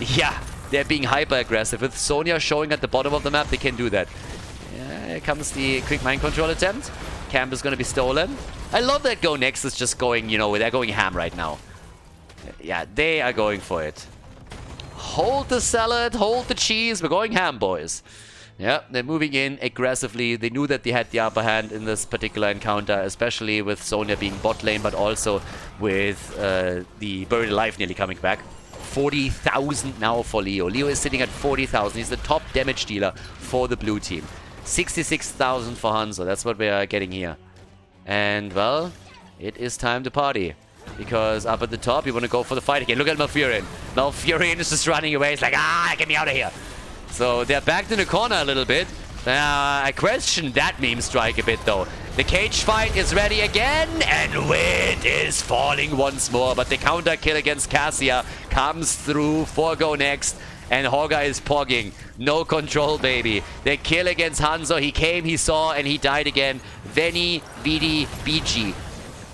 Yeah, they're being hyper aggressive. With Sonya showing at the bottom of the map, they can do that. Yeah, here comes the quick mind control attempt. Camp is going to be stolen. I love that Go Next is just going, you know, they're going ham right now. Yeah, they are going for it. Hold the salad, hold the cheese. We're going ham, boys. Yeah, they're moving in aggressively. They knew that they had the upper hand in this particular encounter, especially with Sonya being bot lane, but also with the Buried Alive nearly coming back. 40,000 now for Leo. Leo is sitting at 40,000. He's the top damage dealer for the blue team. 66,000 for Hanzo. That's what we are getting here. And, well, it is time to party. Because up at the top, you want to go for the fight again. Look at Malfurion. Malfurion is just running away. It's like, get me out of here. So they're backed in the corner a little bit. I question that meme strike a bit, though. The cage fight is ready again, and Wit is falling once more. But the counter kill against Cassia comes through for Go Next. And Horga is pogging. No control, baby. The kill against Hanzo. He came, he saw, and he died again. Veni, Vidi, Vici.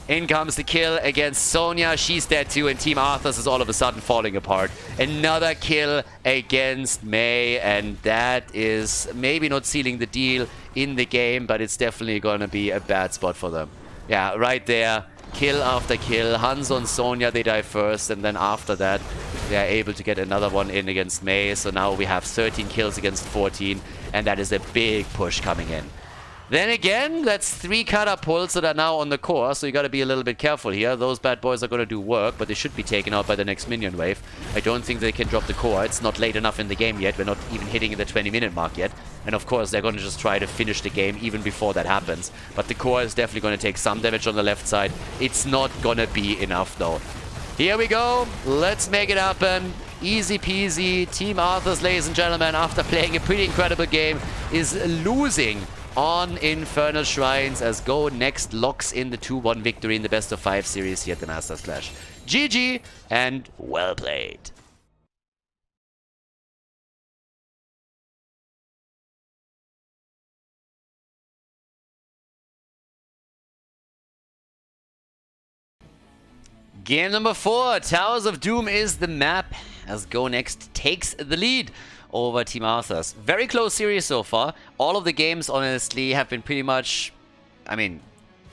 In comes the kill against Sonya. She's dead too, and Team Arthas is all of a sudden falling apart. Another kill against Mei, and that is maybe not sealing the deal in the game, but it's definitely going to be a bad spot for them. Yeah, right there. Kill after kill. Hanzo and Sonya, they die first, and then after that, they are able to get another one in against Mei. So now we have 13 kills against 14, and that is a big push coming in. Then again, that's 3 catapults that are now on the core, so you gotta be a little bit careful here. Those bad boys are gonna do work, but they should be taken out by the next minion wave. I don't think they can drop the core. It's not late enough in the game yet. We're not even hitting the 20-minute mark yet. And of course, they're gonna just try to finish the game even before that happens. But the core is definitely gonna take some damage on the left side. It's not gonna be enough though. Here we go. Let's make it happen. Easy peasy. Team Arthas, ladies and gentlemen, after playing a pretty incredible game, is losing on Infernal Shrines as Go Next locks in the 2-1 victory in the best of 5 series here at the Masters Clash. GG and well played. Game number 4, Towers of Doom is the map as Go Next takes the lead over Team Arthas. Very close series so far. All of the games, honestly, have been pretty much, I mean,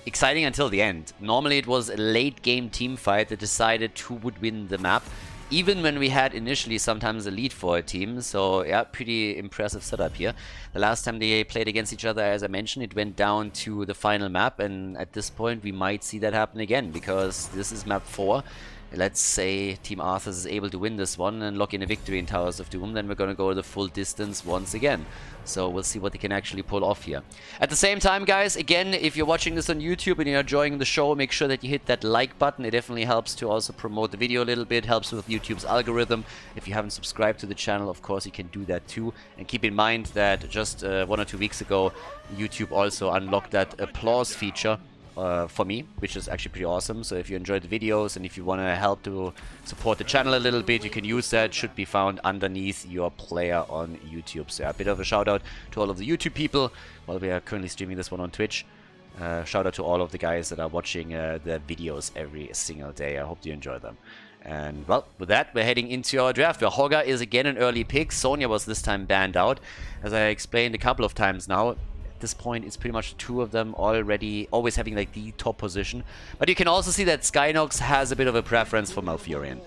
exciting until the end. Normally it was a late game team fight that decided who would win the map, even when we had initially sometimes a lead for a team. So yeah, pretty impressive setup here. The last time they played against each other, as I mentioned, it went down to the final map, and at this point we might see that happen again, because this is map 4. Let's say Team Arthas is able to win this one and lock in a victory in Towers of Doom, then we're going to go the full distance once again. So we'll see what they can actually pull off here. At the same time, guys, again, if you're watching this on YouTube and you're enjoying the show, make sure that you hit that like button. It definitely helps to also promote the video a little bit, helps with YouTube's algorithm. If you haven't subscribed to the channel, of course, you can do that too. And keep in mind that just 1 or 2 weeks ago, YouTube also unlocked that applause feature for me, which is actually pretty awesome. So if you enjoyed the videos and if you want to help to support the channel a little bit, you can use that. Should be found underneath your player on YouTube. So a bit of a shout out to all of the YouTube people while we are currently streaming this one on Twitch. Shout out to all of the guys that are watching the videos every single day. I hope you enjoy them. And well, with that, we're heading into our draft where Hogga is again an early pick. Sonya was this time banned out. As I explained a couple of times now, this point it's pretty much the 2 of them already always having like the top position, but you can also see that Skynox has a bit of a preference for Malfurion.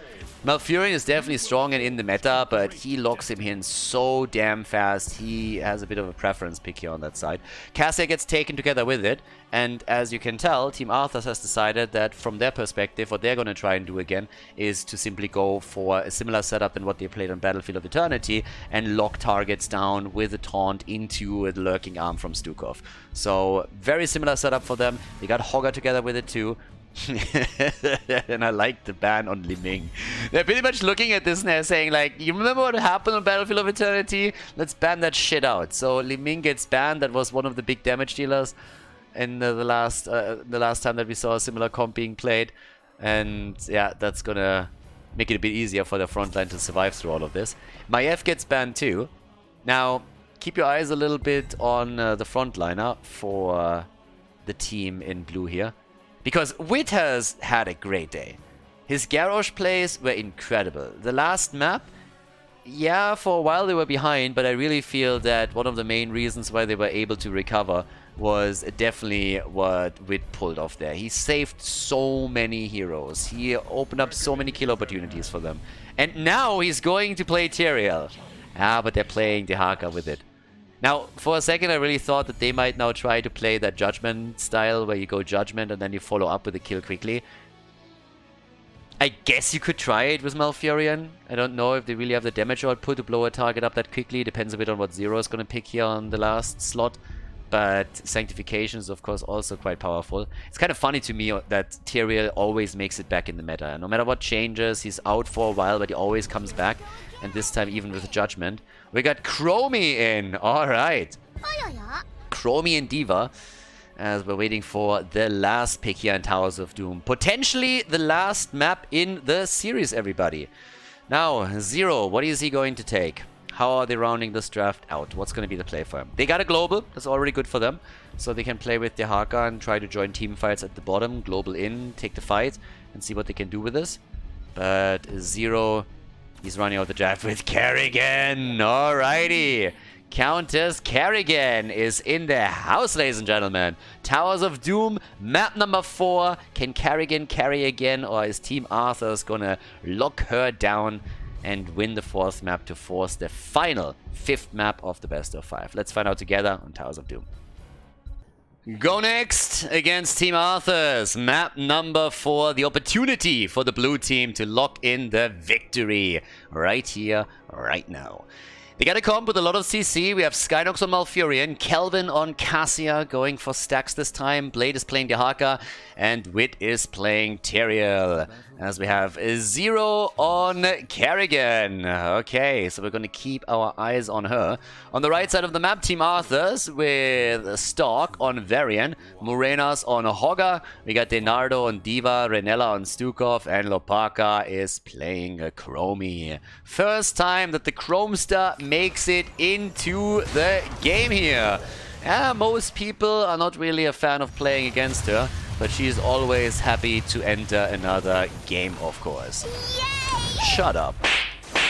Malfurion is definitely strong and in the meta, but he locks him in so damn fast. He has a bit of a preference pick here on that side. Cassia gets taken together with it, and as you can tell, Team Arthas has decided that from their perspective, what they're going to try and do again is to simply go for a similar setup than what they played on Battlefield of Eternity and lock targets down with a taunt into a lurking arm from Stukov. So very similar setup for them. They got Hogga together with it too. And I like the ban on Li Ming. They're pretty much looking at this and they're saying like, you remember what happened on Battlefield of Eternity? Let's ban that shit out. So Li Ming gets banned. That was one of the big damage dealers in the last time that we saw a similar comp being played. And yeah, that's gonna make it a bit easier for the frontline to survive through all of this. Maiev gets banned too. Now, keep your eyes a little bit on the frontliner for the team in blue here. Because Wit has had a great day. His Garrosh plays were incredible. The last map, yeah, for a while they were behind, but I really feel that one of the main reasons why they were able to recover was definitely what Wit pulled off there. He saved so many heroes. He opened up so many kill opportunities for them. And now he's going to play Tyrael. Ah, but they're playing Dehaka with it. Now, for a second, I really thought that they might now try to play that Judgment style where you go Judgment and then you follow up with a kill quickly. I guess you could try it with Malfurion. I don't know if they really have the damage output to blow a target up that quickly. Depends a bit on what Zero is going to pick here on the last slot. But Sanctification is, of course, also quite powerful. It's kind of funny to me that Tyrael always makes it back in the meta. No matter what changes, he's out for a while, but he always comes back. And this time even with Judgment. We got Chromie in. Alright. Chromie and Diva. As we're waiting for the last pick here in Towers of Doom. Potentially the last map in the series, everybody. Now, Zero, what is he going to take? How are they rounding this draft out? What's going to be the play for them? They got a global. That's already good for them. So they can play with their Haka and try to join team fights at the bottom. Global in, take the fight, and see what they can do with this. But Zero, he's running out the draft with Kerrigan. Alrighty. Countess Kerrigan is in the house, ladies and gentlemen. Towers of Doom, map number 4. Can Kerrigan carry again, or is Team Arthas gonna lock her down and win the 4th map to force the final 5th map of the best of 5? Let's find out together on Towers of Doom. Go next against Team Arthas. Map number 4. The opportunity for the blue team to lock in the victory right here, right now. They got a comp with a lot of CC. We have Skynox on Malfurion, Kelvin on Cassia going for stacks this time. Blade is playing Dehaka, and Wit is playing Teriel. As we have Zero on Kerrigan. Okay, so we're going to keep our eyes on her. On the right side of the map, Team Arthas with Stark on Varian, Morenas on Hogger. We got Denardo on Diva, Renella on Stukov, and Lopaka is playing a Chromie. First time that the Chromester makes it into the game here. Most people are not really a fan of playing against her, but she is always happy to enter another game, of course. Yay! Shut up. Yay!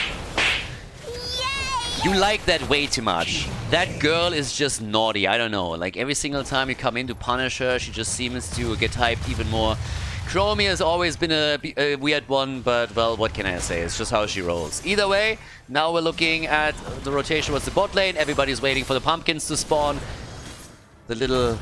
You like that way too much. That girl is just naughty, I don't know. Like every single time you come in to punish her, she just seems to get hyped even more. Chromie has always been a weird one, but well, what can I say? It's just how she rolls. Either way, now we're looking at the rotation towards the bot lane. Everybody's waiting for the pumpkins to spawn. The little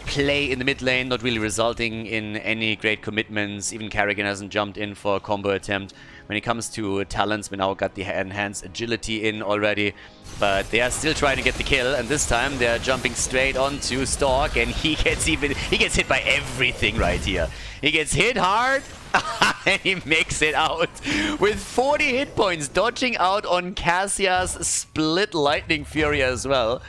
play in the mid lane not really resulting in any great commitments. Even Kerrigan hasn't jumped in for a combo attempt. When it comes to talents, we now got the enhanced agility in already, but they are still trying to get the kill, and this time they're jumping straight onto Stork, and he gets hit by everything right here. He gets hit hard and he makes it out with 40 hit points, dodging out on Cassia's split lightning fury as well.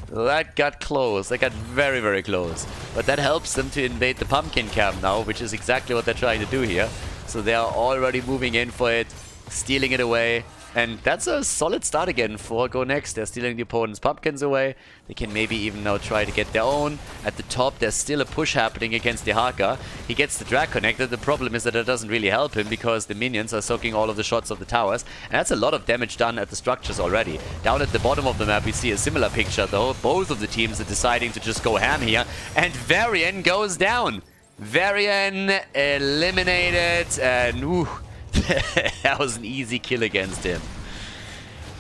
That got close. That got very, very close. But that helps them to invade the pumpkin camp now, which is exactly what they're trying to do here. So they are already moving in for it, stealing it away. And that's a solid start again for Go Next. They're stealing the opponent's pumpkins away. They can maybe even now try to get their own. At the top, there's still a push happening against Dehaka. He gets the drag connected. The problem is that it doesn't really help him because the minions are soaking all of the shots of the towers. And that's a lot of damage done at the structures already. Down at the bottom of the map, we see a similar picture though. Both of the teams are deciding to just go ham here. And Varian goes down. Varian eliminated, and that was an easy kill against him.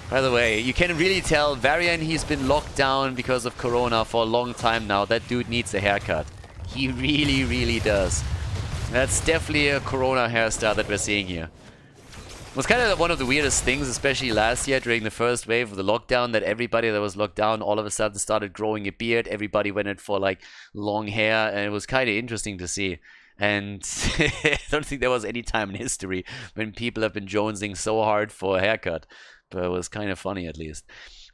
By the way, you can really tell Varian, he's been locked down because of Corona for a long time now. That dude needs a haircut. He really, really does. That's definitely a Corona hairstyle that we're seeing here. It was kind of one of the weirdest things, especially last year during the first wave of the lockdown, that everybody that was locked down all of a sudden started growing a beard. Everybody went in for like long hair, and it was kind of interesting to see. And I don't think there was any time in history when people have been jonesing so hard for a haircut. But it was kind of funny, at least.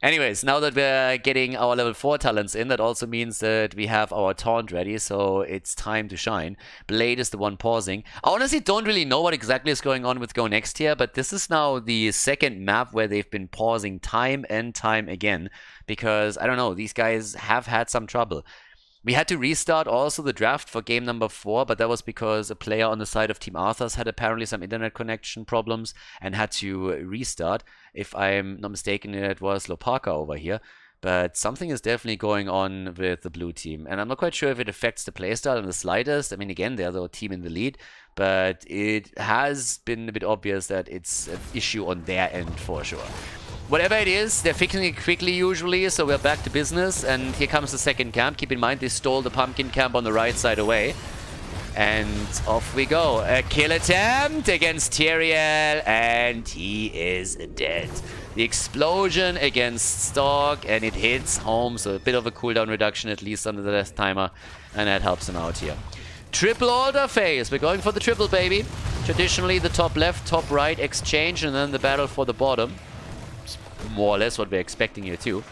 Anyways, now that we're getting our level 4 talents in, that also means that we have our taunt ready, so it's time to shine. Blade is the one pausing. I honestly don't really know what exactly is going on with Go Next here, but this is now the second map where they've been pausing time and time again, because, I don't know, these guys have had some trouble. We had to restart also the draft for game number 4, but that was because a player on the side of Team Arthas had apparently some internet connection problems and had to restart. If I'm not mistaken, it was Lopaka over here. But something is definitely going on with the blue team. And I'm not quite sure if it affects the playstyle in the slightest. I mean, again, they're the team in the lead. But it has been a bit obvious that it's an issue on their end for sure. Whatever it is, they're fixing it quickly usually, so we're back to business. And here comes the second camp. Keep in mind, they stole the pumpkin camp on the right side away. And off we go. A kill attempt against Tyrael, and he is dead. The explosion against Stark, and it hits home, so a bit of a cooldown reduction at least under the death timer, and that helps him out here. Triple order phase. We're going for the triple, baby. Traditionally, the top left, top right exchange, and then the battle for the bottom. It's more or less what we're expecting here too.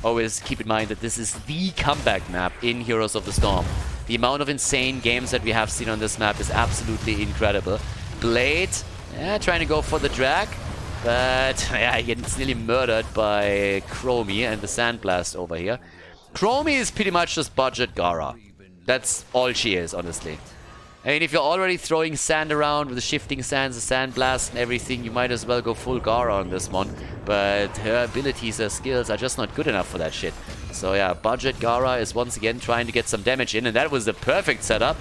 Always keep in mind that this is the comeback map in Heroes of the Storm. The amount of insane games that we have seen on this map is absolutely incredible. Blade, trying to go for the drag. But yeah, he gets nearly murdered by Chromie and the Sandblast over here. Chromie is pretty much just budget Gara. That's all she is, honestly. I mean, if you're already throwing sand around with the shifting sands, the Sandblast and everything, you might as well go full Gara on this one. But her abilities, her skills are just not good enough for that shit. So yeah, budget Gara is once again trying to get some damage in, and that was the perfect setup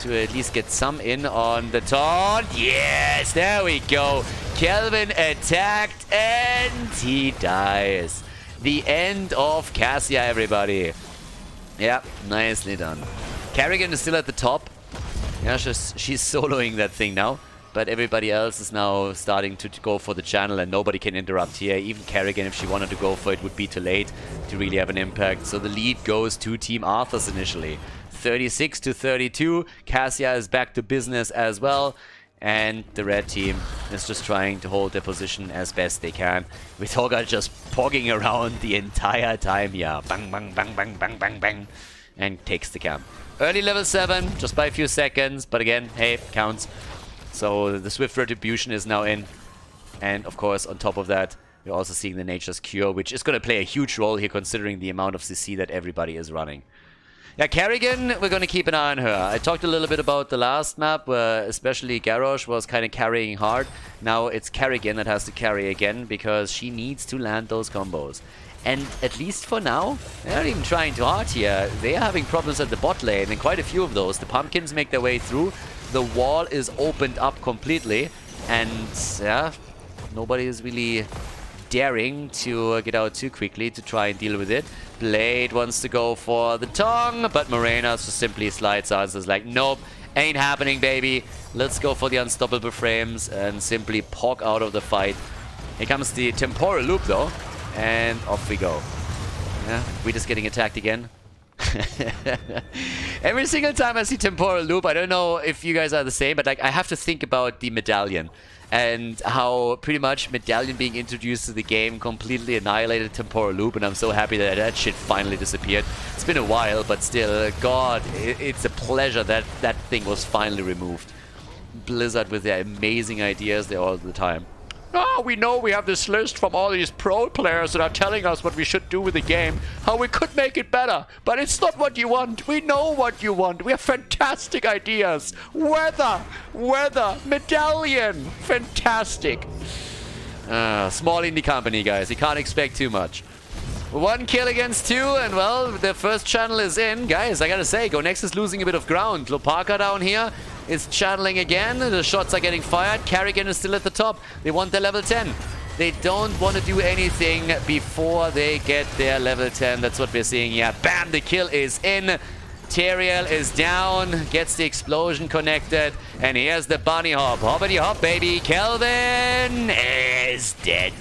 to at least get some in on the taunt. Yes, there we go. Kelvin attacked and he dies. The end of Cassia, everybody. Yeah, nicely done. Kerrigan is still at the top. Yeah, she's soloing that thing now. But everybody else is now starting to go for the channel, and nobody can interrupt here. Even Kerrigan, if she wanted to go for it, would be too late to really have an impact. So the lead goes to Team Arthas initially. 36 to 32. Cassia is back to business as well. And the red team is just trying to hold their position as best they can. With Hoga just pogging around the entire time here. Bang, bang, bang, bang, bang, bang, bang. And takes the camp. Early level 7, just by a few seconds. But again, hey, counts. So the Swift Retribution is now in. And of course, on top of that, we're also seeing the Nature's Cure, which is going to play a huge role here considering the amount of CC that everybody is running. Yeah, Kerrigan, we're going to keep an eye on her. I talked a little bit about the last map, where especially Garrosh was kind of carrying hard. Now it's Kerrigan that has to carry again, because she needs to land those combos. And at least for now, they're not even trying too hard here. They are having problems at the bot lane, and quite a few of those. The pumpkins make their way through. The wall is opened up completely. And yeah, nobody is really daring to get out too quickly to try and deal with it. Blade wants to go for the tongue, but Morena just simply slides out. It's like, nope, ain't happening, baby. Let's go for the unstoppable frames and simply pog out of the fight. Here comes the temporal loop, though. And off we go. Yeah, we're just getting attacked again. Every single time I see temporal loop, I don't know if you guys are the same, but like I have to think about the medallion and how pretty much medallion being introduced to the game completely annihilated temporal loop, and I'm so happy that that shit finally disappeared. It's been a while, but still, God, it's a pleasure that that thing was finally removed. Blizzard with their amazing ideas there all the time. Oh, we know we have this list from all these pro players that are telling us what we should do with the game, how we could make it better, but it's not what you want. We know what you want. We have fantastic ideas. Weather, medallion, fantastic. Small indie company, guys. You can't expect too much. 1 kill against 2, and well, the first channel is in. Guys, I gotta say, Go Next is losing a bit of ground. Lopaka down here is channeling again. The shots are getting fired. Kerrigan is still at the top. They want their level 10. They don't want to do anything before they get their level 10. That's what we're seeing here. Bam! The kill is in. Teriel is down. Gets the explosion connected. And here's the bunny hop. Hoppity hop, baby. Kelvin is dead.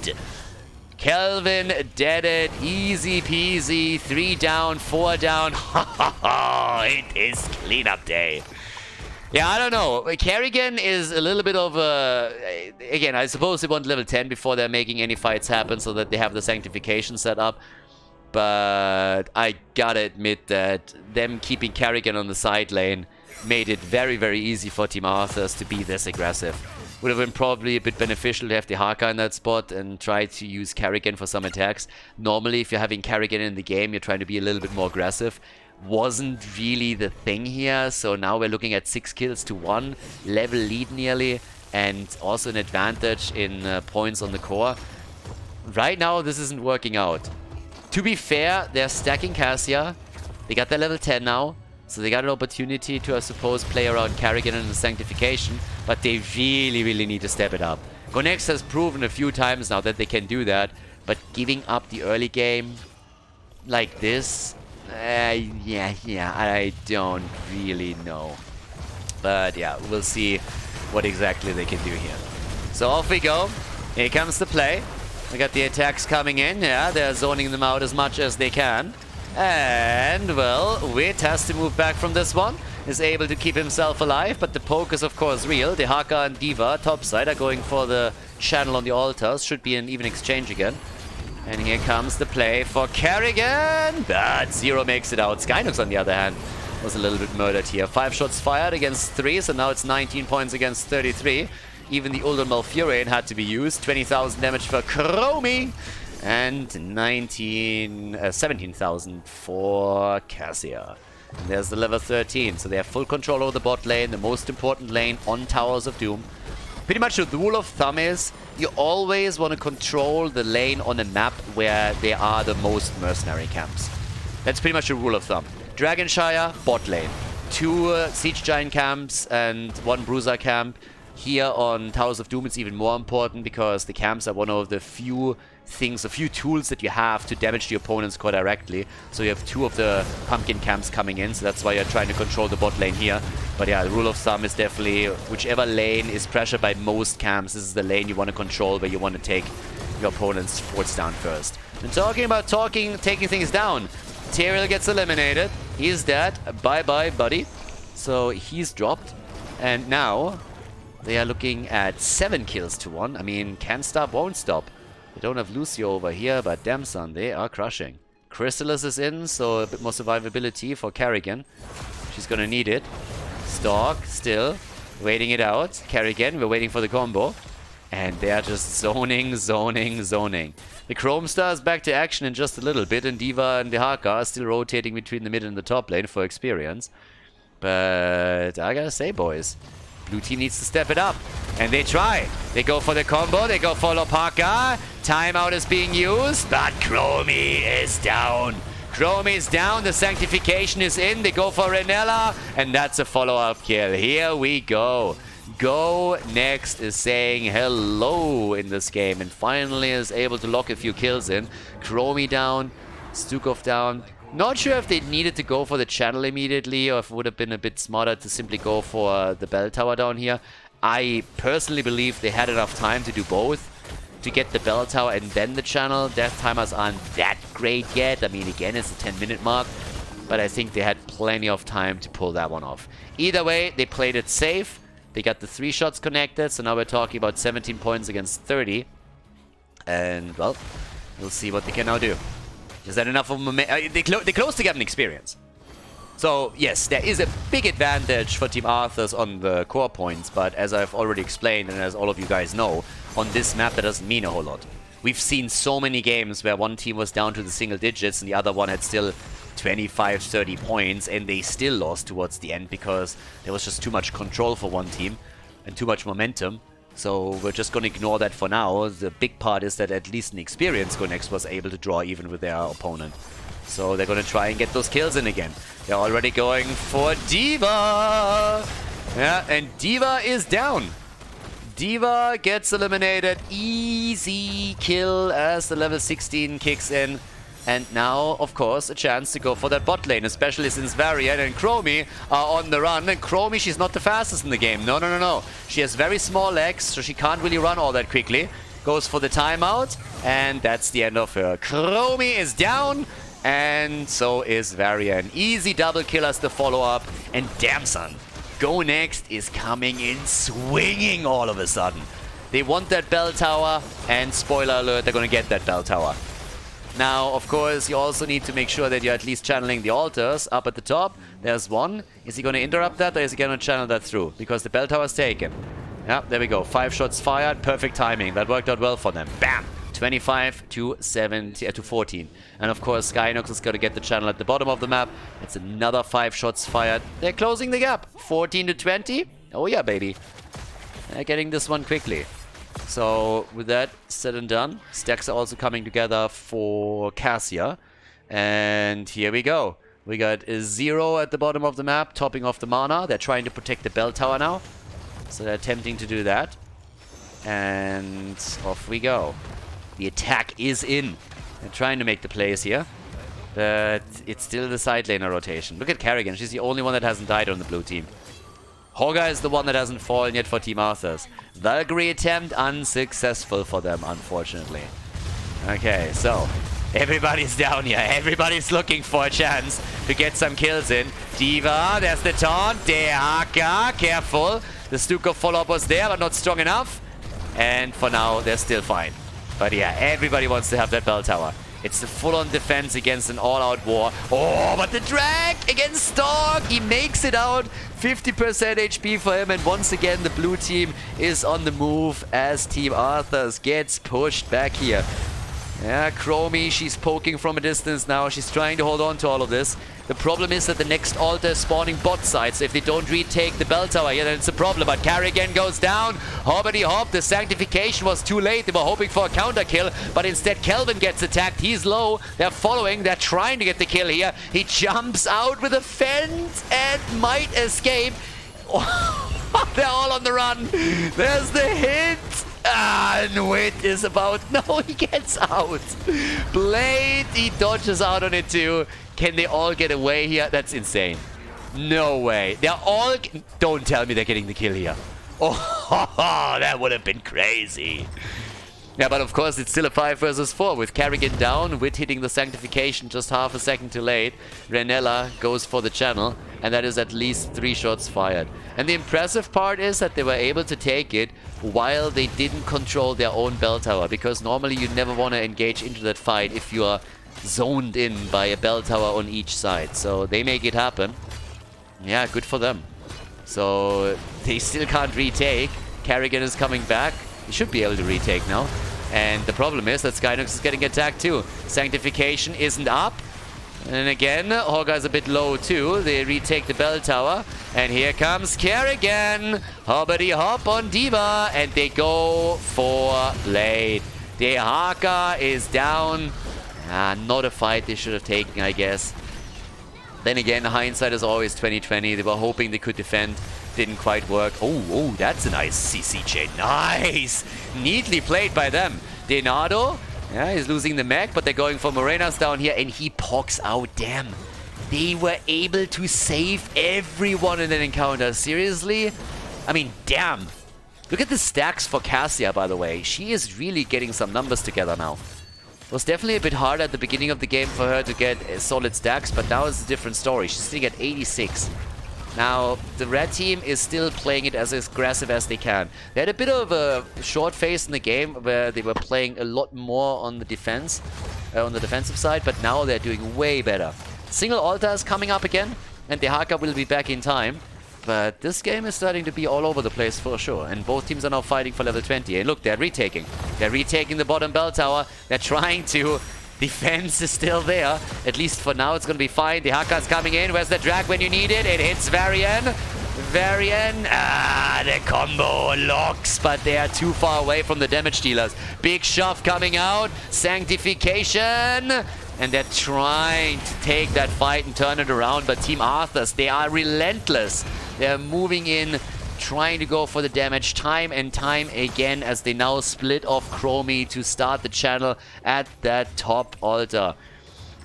Kelvin deaded. Easy peasy. 3 down, 4 down. It is cleanup day. Yeah, I don't know. Kerrigan is a little bit of a... Again, I suppose they want level 10 before they're making any fights happen so that they have the sanctification set up. But I gotta admit that them keeping Kerrigan on the side lane made it very, very easy for Team Arthas to be this aggressive. Would have been probably a bit beneficial to have the Haka in that spot and try to use Kerrigan for some attacks. Normally, if you're having Kerrigan in the game, you're trying to be a little bit more aggressive. Wasn't really the thing here, so now we're looking at 6 kills to 1, level lead nearly, and also an advantage in points on the core. Right now, this isn't working out. To be fair, they're stacking Cassia. They got their level 10 now, so they got an opportunity to, I suppose, play around Kerrigan and the Sanctification, but they really, really need to step it up. Go Next has proven a few times now that they can do that, but giving up the early game like this... yeah, I don't really know. But yeah, we'll see what exactly they can do here. So off we go. Here comes the play. We got the attacks coming in. Yeah, they're zoning them out as much as they can. And, well, Wit has to move back from this one. Is able to keep himself alive, but the poke is of course real. The Haka and Diva, topside, are going for the channel on the altars. Should be an even exchange again. And here comes the play for Kerrigan, but Zero makes it out. Skynox, on the other hand, was a little bit murdered here. 5 shots fired against 3, so now it's 19 points against 33. Even the Ulden Malfurion had to be used. 20,000 damage for Chromie. And 17,000 for Cassia. And there's the level 13. So they have full control over the bot lane, the most important lane on Towers of Doom. Pretty much the rule of thumb is you always want to control the lane on a map where there are the most mercenary camps. That's pretty much the rule of thumb. Dragonshire, bot lane. 2 Siege Giant camps and 1 Bruiser camp. Here on Towers of Doom it's even more important because the camps are one of the few things, a few tools that you have to damage the opponents quite directly. So you have 2 of the pumpkin camps coming in, so that's why you're trying to control the bot lane here. But yeah, the rule of thumb is definitely whichever lane is pressured by most camps, this is the lane you want to control, where you want to take your opponent's forts down first. And talking about taking things down, Tyrael gets eliminated. He's dead. Bye-bye, buddy. So he's dropped. And now they are looking at 7 kills to 1. I mean, can't stop, won't stop. They don't have Lucio over here, but damn son, they are crushing. Chrysalis is in, so a bit more survivability for Kerrigan. She's gonna need it. Stalk, still, waiting it out. Kerrigan, we're waiting for the combo. And they are just zoning. The Chrome Star is back to action in just a little bit, and Diva and the Haka are still rotating between the mid and the top lane for experience. But I gotta say, boys, blue team needs to step it up. And they try. They go for the combo. They go for Lopaka. Timeout is being used, but Chromie is down. Chromie is down. The Sanctification is in. They go for Renella. And that's a follow-up kill. Here we go. Go Next is saying hello in this game. And finally is able to lock a few kills in. Chromie down. Stukov down. Not sure if they needed to go for the channel immediately or if it would have been a bit smarter to simply go for the bell tower down here. I personally believe they had enough time to do both, to get the bell tower and then the channel. Death timers aren't that great yet. I mean, again, it's the 10-minute mark, but I think they had plenty of time to pull that one off. Either way, they played it safe. They got the 3 shots connected, so now we're talking about 17 points against 30. And, well, we'll see what they can now do. Is that enough of momentum? They close to get an experience. So, yes, there is a big advantage for Team Arthas on the core points, but as I've already explained, and as all of you guys know, on this map that doesn't mean a whole lot. We've seen so many games where one team was down to the single digits and the other one had still 25, 30 points, and they still lost towards the end because there was just too much control for one team and too much momentum. So we're just going to ignore that for now. The big part is that at least an experienced Go Next was able to draw even with their opponent. So they're going to try and get those kills in again. They're already going for Diva! Yeah, and Diva is down. Diva gets eliminated. Easy kill as the level 16 kicks in. And now, of course, a chance to go for that bot lane, especially since Varian and Chromie are on the run. And Chromie, she's not the fastest in the game. No. She has very small legs, so she can't really run all that quickly. Goes for the timeout, and that's the end of her. Chromie is down, and so is Varian. Easy double kill as the follow-up. And damn son, Go Next is coming in swinging all of a sudden. They want that bell tower, and spoiler alert, they're going to get that bell tower. Now, of course, you also need to make sure that you're at least channeling the altars up at the top. There's one. Is he going to interrupt that, or is he going to channel that through? Because the bell tower is taken. Yeah, there we go. 5 shots fired. Perfect timing. That worked out well for them. Bam! 25 to 14. And of course, Skynox is going to get the channel at the bottom of the map. It's another 5 shots fired. They're closing the gap. 14 to 20. Oh yeah, baby. They're getting this one quickly. So, with that said and done, stacks are also coming together for Cassia. And here we go. We got a 0 at the bottom of the map, topping off the mana. They're trying to protect the bell tower now. So they're attempting to do that. And off we go. The attack is in. They're trying to make the plays here. But it's still the side laner rotation. Look at Kerrigan. She's the only one that hasn't died on the blue team. Hoga is the one that hasn't fallen yet for Team Arthas. Valkyrie attempt unsuccessful for them, unfortunately. Okay, so everybody's down here. Everybody's looking for a chance to get some kills in. Diva, there's the taunt. Deaka, careful. The Stukov follow-up was there, but not strong enough. And for now, they're still fine. But yeah, everybody wants to have that bell tower. It's the full-on defense against an all-out war. Oh, but the drag against Stork! He makes it out. 50% HP for him. And once again, the blue team is on the move as Team Arthas gets pushed back here. Yeah, Chromie, she's poking from a distance now. She's trying to hold on to all of this. The problem is that the next altar is spawning bot sides. So if they don't retake the bell tower here, then it's a problem. But Carrigan goes down. Hobbity hop. The sanctification was too late. They were hoping for a counter kill, but instead Kelvin gets attacked. He's low. They're following. They're trying to get the kill here. He jumps out with a fence and might escape. They're all on the run. There's the hit. And Wit is about... No, he gets out. Blade, he dodges out on it too. Can they all get away here? That's insane. No way. They're all... Don't tell me they're getting the kill here. Oh, that would have been crazy. Yeah, but of course it's still a 5 versus 4 with Carrigan down, Wit hitting the sanctification just half a second too late. Renella goes for the channel, and that is at least 3 shots fired. And the impressive part is that they were able to take it while they didn't control their own bell tower, because normally you never want to engage into that fight if you are zoned in by a bell tower on each side. So they make it happen. Yeah, good for them. So they still can't retake. Carrigan is coming back. He should be able to retake now. And the problem is that Skynox is getting attacked too. Sanctification isn't up. And again, Hoggar's a bit low too. They retake the bell tower. And here comes Kerrigan. Hobbity hop on Diva. And they go for Blade. Dehaka is down. Not a fight they should have taken, I guess. Then again, hindsight is always 2020. They were hoping they could defend. Didn't quite work. Oh, that's a nice CC chain. Nice! Neatly played by them. Denado, yeah, he's losing the mech, but they're going for Morenas down here, and he poks out. Damn. They were able to save everyone in that encounter. Seriously? I mean, damn. Look at the stacks for Cassia, by the way. She is really getting some numbers together now. It was definitely a bit hard at the beginning of the game for her to get solid stacks, but now it's a different story. She's sitting at 86. Now, the red team is still playing it as aggressive as they can. They had a bit of a short phase in the game where they were playing a lot more on the defense, on the defensive side, but now they're doing way better. Single altar is coming up again, and the Haka will be back in time. But this game is starting to be all over the place for sure. And both teams are now fighting for level 20. And look, they're retaking. They're retaking the bottom bell tower. They're trying to... Defense is still there. At least for now, it's going to be fine. The Haka's coming in. Where's the drag when you need it? It hits Varian. Varian. The combo locks, but they are too far away from the damage dealers. Big shove coming out. Sanctification. And they're trying to take that fight and turn it around. But Team Arthas, they are relentless. They're moving in, trying to go for the damage time and time again as they now split off Chromie to start the channel at that top altar.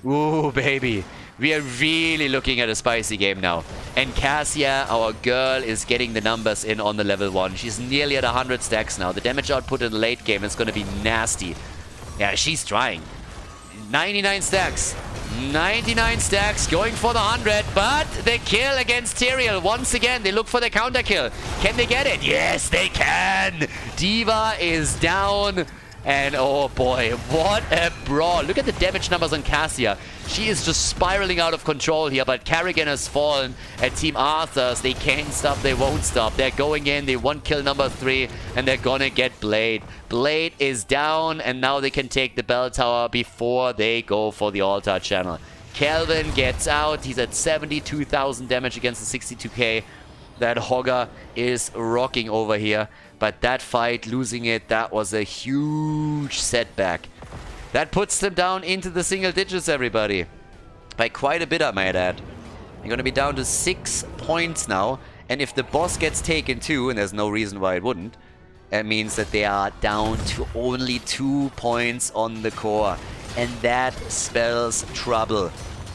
Ooh, baby. We are really looking at a spicy game now. And Cassia, our girl, is getting the numbers in on the level 1. She's nearly at 100 stacks now. The damage output in the late game is going to be nasty. Yeah, she's trying. 99 stacks. 99 stacks, going for the 100, but the kill against Tyrael. Once again, they look for the counter kill. Can they get it? Yes, they can. Diva is down. And oh boy, what a brawl. Look at the damage numbers on Cassia. She is just spiraling out of control here, but Carrigan has fallen at Team Arthas. They can't stop, they won't stop. They're going in, they want kill number 3, and they're gonna get Blade. Blade is down, and now they can take the bell tower before they go for the altar channel. Kelvin gets out. He's at 72,000 damage against the 62k. That Hoggar is rocking over here. But that fight, losing it, that was a huge setback. That puts them down into the single digits, everybody. By quite a bit, I might add. They're going to be down to 6 points now. And if the boss gets taken too, and there's no reason why it wouldn't, it means that they are down to only 2 points on the core. And that spells trouble.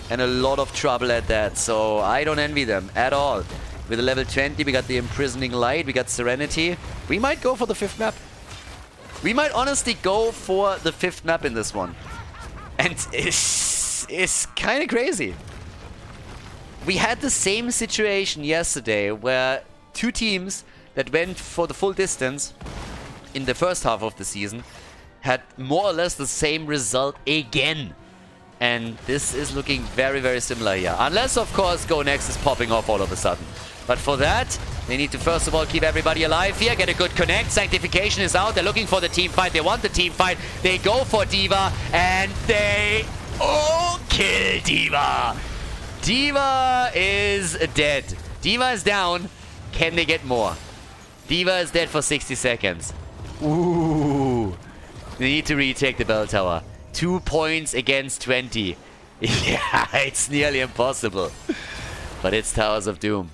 And a lot of trouble at that. So I don't envy them at all. With a level 20, we got the Imprisoning Light, we got Serenity. We might go for the 5th map. We might honestly go for the 5th map in this one. And it's kind of crazy. We had the same situation yesterday where 2 teams that went for the full distance in the first half of the season had more or less the same result again. And this is looking very, very similar here. Unless, of course, Go Next is popping off all of a sudden. But for that, they need to first of all keep everybody alive here, get a good connect. Sanctification is out. They're looking for the team fight. They want the team fight. They go for D.Va, and they... Oh, kill D.Va. D.Va is dead. D.Va is down. Can they get more? D.Va is dead for 60 seconds. Ooh. They need to retake the bell tower. 2 points against 20. Yeah, it's nearly impossible. But it's Towers of Doom.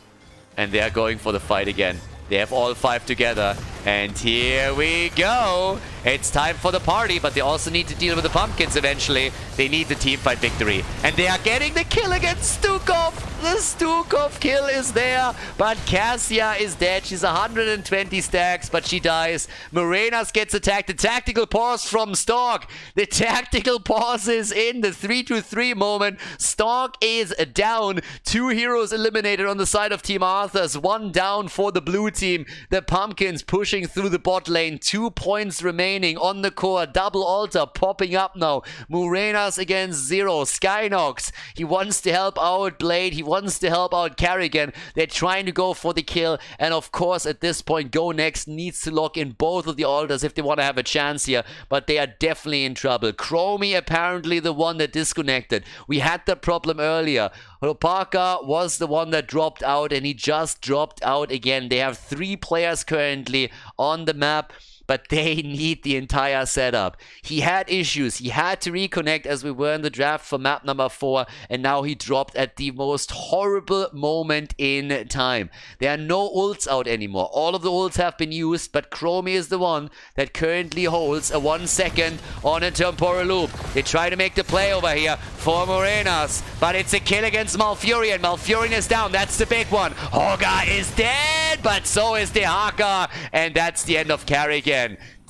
And they are going for the fight again. They have all 5 together. And here we go. It's time for the party, but they also need to deal with the pumpkins eventually. They need the team fight victory. And they are getting the kill against Stukov. The Stukov kill is there, but Cassia is dead. She's 120 stacks, but she dies. Morenas gets attacked. The tactical pause from Stork. The tactical pause is in. The 3-2-3 moment. Stork is down. 2 heroes eliminated on the side of Team Arthas. 1 down for the blue team. The pumpkins pushing through the bot lane. 2 points remaining on the core. Double altar popping up now. Morenas against 0. Skynox. He wants to help out Blade. He wants to help out Carrigan. They're trying to go for the kill. And of course, at this point, Go Next needs to lock in both of the altars if they want to have a chance here. But they are definitely in trouble. Chromie apparently the one that disconnected. We had that problem earlier. Ropaka was the one that dropped out, and he just dropped out again. They have 3 players currently on the map, but they need the entire setup. He had issues. He had to reconnect as we were in the draft for map number 4, and now he dropped at the most horrible moment in time. There are no ults out anymore. All of the ults have been used, but Chromie is the one that currently holds a 1 second on a temporal loop. They try to make the play over here for Morenas, but it's a kill against Malfurion. Malfurion is down. That's the big one. Hoga is dead, but so is the Haka, and that's the end of Carrigan.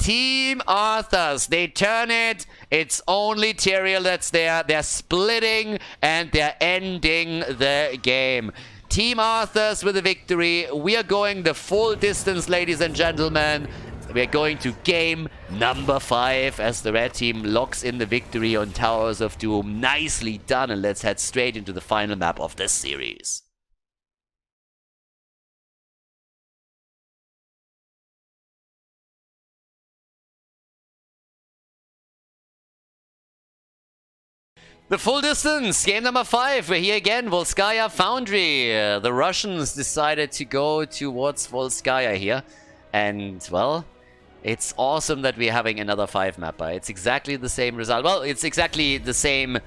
Team Arthas, they turn it. It's only Tyrael that's there. They're splitting and they're ending the game. Team Arthas with a victory. We are going the full distance, ladies and gentlemen. We're going to game number 5 as the red team locks in the victory on Towers of Doom. Nicely done, and let's head straight into the final map of this series. The full distance, game number 5. We're here again, Volskaya Foundry. The Russians decided to go towards Volskaya here. And, well, it's awesome that we're having another 5 mapper. It's exactly the same result. Well, it's exactly the same.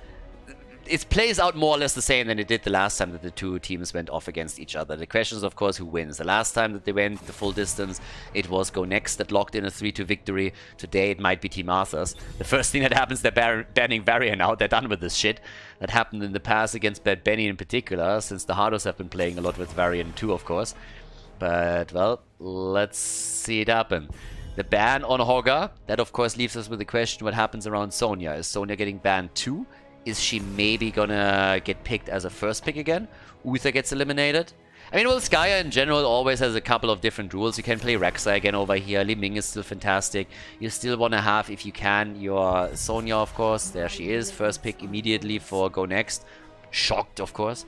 It plays out more or less the same than it did the last time that the 2 teams went off against each other. The question is, of course, who wins. The last time that they went the full distance, it was Go Next that locked in a 3-2 victory. Today, it might be Team Arthas. The first thing that happens, they're banning Varian out. They're done with this shit. That happened in the past against Bad Benny in particular, since the Hardos have been playing a lot with Varian too, of course. But, well, let's see it happen. The ban on Hogger, that of course leaves us with the question what happens around Sonya. Is Sonya getting banned too? Is she maybe gonna get picked as a first pick again? Uther gets eliminated? I mean, well, Skya in general always has a couple of different rules. You can play Rek'Sai again over here. Li Ming is still fantastic. You still want to have, if you can, your Sonya, of course. There she is. First pick immediately for Go Next. Shocked, of course.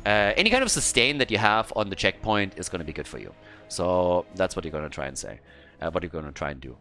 Any kind of sustain that you have on the checkpoint is going to be good for you. So that's what you're going to try and say. What you're going to try and do.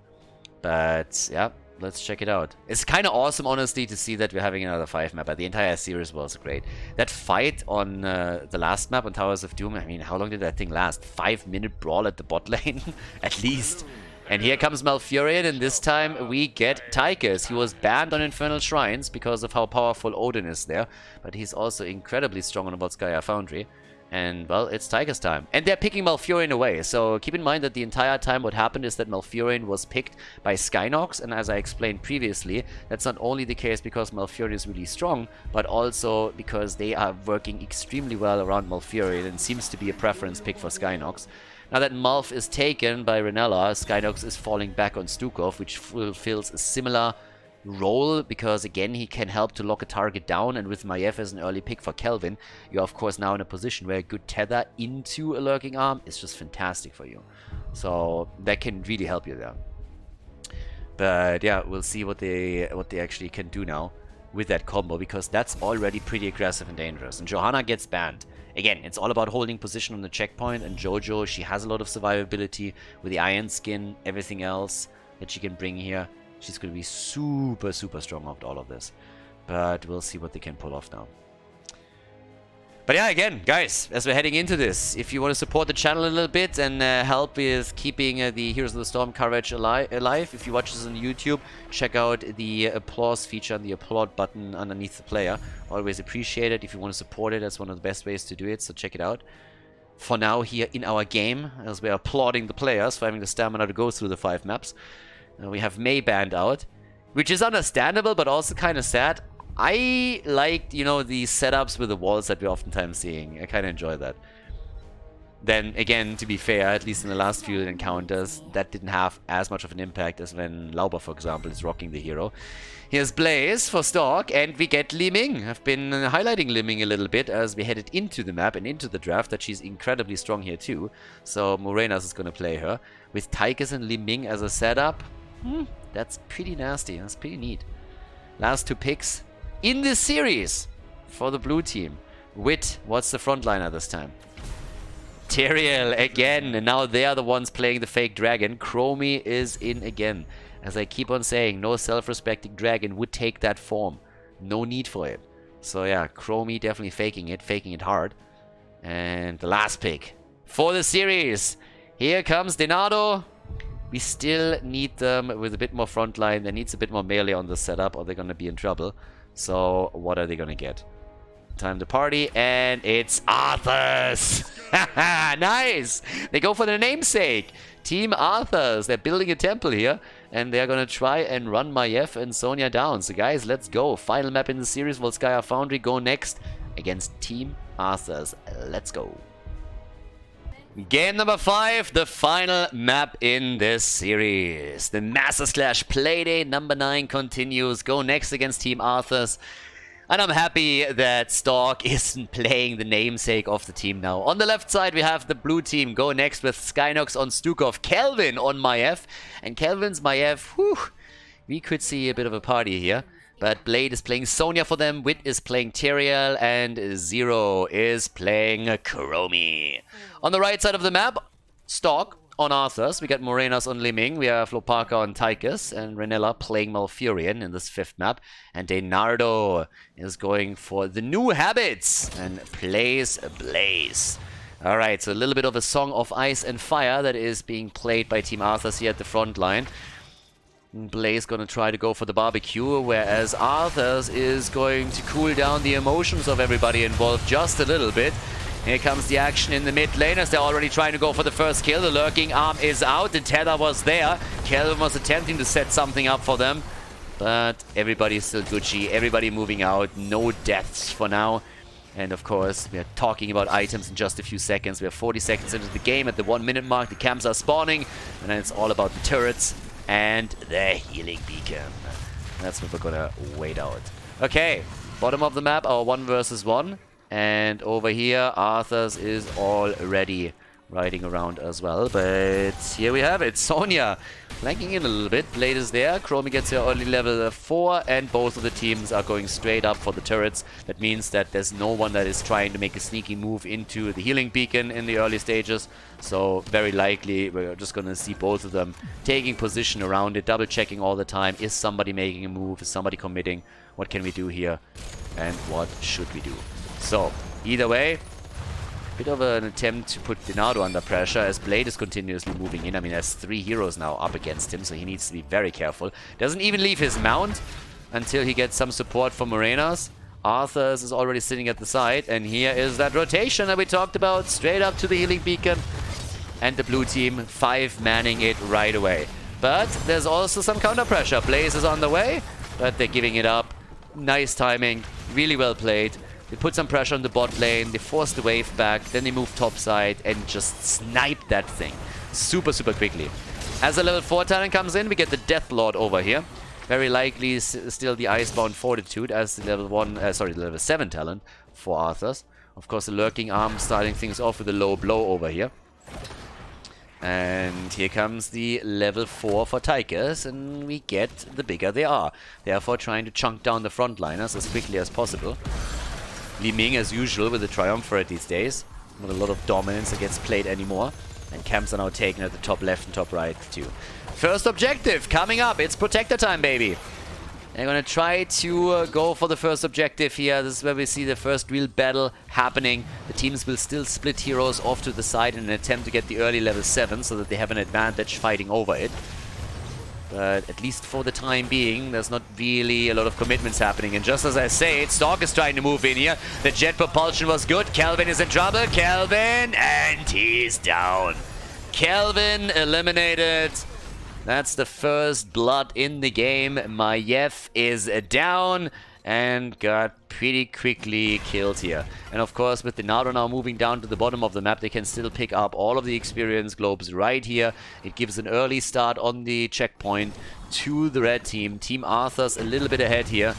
But, yeah. Let's check it out. It's kind of awesome, honestly, to see that we're having another 5 mapper. The entire series was great. That fight on the last map on Towers of Doom, I mean, how long did that thing last? 5-minute brawl at the bot lane? At least. And here comes Malfurion, and this time we get Tychus. He was banned on Infernal Shrines because of how powerful Odin is there. But he's also incredibly strong on Volskaya Foundry. And, well, it's Tychus time. And they're picking Malfurion away. So keep in mind that the entire time what happened is that Malfurion was picked by Skynox. And as I explained previously, that's not only the case because Malfurion is really strong, but also because they are working extremely well around Malfurion and seems to be a preference pick for Skynox. Now that Malf is taken by Renella, Skynox is falling back on Stukov, which fulfills a similar role, because again he can help to lock a target down, and with Maiev as an early pick for Kelvin, you're of course now in a position where a good tether into a lurking arm is just fantastic for you. So that can really help you there. But yeah, we'll see what they actually can do now with that combo, because that's already pretty aggressive and dangerous. And Johanna gets banned. Again, it's all about holding position on the checkpoint, and Jojo, she has a lot of survivability with the iron skin, everything else that she can bring here. She's going to be super, super strong after all of this. But we'll see what they can pull off now. But yeah, again, guys, as we're heading into this, if you want to support the channel a little bit and help with keeping the Heroes of the Storm coverage alive, if you watch this on YouTube, check out the applause feature and the applaud button underneath the player. Always appreciate it. If you want to support it, that's one of the best ways to do it, so check it out. For now, here in our game, as we're applauding the players for having the stamina to go through the 5 maps, we have Mei banned out, which is understandable, but also kind of sad. I liked, you know, the setups with the walls that we're oftentimes seeing. I kind of enjoy that. Then, again, to be fair, at least in the last few encounters, that didn't have as much of an impact as when Lauber, for example, is rocking the hero. Here's Blaze for Stork, and we get Li Ming. I've been highlighting Li Ming a little bit as we headed into the map and into the draft, that she's incredibly strong here too. So Morenas is going to play her. With Tychus and Li Ming as a setup, that's pretty nasty. That's pretty neat. Last 2 picks in this series for the blue team. Wit, what's the frontliner this time? Tyrael again, and now they are the ones playing the fake dragon. Chromie is in again. As I keep on saying, no self-respecting dragon would take that form. No need for it. So yeah, Chromie definitely faking it hard. And the last pick for the series. Here comes Denado. We still need them with a bit more frontline. There needs a bit more melee on the setup, or they're going to be in trouble. So, what are they going to get? Time to party, and it's Arthas! Nice! They go for the namesake! Team Arthas. They're building a temple here, and they're going to try and run Maiev and Sonya down. So, guys, let's go. Final map in the series. Volskaya Foundry go next against Team Arthas. Let's go. Game number 5, the final map in this series. The Master Slash Playday number 9 continues. Go next against Team Arthas. And I'm happy that Stork isn't playing the namesake of the team now. On the left side, we have the blue team go next with Skynox on Stukov, Kelvin on Maiev. And Kelvin's Maiev, whew, we could see a bit of a party here. But Blade is playing Sonya for them, Wit is playing Tyrael, and Zero is playing Chromie. On the right side of the map, Stork on Arthas. We got Morenas on Li Ming, we have Lopaka on Tychus, and Renella playing Malfurion in this 5th map. And Denardo is going for the new habits and plays Blaze. Alright, so a little bit of a song of ice and fire that is being played by Team Arthas here at the front line. Blaze gonna try to go for the barbecue, whereas Arthas is going to cool down the emotions of everybody involved just a little bit. Here comes the action in the mid lane as they're already trying to go for the first kill. The lurking arm is out, the tether was there. Kelvin was attempting to set something up for them, but everybody's still Gucci, everybody moving out, no deaths for now. And of course, we are talking about items in just a few seconds. We are 40 seconds into the game. At the 1 minute mark, the camps are spawning, and then it's all about the turrets and the healing beacon. That's what we're gonna wait out. Okay, bottom of the map, our 1 versus 1. And over here, Arthas is already riding around as well. But here we have it. Sonya flanking in a little bit. Blade is there. Chromie gets here early level 4. And both of the teams are going straight up for the turrets. That means that there's no one that is trying to make a sneaky move into the healing beacon in the early stages. So very likely we're just going to see both of them taking position around it. Double checking all the time. Is somebody making a move? Is somebody committing? What can we do here? And what should we do? So, either way, bit of an attempt to put Denardo under pressure as Blade is continuously moving in. I mean, there's 3 heroes now up against him, so he needs to be very careful. Doesn't even leave his mount until he gets some support from Morenas. Arthas is already sitting at the side, and here is that rotation that we talked about, straight up to the healing beacon. And the blue team 5-manning it right away. But there's also some counter pressure. Blaze is on the way, but they're giving it up. Nice timing, really well played. They put some pressure on the bot lane, they force the wave back, then they move topside and just snipe that thing super, super quickly. As the level 4 talent comes in, we get the Death Lord over here. Very likely still the Icebound Fortitude as the level 7 talent for Arthas. Of course, the Lurking Arm starting things off with a low blow over here. And here comes the level 4 for Tigers, and we get the bigger they are. Therefore trying to chunk down the frontliners as quickly as possible. Li Ming, as usual, with the Triumvirate these days. Not a lot of dominance that gets played anymore. And camps are now taken at the top left and top right too. First objective coming up. It's Protector time, baby. They're going to try to go for the first objective here. This is where we see the first real battle happening. The teams will still split heroes off to the side in an attempt to get the early level 7 so that they have an advantage fighting over it. But at least for the time being, there's not really a lot of commitments happening. And just as I say it, Stalk is trying to move in here. The jet propulsion was good. Kelvin is in trouble. Kelvin, and he's down. Kelvin eliminated. That's the first blood in the game. Maiev is down and got pretty quickly killed here. And of course, with the Nado now moving down to the bottom of the map, they can still pick up all of the experience globes right here. It gives an early start on the checkpoint to the red team. Team Arthas a little bit ahead here.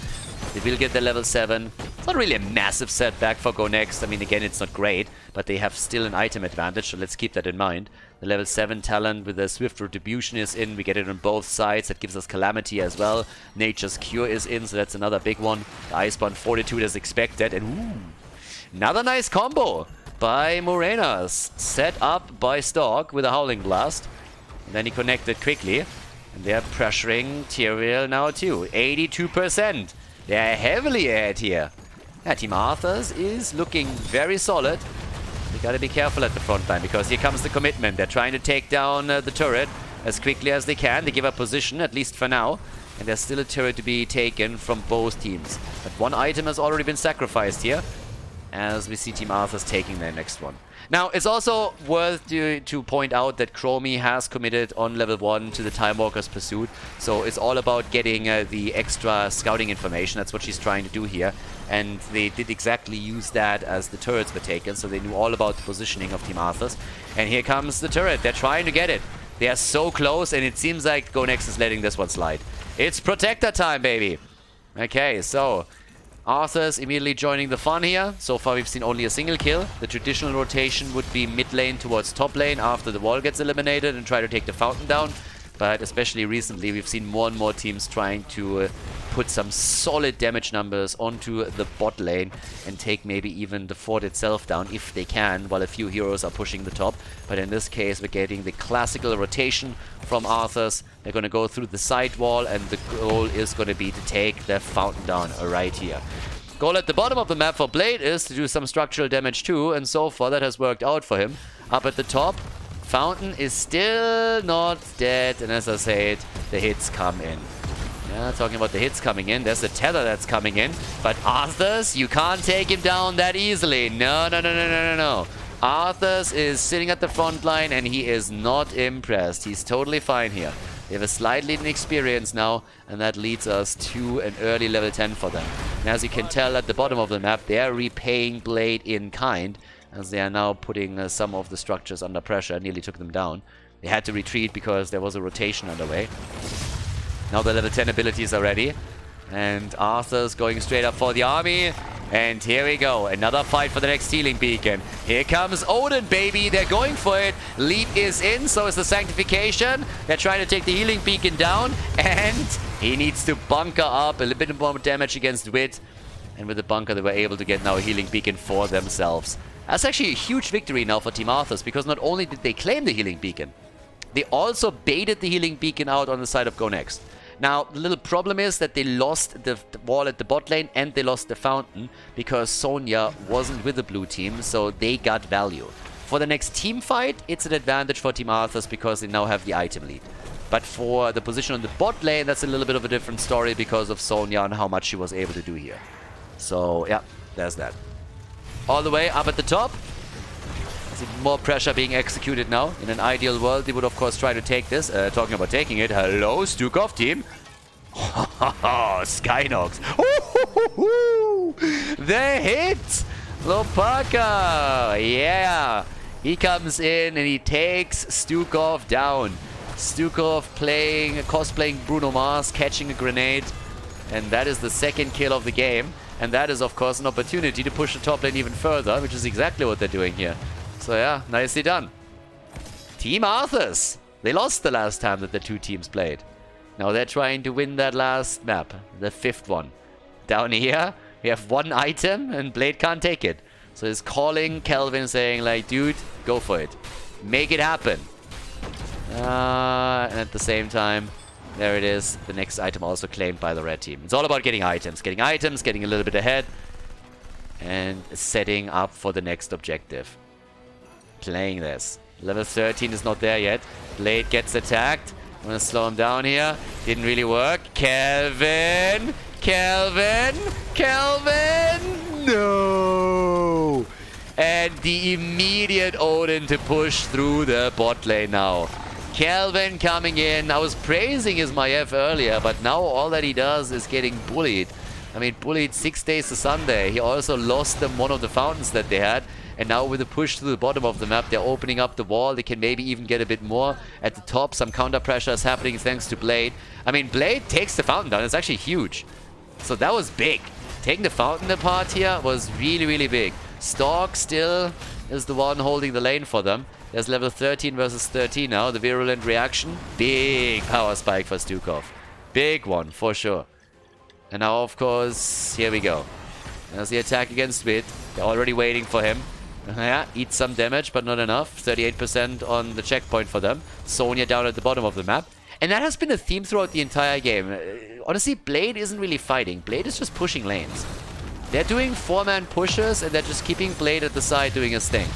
They will get the level 7. It's not really a massive setback for Go Next. I mean, again, it's not great, but they have still an item advantage, so let's keep that in mind. The level 7 talent with the Swift Retribution is in. We get it on both sides. That gives us Calamity as well. Nature's Cure is in, so that's another big one. The Iceborne Fortitude as expected. And ooh, another nice combo by Morenas. Set up by Stalk with a Howling Blast. And then he connected quickly. And they're pressuring Tyrael now too. 82%. They're heavily ahead here. Yeah, Team Arthas is looking very solid. They gotta be careful at the front line because here comes the commitment. They're trying to take down the turret as quickly as they can. They give up position, at least for now. And there's still a turret to be taken from both teams. But one item has already been sacrificed here, as we see Team Arthas taking their next one. Now, it's also worth to point out that Chromie has committed on level 1 to the Time Walker's Pursuit. So it's all about getting the extra scouting information. That's what she's trying to do here. And they did exactly use that as the turrets were taken. So they knew all about the positioning of Team Arthas. And here comes the turret. They're trying to get it. They are so close, and it seems like Go Next is letting this one slide. It's Protector time, baby. Okay, so Arthas immediately joining the fun here. So far we've seen only a single kill. The traditional rotation would be mid lane towards top lane after the wall gets eliminated and try to take the fountain down. But especially recently we've seen more and more teams trying to put some solid damage numbers onto the bot lane and take maybe even the fort itself down if they can, while a few heroes are pushing the top. But in this case we're getting the classical rotation from Arthas. They're going to go through the side wall, and the goal is going to be to take the fountain down right here. Goal at the bottom of the map for Blade is to do some structural damage too, and so far that has worked out for him. Up at the top, Fountain is still not dead, and as I said, the hits come in. Yeah, talking about the hits coming in, there's the tether that's coming in, but Arthas, you can't take him down that easily. No. Arthas is sitting at the front line, and he is not impressed. He's totally fine here. They have a slight lead in experience now, and that leads us to an early level 10 for them. And as you can tell at the bottom of the map, they are repaying Blade in kind, as they are now putting some of the structures under pressure. Nearly took them down. They had to retreat because there was a rotation underway. Now the level 10 abilities are ready, and Arthur's going straight up for the army. And here we go, another fight for the next healing beacon. Here comes Odin, baby. They're going for it. Leap is in, so is the Sanctification. They're trying to take the healing beacon down, and he needs to bunker up a little bit more damage against Wit. And with the bunker, they were able to get now a healing beacon for themselves. That's actually a huge victory now for Team Arthas, because not only did they claim the healing beacon, they also baited the healing beacon out on the side of Go Next. Now, the little problem is that they lost the wall at the bot lane and they lost the fountain because Sonya wasn't with the blue team, so they got value. For the next team fight, it's an advantage for Team Arthas because they now have the item lead. But for the position on the bot lane, that's a little bit of a different story because of Sonya and how much she was able to do here. So, yeah, there's that. All the way up at the top. More pressure being executed now. In an ideal world, they would of course try to take this. Talking about taking it. Hello, Stukov team. Skynox. The hit! Lopaka. Yeah. He comes in and he takes Stukov down. Stukov cosplaying Bruno Mars, catching a grenade. And that is the second kill of the game. And that is of course an opportunity to push the top lane even further, which is exactly what they're doing here. So yeah, nicely done. Team Arthas. They lost the last time that the two teams played. Now they're trying to win that last map, the 5th one. Down here, we have one item and Blade can't take it. So he's calling Kelvin saying like, dude, go for it. Make it happen. And at the same time, there it is. The next item also claimed by the red team. It's all about getting items, getting a little bit ahead, and setting up for the next objective. Playing this. Level 13 is not there yet. Blade gets attacked. I'm gonna slow him down here. Didn't really work. Kelvin! Kelvin! Kelvin! No! And the immediate Odin to push through the bot lane now. Kelvin coming in. I was praising his Maiev earlier, but now all that he does is getting bullied. I mean, bullied 6 days to Sunday. He also lost them one of the fountains that they had. And now with the push to the bottom of the map, they're opening up the wall. They can maybe even get a bit more at the top. Some counter pressure is happening thanks to Blade. I mean, Blade takes the fountain down. It's actually huge. So that was big. Taking the fountain apart here was really, really big. Stork still is the one holding the lane for them. There's level 13 versus 13 now. The virulent reaction. Big power spike for Stukov. Big one, for sure. And now, of course, here we go. There's the attack against Wit. They're already waiting for him. Yeah, eat some damage, but not enough. 38% on the checkpoint for them. Sonya down at the bottom of the map. And that has been a theme throughout the entire game. Honestly, Blade isn't really fighting. Blade is just pushing lanes. They're doing 4-man pushes, and they're just keeping Blade at the side doing his thing.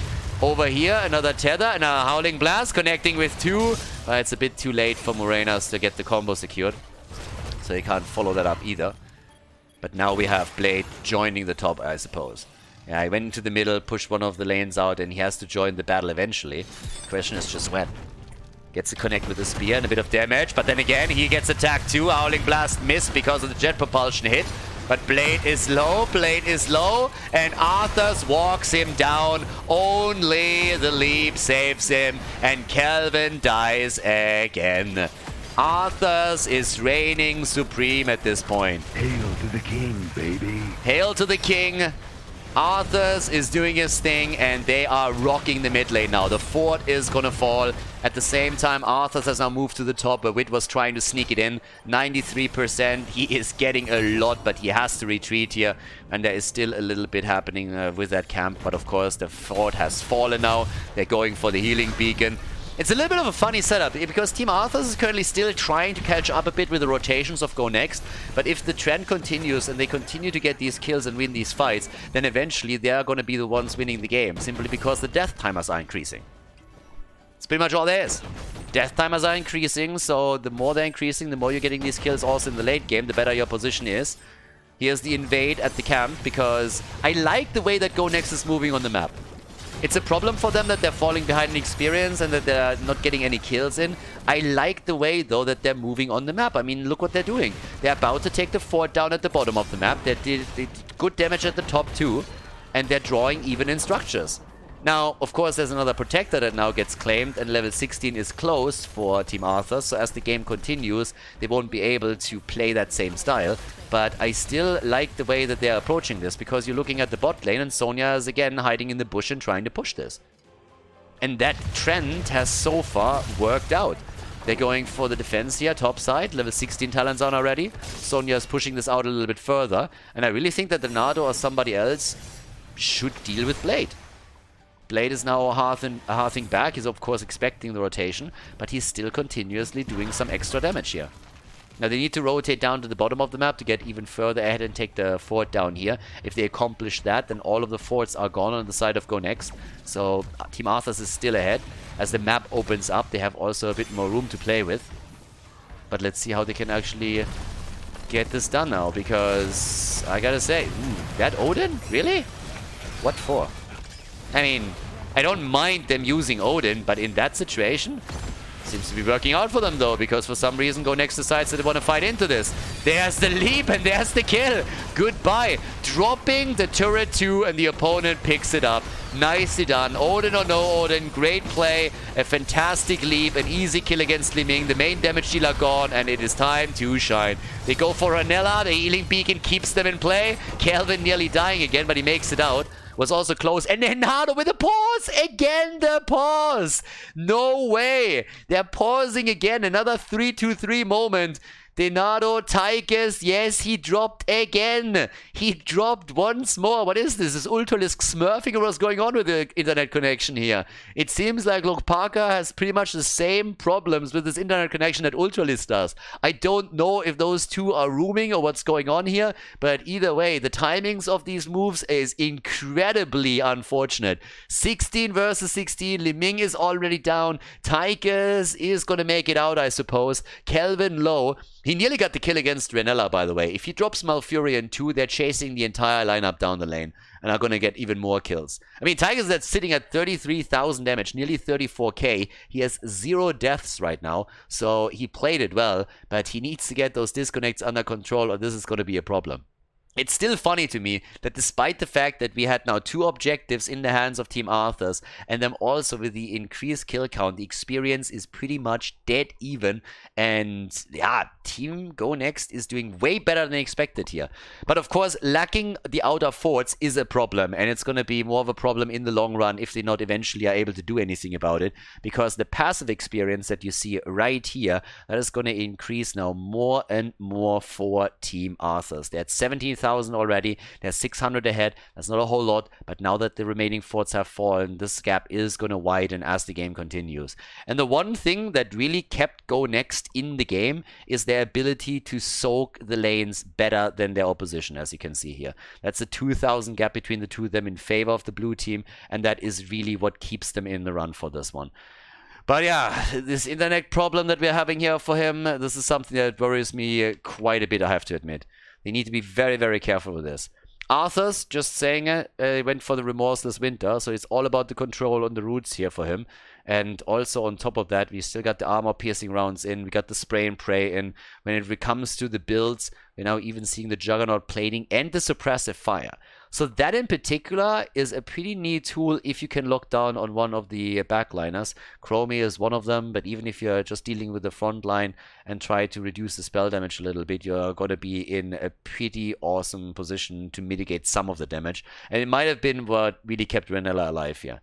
Over here, another tether and a Howling Blast connecting with 2. It's a bit too late for Morenas to get the combo secured. So he can't follow that up either. But now we have Blade joining the top, I suppose. Yeah, he went into the middle, pushed one of the lanes out, and he has to join the battle eventually. The question is just when. Gets to connect with the spear and a bit of damage, but then again, he gets attacked too. Howling Blast missed because of the jet propulsion hit. But Blade is low, and Arthas walks him down. Only the leap saves him, and Kelvin dies again. Arthas is reigning supreme at this point. Hail to the king, baby. Hail to the king. Arthas is doing his thing, and they are rocking the mid lane now. The fort is gonna fall. At the same time, Arthas has now moved to the top, where Wit was trying to sneak it in. 93%. He is getting a lot, but he has to retreat here. And there is still a little bit happening with that camp. But of course, the fort has fallen now. They're going for the healing beacon. It's a little bit of a funny setup, because Team Arthas is currently still trying to catch up a bit with the rotations of Go Next. But if the trend continues and they continue to get these kills and win these fights, then eventually they are going to be the ones winning the game, simply because the death timers are increasing. It's pretty much all there is. Death timers are increasing, so the more they're increasing, the more you're getting these kills also in the late game, the better your position is. Here's the invade at the camp, because I like the way that Go Next is moving on the map. It's a problem for them that they're falling behind in experience and that they're not getting any kills in. I like the way, though, that they're moving on the map. I mean, look what they're doing. They're about to take the fort down at the bottom of the map. They did good damage at the top, too. And they're drawing even in structures. Now, of course, there's another protector that now gets claimed, and level 16 is closed for Team Arthas, so as the game continues, they won't be able to play that same style. But I still like the way that they're approaching this, because you're looking at the bot lane, and Sonya is again hiding in the bush and trying to push this. And that trend has so far worked out. They're going for the defense here, top side, level 16 talents on already. Sonya is pushing this out a little bit further, and I really think that the Nado or somebody else should deal with Blade. Blade is now hearthing back. He's of course expecting the rotation, but he's still continuously doing some extra damage here. Now they need to rotate down to the bottom of the map to get even further ahead and take the fort down here. If they accomplish that, then all of the forts are gone on the side of Go Next. So Team Arthas is still ahead. As the map opens up, they have also a bit more room to play with. But let's see how they can actually get this done now, because I gotta say, that Odin? Really? What for? I mean, I don't mind them using Odin, but in that situation, seems to be working out for them though, because for some reason Go Next decides that they want to fight into this. There's the leap and there's the kill. Goodbye. Dropping the turret 2 and the opponent picks it up. Nicely done. Odin or no Odin, great play. A fantastic leap, an easy kill against Li Ming. The main damage dealer gone, and it is time to shine. They go for Ranella. The healing beacon keeps them in play. Kelvin nearly dying again, but he makes it out. was also close. And then Nado with a pause. Again, the pause. No way. They're pausing again. Another 3-2-3 moment. Denado, Tigers, yes, he dropped again. He dropped once more. What is this? Is Ultralisk smurfing or what's going on with the internet connection here? It seems like Luke Parker has pretty much the same problems with his internet connection that Ultralisk does. I don't know if those two are rooming or what's going on here, but either way, the timings of these moves is incredibly unfortunate. 16 versus 16. Li Ming is already down. Tigers is going to make it out, I suppose. Kelvin low. He nearly got the kill against Renella, by the way. If he drops Malfurion 2, they're chasing the entire lineup down the lane and are going to get even more kills. I mean, Tigers that's sitting at 33,000 damage, nearly 34k. He has 0 deaths right now, so he played it well, but he needs to get those disconnects under control or this is going to be a problem. It's still funny to me that despite the fact that we had now 2 objectives in the hands of Team Arthas, and them also with the increased kill count, the experience is pretty much dead even. And yeah, Team Go Next is doing way better than expected here. But of course, lacking the outer forts is a problem, and it's going to be more of a problem in the long run if they not eventually are able to do anything about it. Because the passive experience that you see right here, that is going to increase now more and more for Team Arthas. They're at 17,000 already. They're 600 ahead. That's not a whole lot, but now that the remaining forts have fallen, this gap is going to widen as the game continues. And the one thing that really kept Go Next in the game is their ability to soak the lanes better than their opposition, as you can see here. That's a 2,000 gap between the two of them in favor of the blue team, and that is really what keeps them in the run for this one. But yeah, this internet problem that we're having here for him, this is something that worries me quite a bit, I have to admit. They need to be very, very careful with this. Arthas, just saying it, went for the Remorseless Winter, so it's all about the control on the roots here for him. And also on top of that, we still got the armor-piercing rounds in, we got the spray and pray in. When it comes to the builds, we're now even seeing the Juggernaut plating and the suppressive fire. So that in particular is a pretty neat tool if you can lock down on one of the backliners. Chromie is one of them, but even if you're just dealing with the front line and try to reduce the spell damage a little bit, you're going to be in a pretty awesome position to mitigate some of the damage. And it might have been what really kept Renella alive here.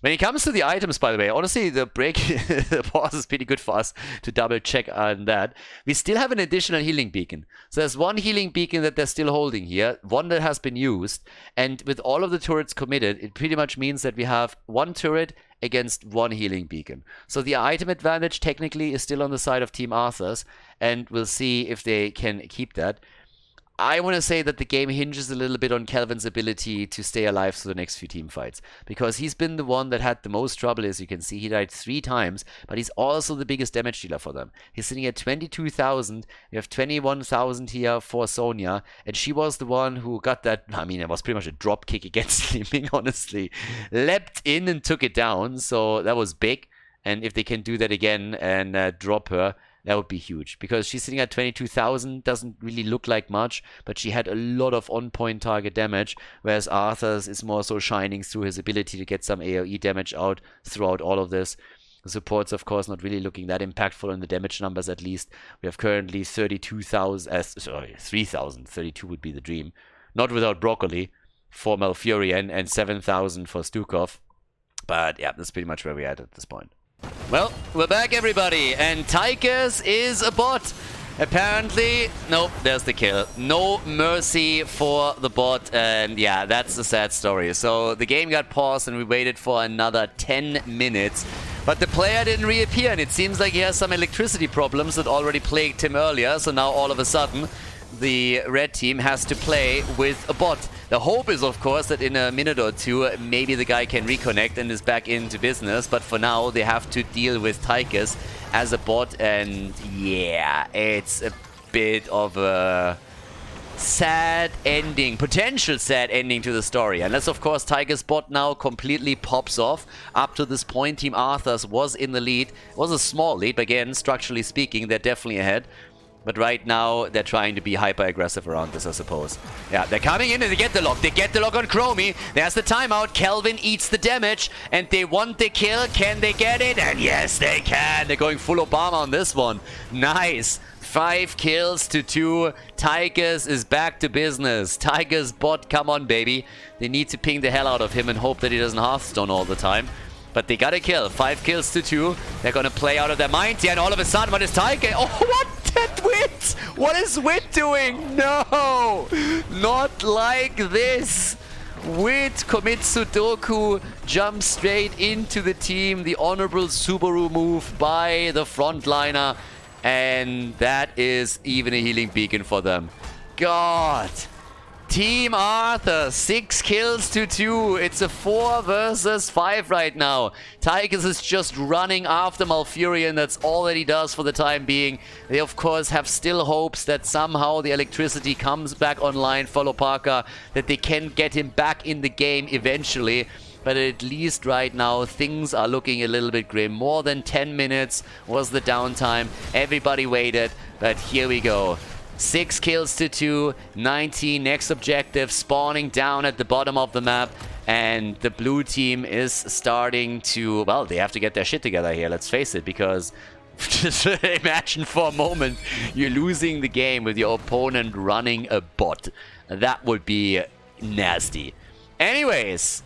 When it comes to the items, by the way, honestly, the break, the pause is pretty good for us to double check on that. We still have an additional healing beacon. So there's one healing beacon that they're still holding here, one that has been used. And with all of the turrets committed, it pretty much means that we have one turret against one healing beacon. So the item advantage technically is still on the side of Team Arthas, and we'll see if they can keep that. I want to say that the game hinges a little bit on Kelvin's ability to stay alive through the next few team fights, because he's been the one that had the most trouble. As you can see, he died 3 times, but he's also the biggest damage dealer for them. He's sitting at 22,000. We have 21,000 here for Sonya, and she was the one who got that. I mean, it was pretty much a drop kick against Li Ming, honestly. Leapt in and took it down, so that was big. And if they can do that again and drop her, that would be huge, because she's sitting at 22,000, doesn't really look like much, but she had a lot of on-point target damage, whereas Arthas is more so shining through his ability to get some AoE damage out throughout all of this. The support's, of course, not really looking that impactful in the damage numbers, at least. We have currently 32,000, 3,000, 32 would be the dream. Not without Broccoli for Malfurion, and 7,000 for Stukov. But yeah, that's pretty much where we're at this point. Well, we're back, everybody, and Tigers is a bot. Apparently, nope, there's the kill. No mercy for the bot, and yeah, that's the sad story. So the game got paused and we waited for another 10 minutes. But the player didn't reappear, and it seems like he has some electricity problems that already plagued him earlier. So now all of a sudden, the red team has to play with a bot. The hope is, of course, that in a minute or two, maybe the guy can reconnect and is back into business. But for now, they have to deal with Tigers as a bot. And yeah, it's a bit of a sad ending, potential sad ending to the story. Unless, of course, Tigers bot now completely pops off. Up to this point, Team Arthas was in the lead. It was a small lead, but again, structurally speaking, they're definitely ahead. But right now, they're trying to be hyper-aggressive around this, I suppose. Yeah, they're coming in and they get the lock. They get the lock on Chromie. There's the timeout. Kelvin eats the damage. And they want the kill. Can they get it? And yes, they can. They're going full Obama on this one. Nice. 5 kills to 2. Tigers is back to business. Tigers bot, come on, baby. They need to ping the hell out of him and hope that he doesn't Hearthstone all the time. But they got a kill. 5 kills to 2. They're going to play out of their mind here. And all of a sudden, what is Tiger? Oh, what? That Wit! What is Wit doing? No! Not like this. Wit commits Sudoku, jumps straight into the team. The honorable Subaru move by the frontliner. And that is even a healing beacon for them. God. Team Arthas, 6 kills to 2. It's a 4 versus 5 right now. Tigers is just running after Malfurion. That's all that he does for the time being. They, of course, have still hopes that somehow the electricity comes back online for Lopaka, that they can get him back in the game eventually. But at least right now, things are looking a little bit grim. More than 10 minutes was the downtime. Everybody waited, but here we go. 6 kills to 2, 19. Next objective spawning down at the bottom of the map. And the blue team is starting to... Well, they have to get their shit together here, let's face it. Because just imagine for a moment you're losing the game with your opponent running a bot. That would be nasty. Anyways...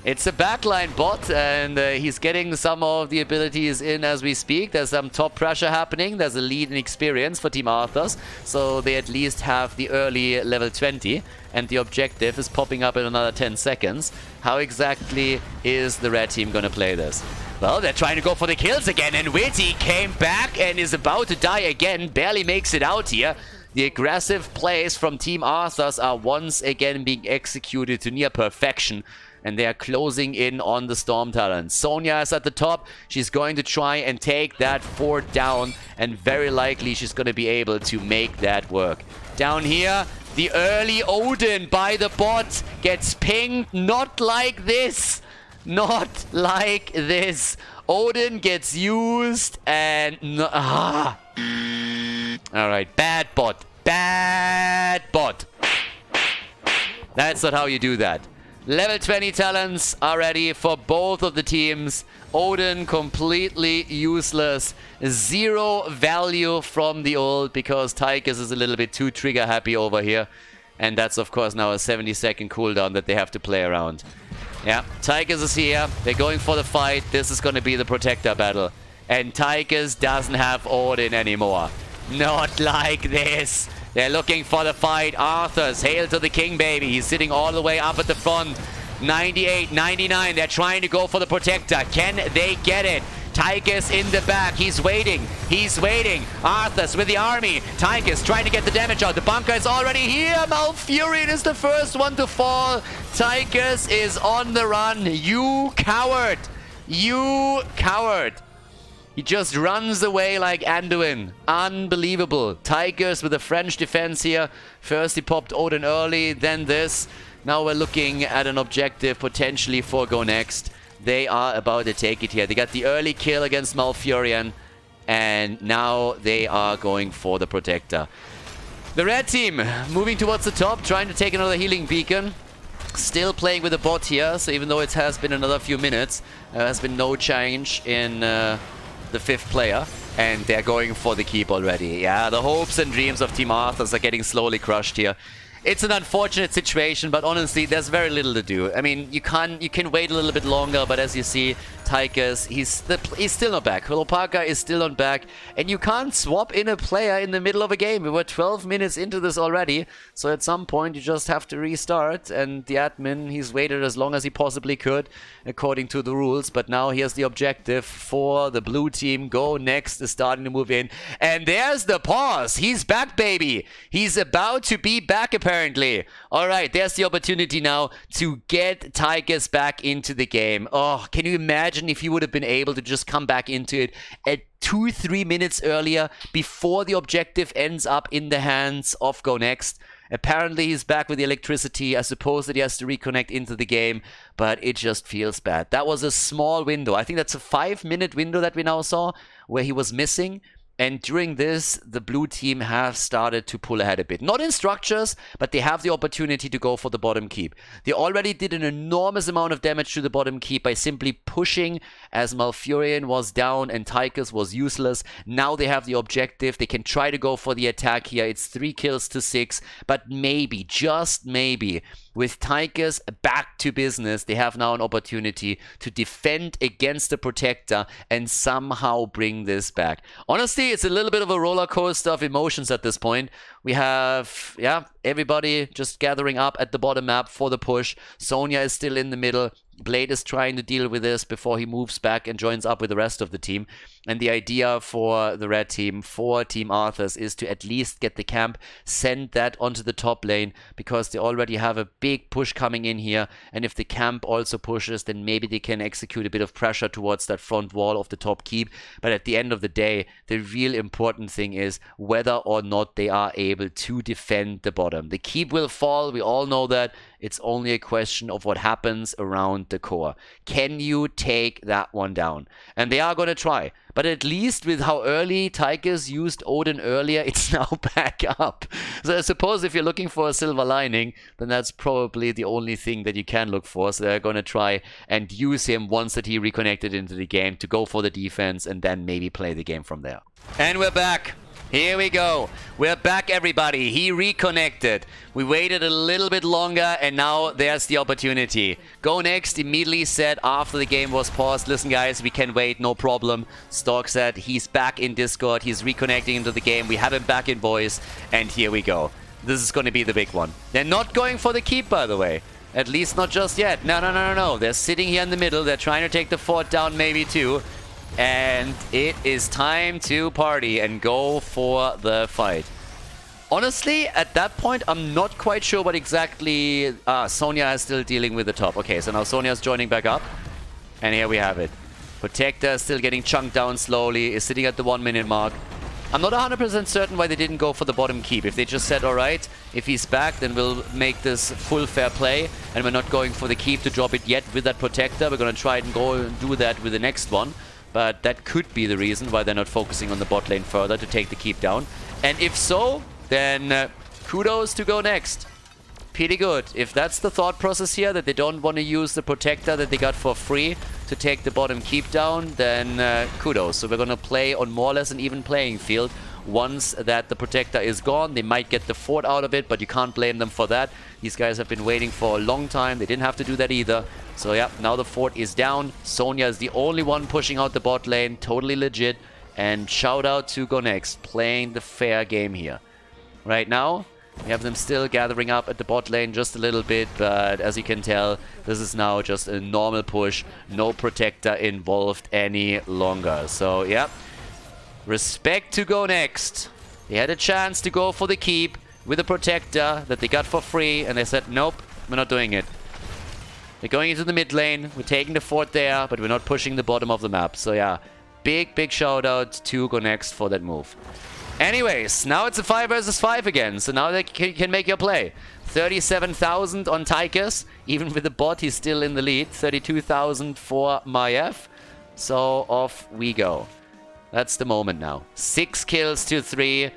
It's a backline bot, and he's getting some of the abilities in as we speak. There's some top pressure happening. There's a lead in experience for Team Arthas, so they at least have the early level 20, and the objective is popping up in another 10 seconds. How exactly is the red team going to play this? Well, they're trying to go for the kills again, and Witty came back and is about to die again. Barely makes it out here. The aggressive plays from Team Arthas are once again being executed to near perfection. And they are closing in on the Storm Talons. Sonya is at the top. She's going to try and take that fort down. And very likely she's going to be able to make that work. Down here, the early Odin by the bot gets pinged. Not like this. Not like this. Odin gets used and... Alright, bad bot. Bad bot. That's not how you do that. Level 20 talents are ready for both of the teams. Odin completely useless. 0 value from the ult because Tigers is a little bit too trigger happy over here. And that's of course now a 70-second cooldown that they have to play around. Yeah, Tigers is here. They're going for the fight. This is going to be the Protector battle. And Tigers doesn't have Odin anymore. Not like this. They're looking for the fight. Arthas, hail to the king, baby. He's sitting all the way up at the front. 98, 99. They're trying to go for the Protector. Can they get it? Tigers in the back. He's waiting. He's waiting. Arthas with the army. Tigers trying to get the damage out. The bunker is already here. Malfurion is the first one to fall. Tigers is on the run. You coward. You coward. He just runs away like Anduin. Unbelievable. Tigers with a French defense here. First he popped Odin early, then this. Now we're looking at an objective potentially for Go Next. They are about to take it here. They got the early kill against Malfurion. And now they are going for the Protector. The red team moving towards the top, trying to take another healing beacon. Still playing with a bot here, so even though it has been another few minutes, there has been no change in... the 5th player, and they're going for the keep already. Yeah, the hopes and dreams of Team Arthas are getting slowly crushed here. It's an unfortunate situation, but honestly, there's very little to do. I mean, you can wait a little bit longer, but as you see, Tigers, he's still not back. Lopaka is still not back, and you can't swap in a player in the middle of a game. We were 12 minutes into this already, so at some point you just have to restart, and the admin, he's waited as long as he possibly could, according to the rules, but now here's the objective for the blue team. Go Next is starting to move in, and there's the pause. He's back, baby. He's about to be back, apparently. All right, there's the opportunity now to get Tigers back into the game. Oh, can you imagine if he would have been able to just come back into it at 2-3 minutes earlier before the objective ends up in the hands of Go Next? Apparently he's back with the electricity. I suppose that he has to reconnect into the game, but it just feels bad. That was a small window. I think that's a 5-minute window that we now saw where he was missing. And during this, the blue team have started to pull ahead a bit. Not in structures, but they have the opportunity to go for the bottom keep. They already did an enormous amount of damage to the bottom keep by simply pushing as Malfurion was down and Tychus was useless. Now they have the objective. They can try to go for the attack here. It's 3 kills to 6, but maybe, just maybe, with Tychus back to business, they have now an opportunity to defend against the Protector and somehow bring this back. Honestly, it's a little bit of a roller coaster of emotions at this point. We have, everybody just gathering up at the bottom map for the push. Sonya is still in the middle. Blade is trying to deal with this before he moves back and joins up with the rest of the team. And the idea for the red team, for Team Arthas, is to at least get the camp, send that onto the top lane, because they already have a big push coming in here. And if the camp also pushes, then maybe they can execute a bit of pressure towards that front wall of the top keep. But at the end of the day, the real important thing is whether or not they are able to defend the bottom. The keep will fall, we all know that. It's only a question of what happens around the core. Can you take that one down? And they are going to try. But at least with how early Tychus used Odin earlier, it's now back up. So I suppose if you're looking for a silver lining, then that's probably the only thing that you can look for. So they're going to try and use him once that he reconnected into the game to go for the defense and then maybe play the game from there. And we're back. Here we go. We're back, everybody. He reconnected. We waited a little bit longer, and now there's the opportunity. Go Next immediately said after the game was paused, listen guys, we can wait, no problem. Stork said he's back in Discord. He's reconnecting into the game. We have him back in voice, and here we go. This is going to be the big one. They're not going for the keep, by the way. At least not just yet. No. They're sitting here in the middle. They're trying to take the fort down maybe too. And it is time to party and go for the fight. Honestly, at that point, I'm not quite sure what exactly... Sonya is still dealing with the top. Okay, so now Sonya's joining back up. And here we have it. Protector is still getting chunked down slowly. Is sitting at the 1 minute mark. I'm not 100% certain why they didn't go for the bottom keep. If they just said, alright, if he's back, then we'll make this full fair play. And we're not going for the keep to drop it yet with that Protector. We're going to try and go and do that with the next one. But that could be the reason why they're not focusing on the bot lane further to take the keep down. And if so, then kudos to Go Next. Pretty good. If that's the thought process here, that they don't want to use the Protector that they got for free to take the bottom keep down, then kudos. So we're going to play on more or less an even playing field. Once that the Protector is gone, they might get the fort out of it, but you can't blame them for that. These guys have been waiting for a long time. They didn't have to do that either. So yeah, now the fort is down. Sonya is the only one pushing out the bot lane. Totally legit. And shout out to Go Next, playing the fair game here. Right now, we have them still gathering up at the bot lane just a little bit, but as you can tell, this is now just a normal push. No Protector involved any longer. So yeah. Respect to Go Next. They had a chance to go for the keep with a Protector that they got for free, and they said, nope, we're not doing it. They're going into the mid lane. We're taking the fort there, but we're not pushing the bottom of the map. So yeah, big shout out to Go Next for that move. Anyways, now it's a 5 versus 5 again, so now they can make your play. 37,000 on Tychus. Even with the bot, he's still in the lead. 32,000 for Maiev. So off we go. That's the moment now. 6 kills to 3,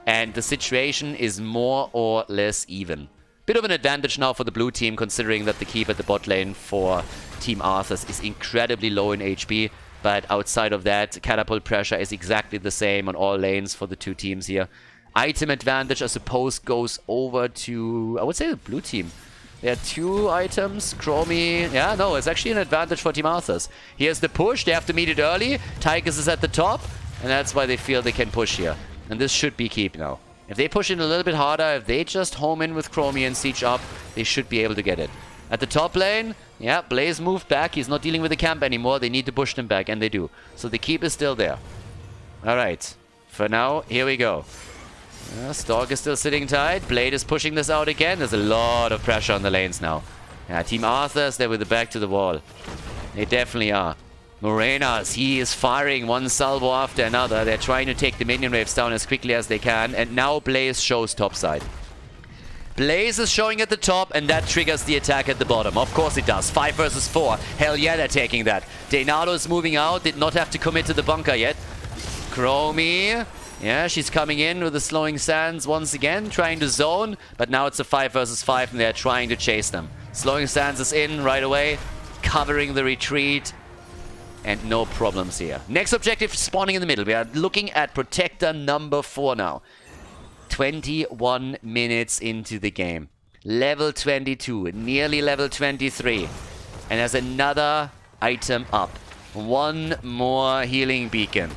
and the situation is more or less even. Bit of an advantage now for the blue team, considering that the keep at the bot lane for Team Arthas is incredibly low in HP. But outside of that, catapult pressure is exactly the same on all lanes for the two teams here. Item advantage, I suppose, goes over to, I would say, the blue team. There are 2 items. Chromie. Yeah, no, it's actually an advantage for Team Arthas. Here's the push. They have to meet it early. Tychus is at the top. And that's why they feel they can push here. And this should be keep now. If they push in a little bit harder, if they just home in with Chromie and siege up, they should be able to get it. At the top lane, yeah, Blaze moved back. He's not dealing with the camp anymore. They need to push them back, and they do. So the keep is still there. Alright. For now, here we go. Stork is still sitting tight. Blade is pushing this out again. There's a lot of pressure on the lanes now. Yeah, Team Arthas, they're with the back to the wall. They definitely are. Morenas, he is firing one salvo after another. They're trying to take the minion waves down as quickly as they can. And now Blaze shows topside. Blaze is showing at the top, and that triggers the attack at the bottom. Of course it does. 5 versus 4. Hell yeah, they're taking that. Deynado is moving out. Did not have to commit to the bunker yet. Chromie. Yeah, she's coming in with the slowing sands once again, trying to zone. But now it's a 5 versus 5 and they're trying to chase them. Slowing sands is in right away, covering the retreat. And no problems here. Next objective spawning in the middle. We are looking at Protector number 4 now. 21 minutes into the game. Level 22, nearly level 23. And there's another item up. One more healing beacon.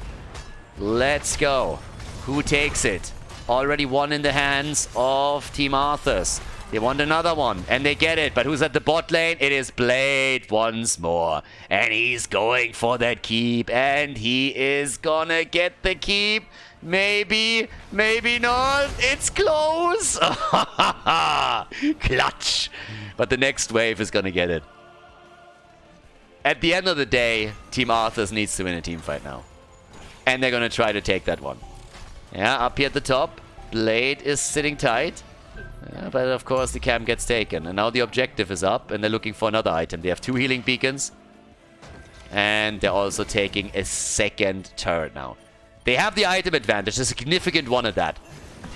Let's go. Who takes it? Already one in the hands of Team Arthas. They want another one, and they get it. But who's at the bot lane? It is Blade once more. And he's going for that keep. And he is gonna get the keep. Maybe, maybe not. It's close. Clutch. But the next wave is gonna get it. At the end of the day, Team Arthas needs to win a team fight now. And they're gonna try to take that one. Yeah, up here at the top. Blade is sitting tight. Yeah, but of course the camp gets taken. And now the objective is up and they're looking for another item. They have 2 healing beacons. And they're also taking a second turret now. They have the item advantage, a significant one at that.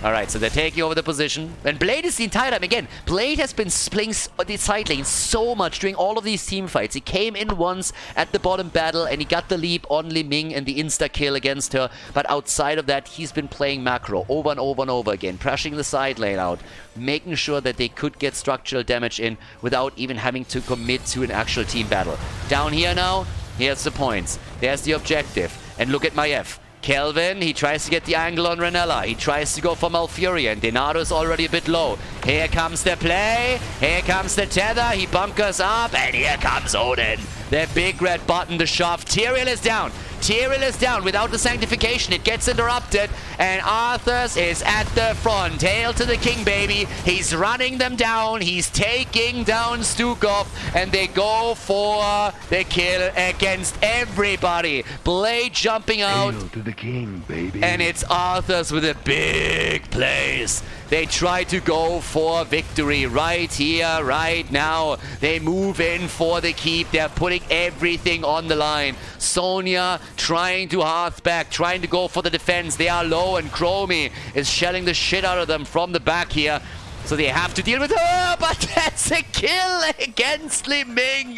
Alright, so they're taking over the position. And Blade is the entire time. Again, Blade has been playing the side lane so much during all of these team fights. He came in once at the bottom battle and he got the leap on Li Ming and the insta-kill against her. But outside of that, he's been playing macro over and over and over again. Pressing the side lane out. Making sure that they could get structural damage in without even having to commit to an actual team battle. Down here now, here's the points. There's the objective. And look at Maiev. Kelvin, he tries to get the angle on Renella. He tries to go for Malfurion. Denado is already a bit low. Here comes the play. Here comes the tether. He bunkers up. And here comes Odin. The big red button to shove. Tyrael is down. Tyrael is down without the sanctification. It gets interrupted. And Arthas is at the front. Hail to the king, baby. He's running them down. He's taking down Stukov. And they go for the kill against everybody. Blade jumping out. Hail to the king, baby. And it's Arthas with a big place. They try to go for victory right here, right now. They move in for the keep. They're putting everything on the line. Sonya trying to hearth back, trying to go for the defense. They are low and Chromie is shelling the shit out of them from the back here. So they have to deal with her, but that's a kill against Li Ming.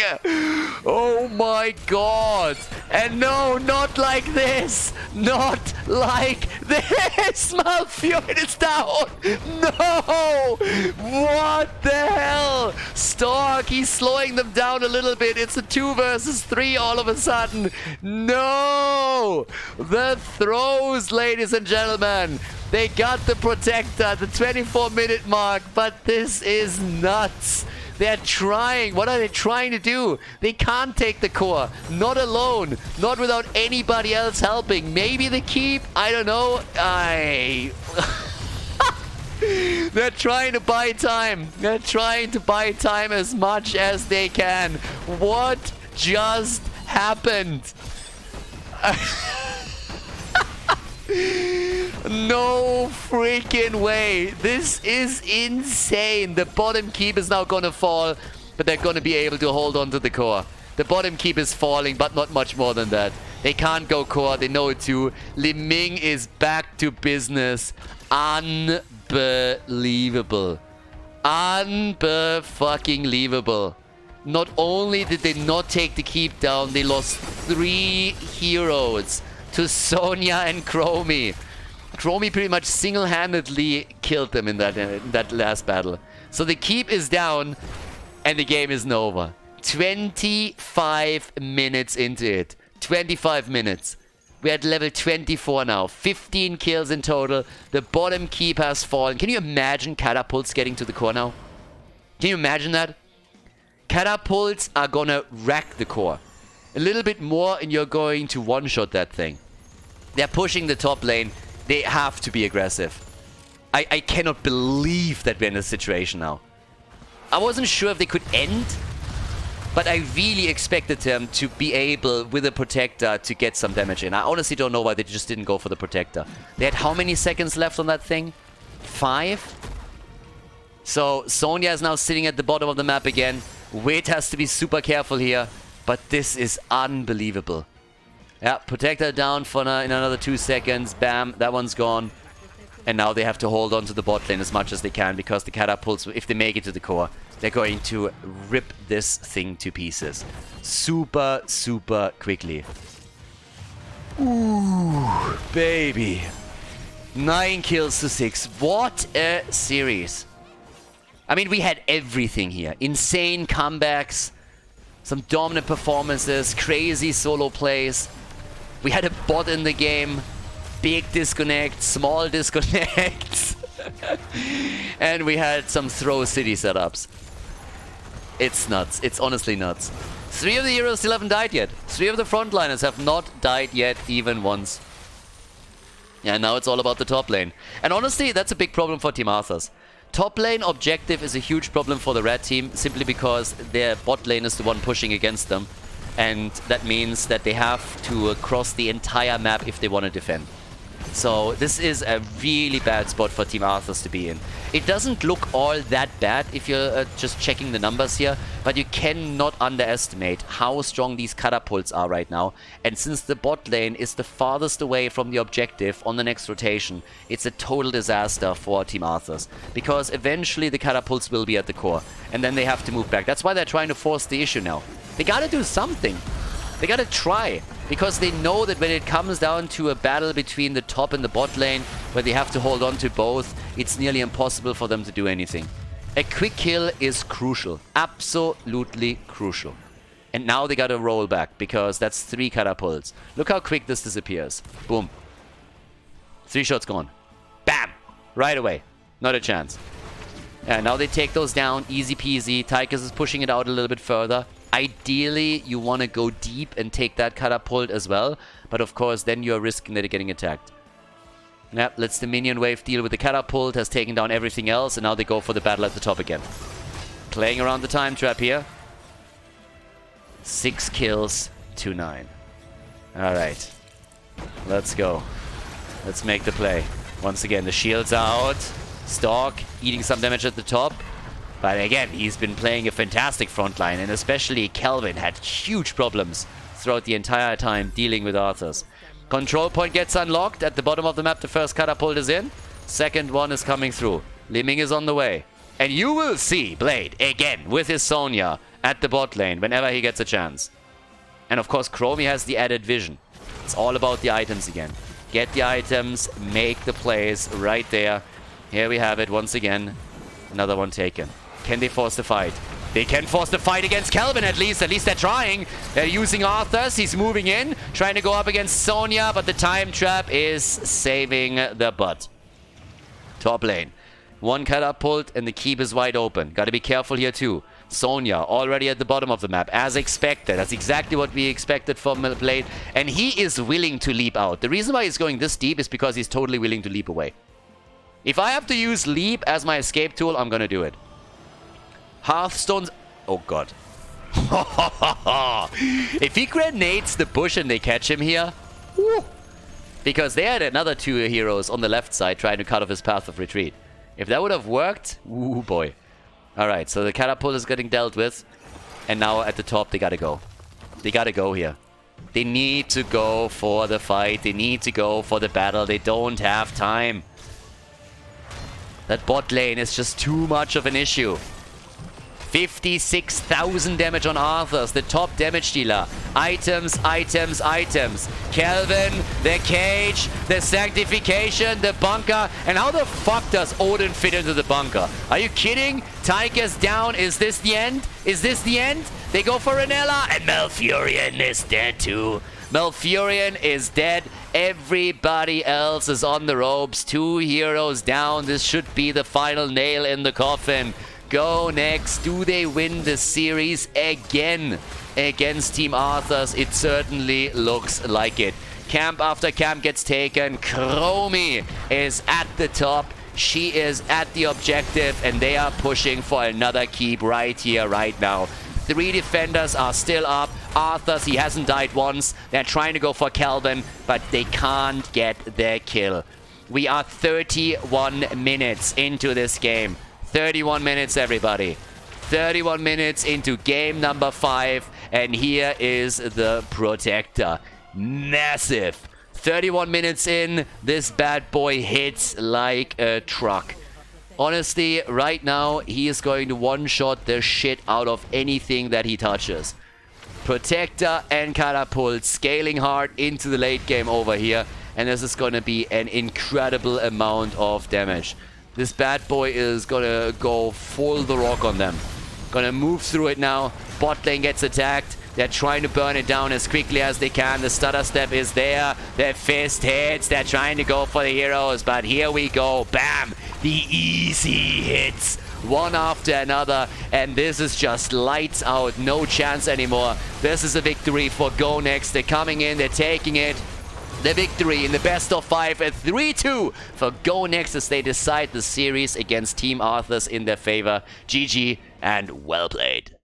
Oh my god. And no, not like this. Not like this. Malfurion is down. No. What the hell? Stork, he's slowing them down a little bit. It's a 2 versus 3 all of a sudden. No. The throws, ladies and gentlemen. They got the Protector at the 24-minute mark, but this is nuts. They're trying. What are they trying to do? They can't take the core. Not alone. Not without anybody else helping. Maybe the keep? I don't know. They're trying to buy time. They're trying to buy time as much as they can. What just happened? No freaking way. This is insane. The bottom keep is now gonna fall, but they're gonna be able to hold on to the core. The bottom keep is falling, but not much more than that. They can't go core. They know it too. Li Ming is back to business. Unbelievable. Unbe-fucking-lievable. Not only did they not take the keep down, they lost 3 heroes to Sonya and Chromie. Chromie pretty much single-handedly killed them in that last battle. So the keep is down and the game isn't over. 25 minutes into it. 25 minutes. We're at level 24 now. 15 kills in total. The bottom keep has fallen. Can you imagine catapults getting to the core now? Can you imagine that? Catapults are gonna wreck the core. A little bit more and you're going to one-shot that thing. They're pushing the top lane. They have to be aggressive. I cannot believe that we're in this situation now. I wasn't sure if they could end, but I really expected them to be able, with a Protector, to get some damage in. I honestly don't know why they just didn't go for the Protector. They had how many seconds left on that thing? 5? So Sonya is now sitting at the bottom of the map again. Wade has to be super careful here, but this is unbelievable. Yeah, Protector down for in another 2 seconds. Bam, that one's gone. And now they have to hold on to the bot lane as much as they can because the catapults, if they make it to the core, they're going to rip this thing to pieces. Super, super quickly. Ooh, baby. 9 kills to 6. What a series. I mean, we had everything here. Insane comebacks, some dominant performances, crazy solo plays. We had a bot in the game. Big disconnect, small disconnects. And we had some throw city setups. It's nuts. It's honestly nuts. 3 of the heroes still haven't died yet. 3 of the frontliners have not died yet, even once. Yeah, now it's all about the top lane. And honestly, that's a big problem for Team Arthas. Top lane objective is a huge problem for the red team, simply because their bot lane is the one pushing against them. And that means that they have to cross the entire map if they want to defend. So this is a really bad spot for Team Arthas to be in. It doesn't look all that bad if you're just checking the numbers here, but you cannot underestimate how strong these catapults are right now. And since the bot lane is the farthest away from the objective on the next rotation, it's a total disaster for Team Arthas. Because eventually the catapults will be at the core, and then they have to move back. That's why they're trying to force the issue now. They gotta do something. They gotta try, because they know that when it comes down to a battle between the top and the bot lane, where they have to hold on to both, it's nearly impossible for them to do anything. A quick kill is crucial. Absolutely crucial. And now they gotta roll back, because that's 3 catapults. Look how quick this disappears. Boom. 3 shots gone. Bam! Right away. Not a chance. Yeah, now they take those down. Easy peasy. Tychus is pushing it out a little bit further. Ideally, you want to go deep and take that catapult as well. But of course, then you're risking that you're getting attacked. Yep, let's the minion wave deal with the catapult. Has taken down everything else. And now they go for the battle at the top again. Playing around the time trap here. 6 kills to 9. Alright. Let's go. Let's make the play. Once again, the shields are out. Stalk eating some damage at the top. But again, he's been playing a fantastic frontline, and especially Kelvin had huge problems throughout the entire time dealing with Arthas. Control point gets unlocked. At the bottom of the map, the first catapult is in. Second one is coming through. Liming is on the way. And you will see Blade again with his Sonya at the bot lane whenever he gets a chance. And of course, Chromie has the added vision. It's all about the items again. Get the items, make the plays right there. Here we have it once again. Another one taken. Can they force the fight? They can force the fight against Kelvin at least. At least they're trying. They're using Arthas. He's moving in. Trying to go up against Sonya. But the time trap is saving the butt. Top lane. 1 catapult and the keep is wide open. Gotta be careful here too. Sonya already at the bottom of the map. As expected. That's exactly what we expected from Blade. And he is willing to leap out. The reason why he's going this deep is because he's totally willing to leap away. If I have to use leap as my escape tool, I'm gonna do it. Hearthstone's... Oh, God. If he grenades the bush and they catch him here... Woo, because they had another 2 heroes on the left side trying to cut off his path of retreat. If that would have worked... Ooh, boy. Alright, so the catapult is getting dealt with. And now at the top, they gotta go. They gotta go here. They need to go for the fight. They need to go for the battle. They don't have time. That bot lane is just too much of an issue. 56,000 damage on Arthas, the top damage dealer. Items, items, items. Kelvin, the cage, the sanctification, the bunker. And how the fuck does Odin fit into the bunker? Are you kidding? Tychus down. Is this the end? Is this the end? They go for Renella, and Malfurion is dead too. Malfurion is dead. Everybody else is on the ropes. 2 heroes down. This should be the final nail in the coffin. Go next. Do they win the series again against Team Arthas? It certainly looks like it. Camp after camp gets taken. Chromie is at the top. She is at the objective, and they are pushing for another keep right here, right now. 3 defenders are still up. Arthas, he hasn't died once. They're trying to go for Kelvin, but they can't get their kill. We are 31 minutes into this game. 31 minutes, everybody. 31 minutes into game number 5. And here is the Protector. massive. 31 minutes in, this bad boy hits like a truck. Honestly, right now, he is going to one-shot the shit out of anything that he touches. Protector and Catapult scaling hard into the late game over here. And this is going to be an incredible amount of damage. This bad boy is going to go full the rock on them. Going to move through it now. Bot lane gets attacked. They're trying to burn it down as quickly as they can. The stutter step is there. Their fist hits. They're trying to go for the heroes. But here we go. Bam! The easy hits. One after another. And this is just lights out. No chance anymore. This is a victory for Go Next. They're coming in. They're taking it. The victory in the best of 5 at 3-2 for Go Next as they decide the series against Team Arthas in their favor. GG and well played.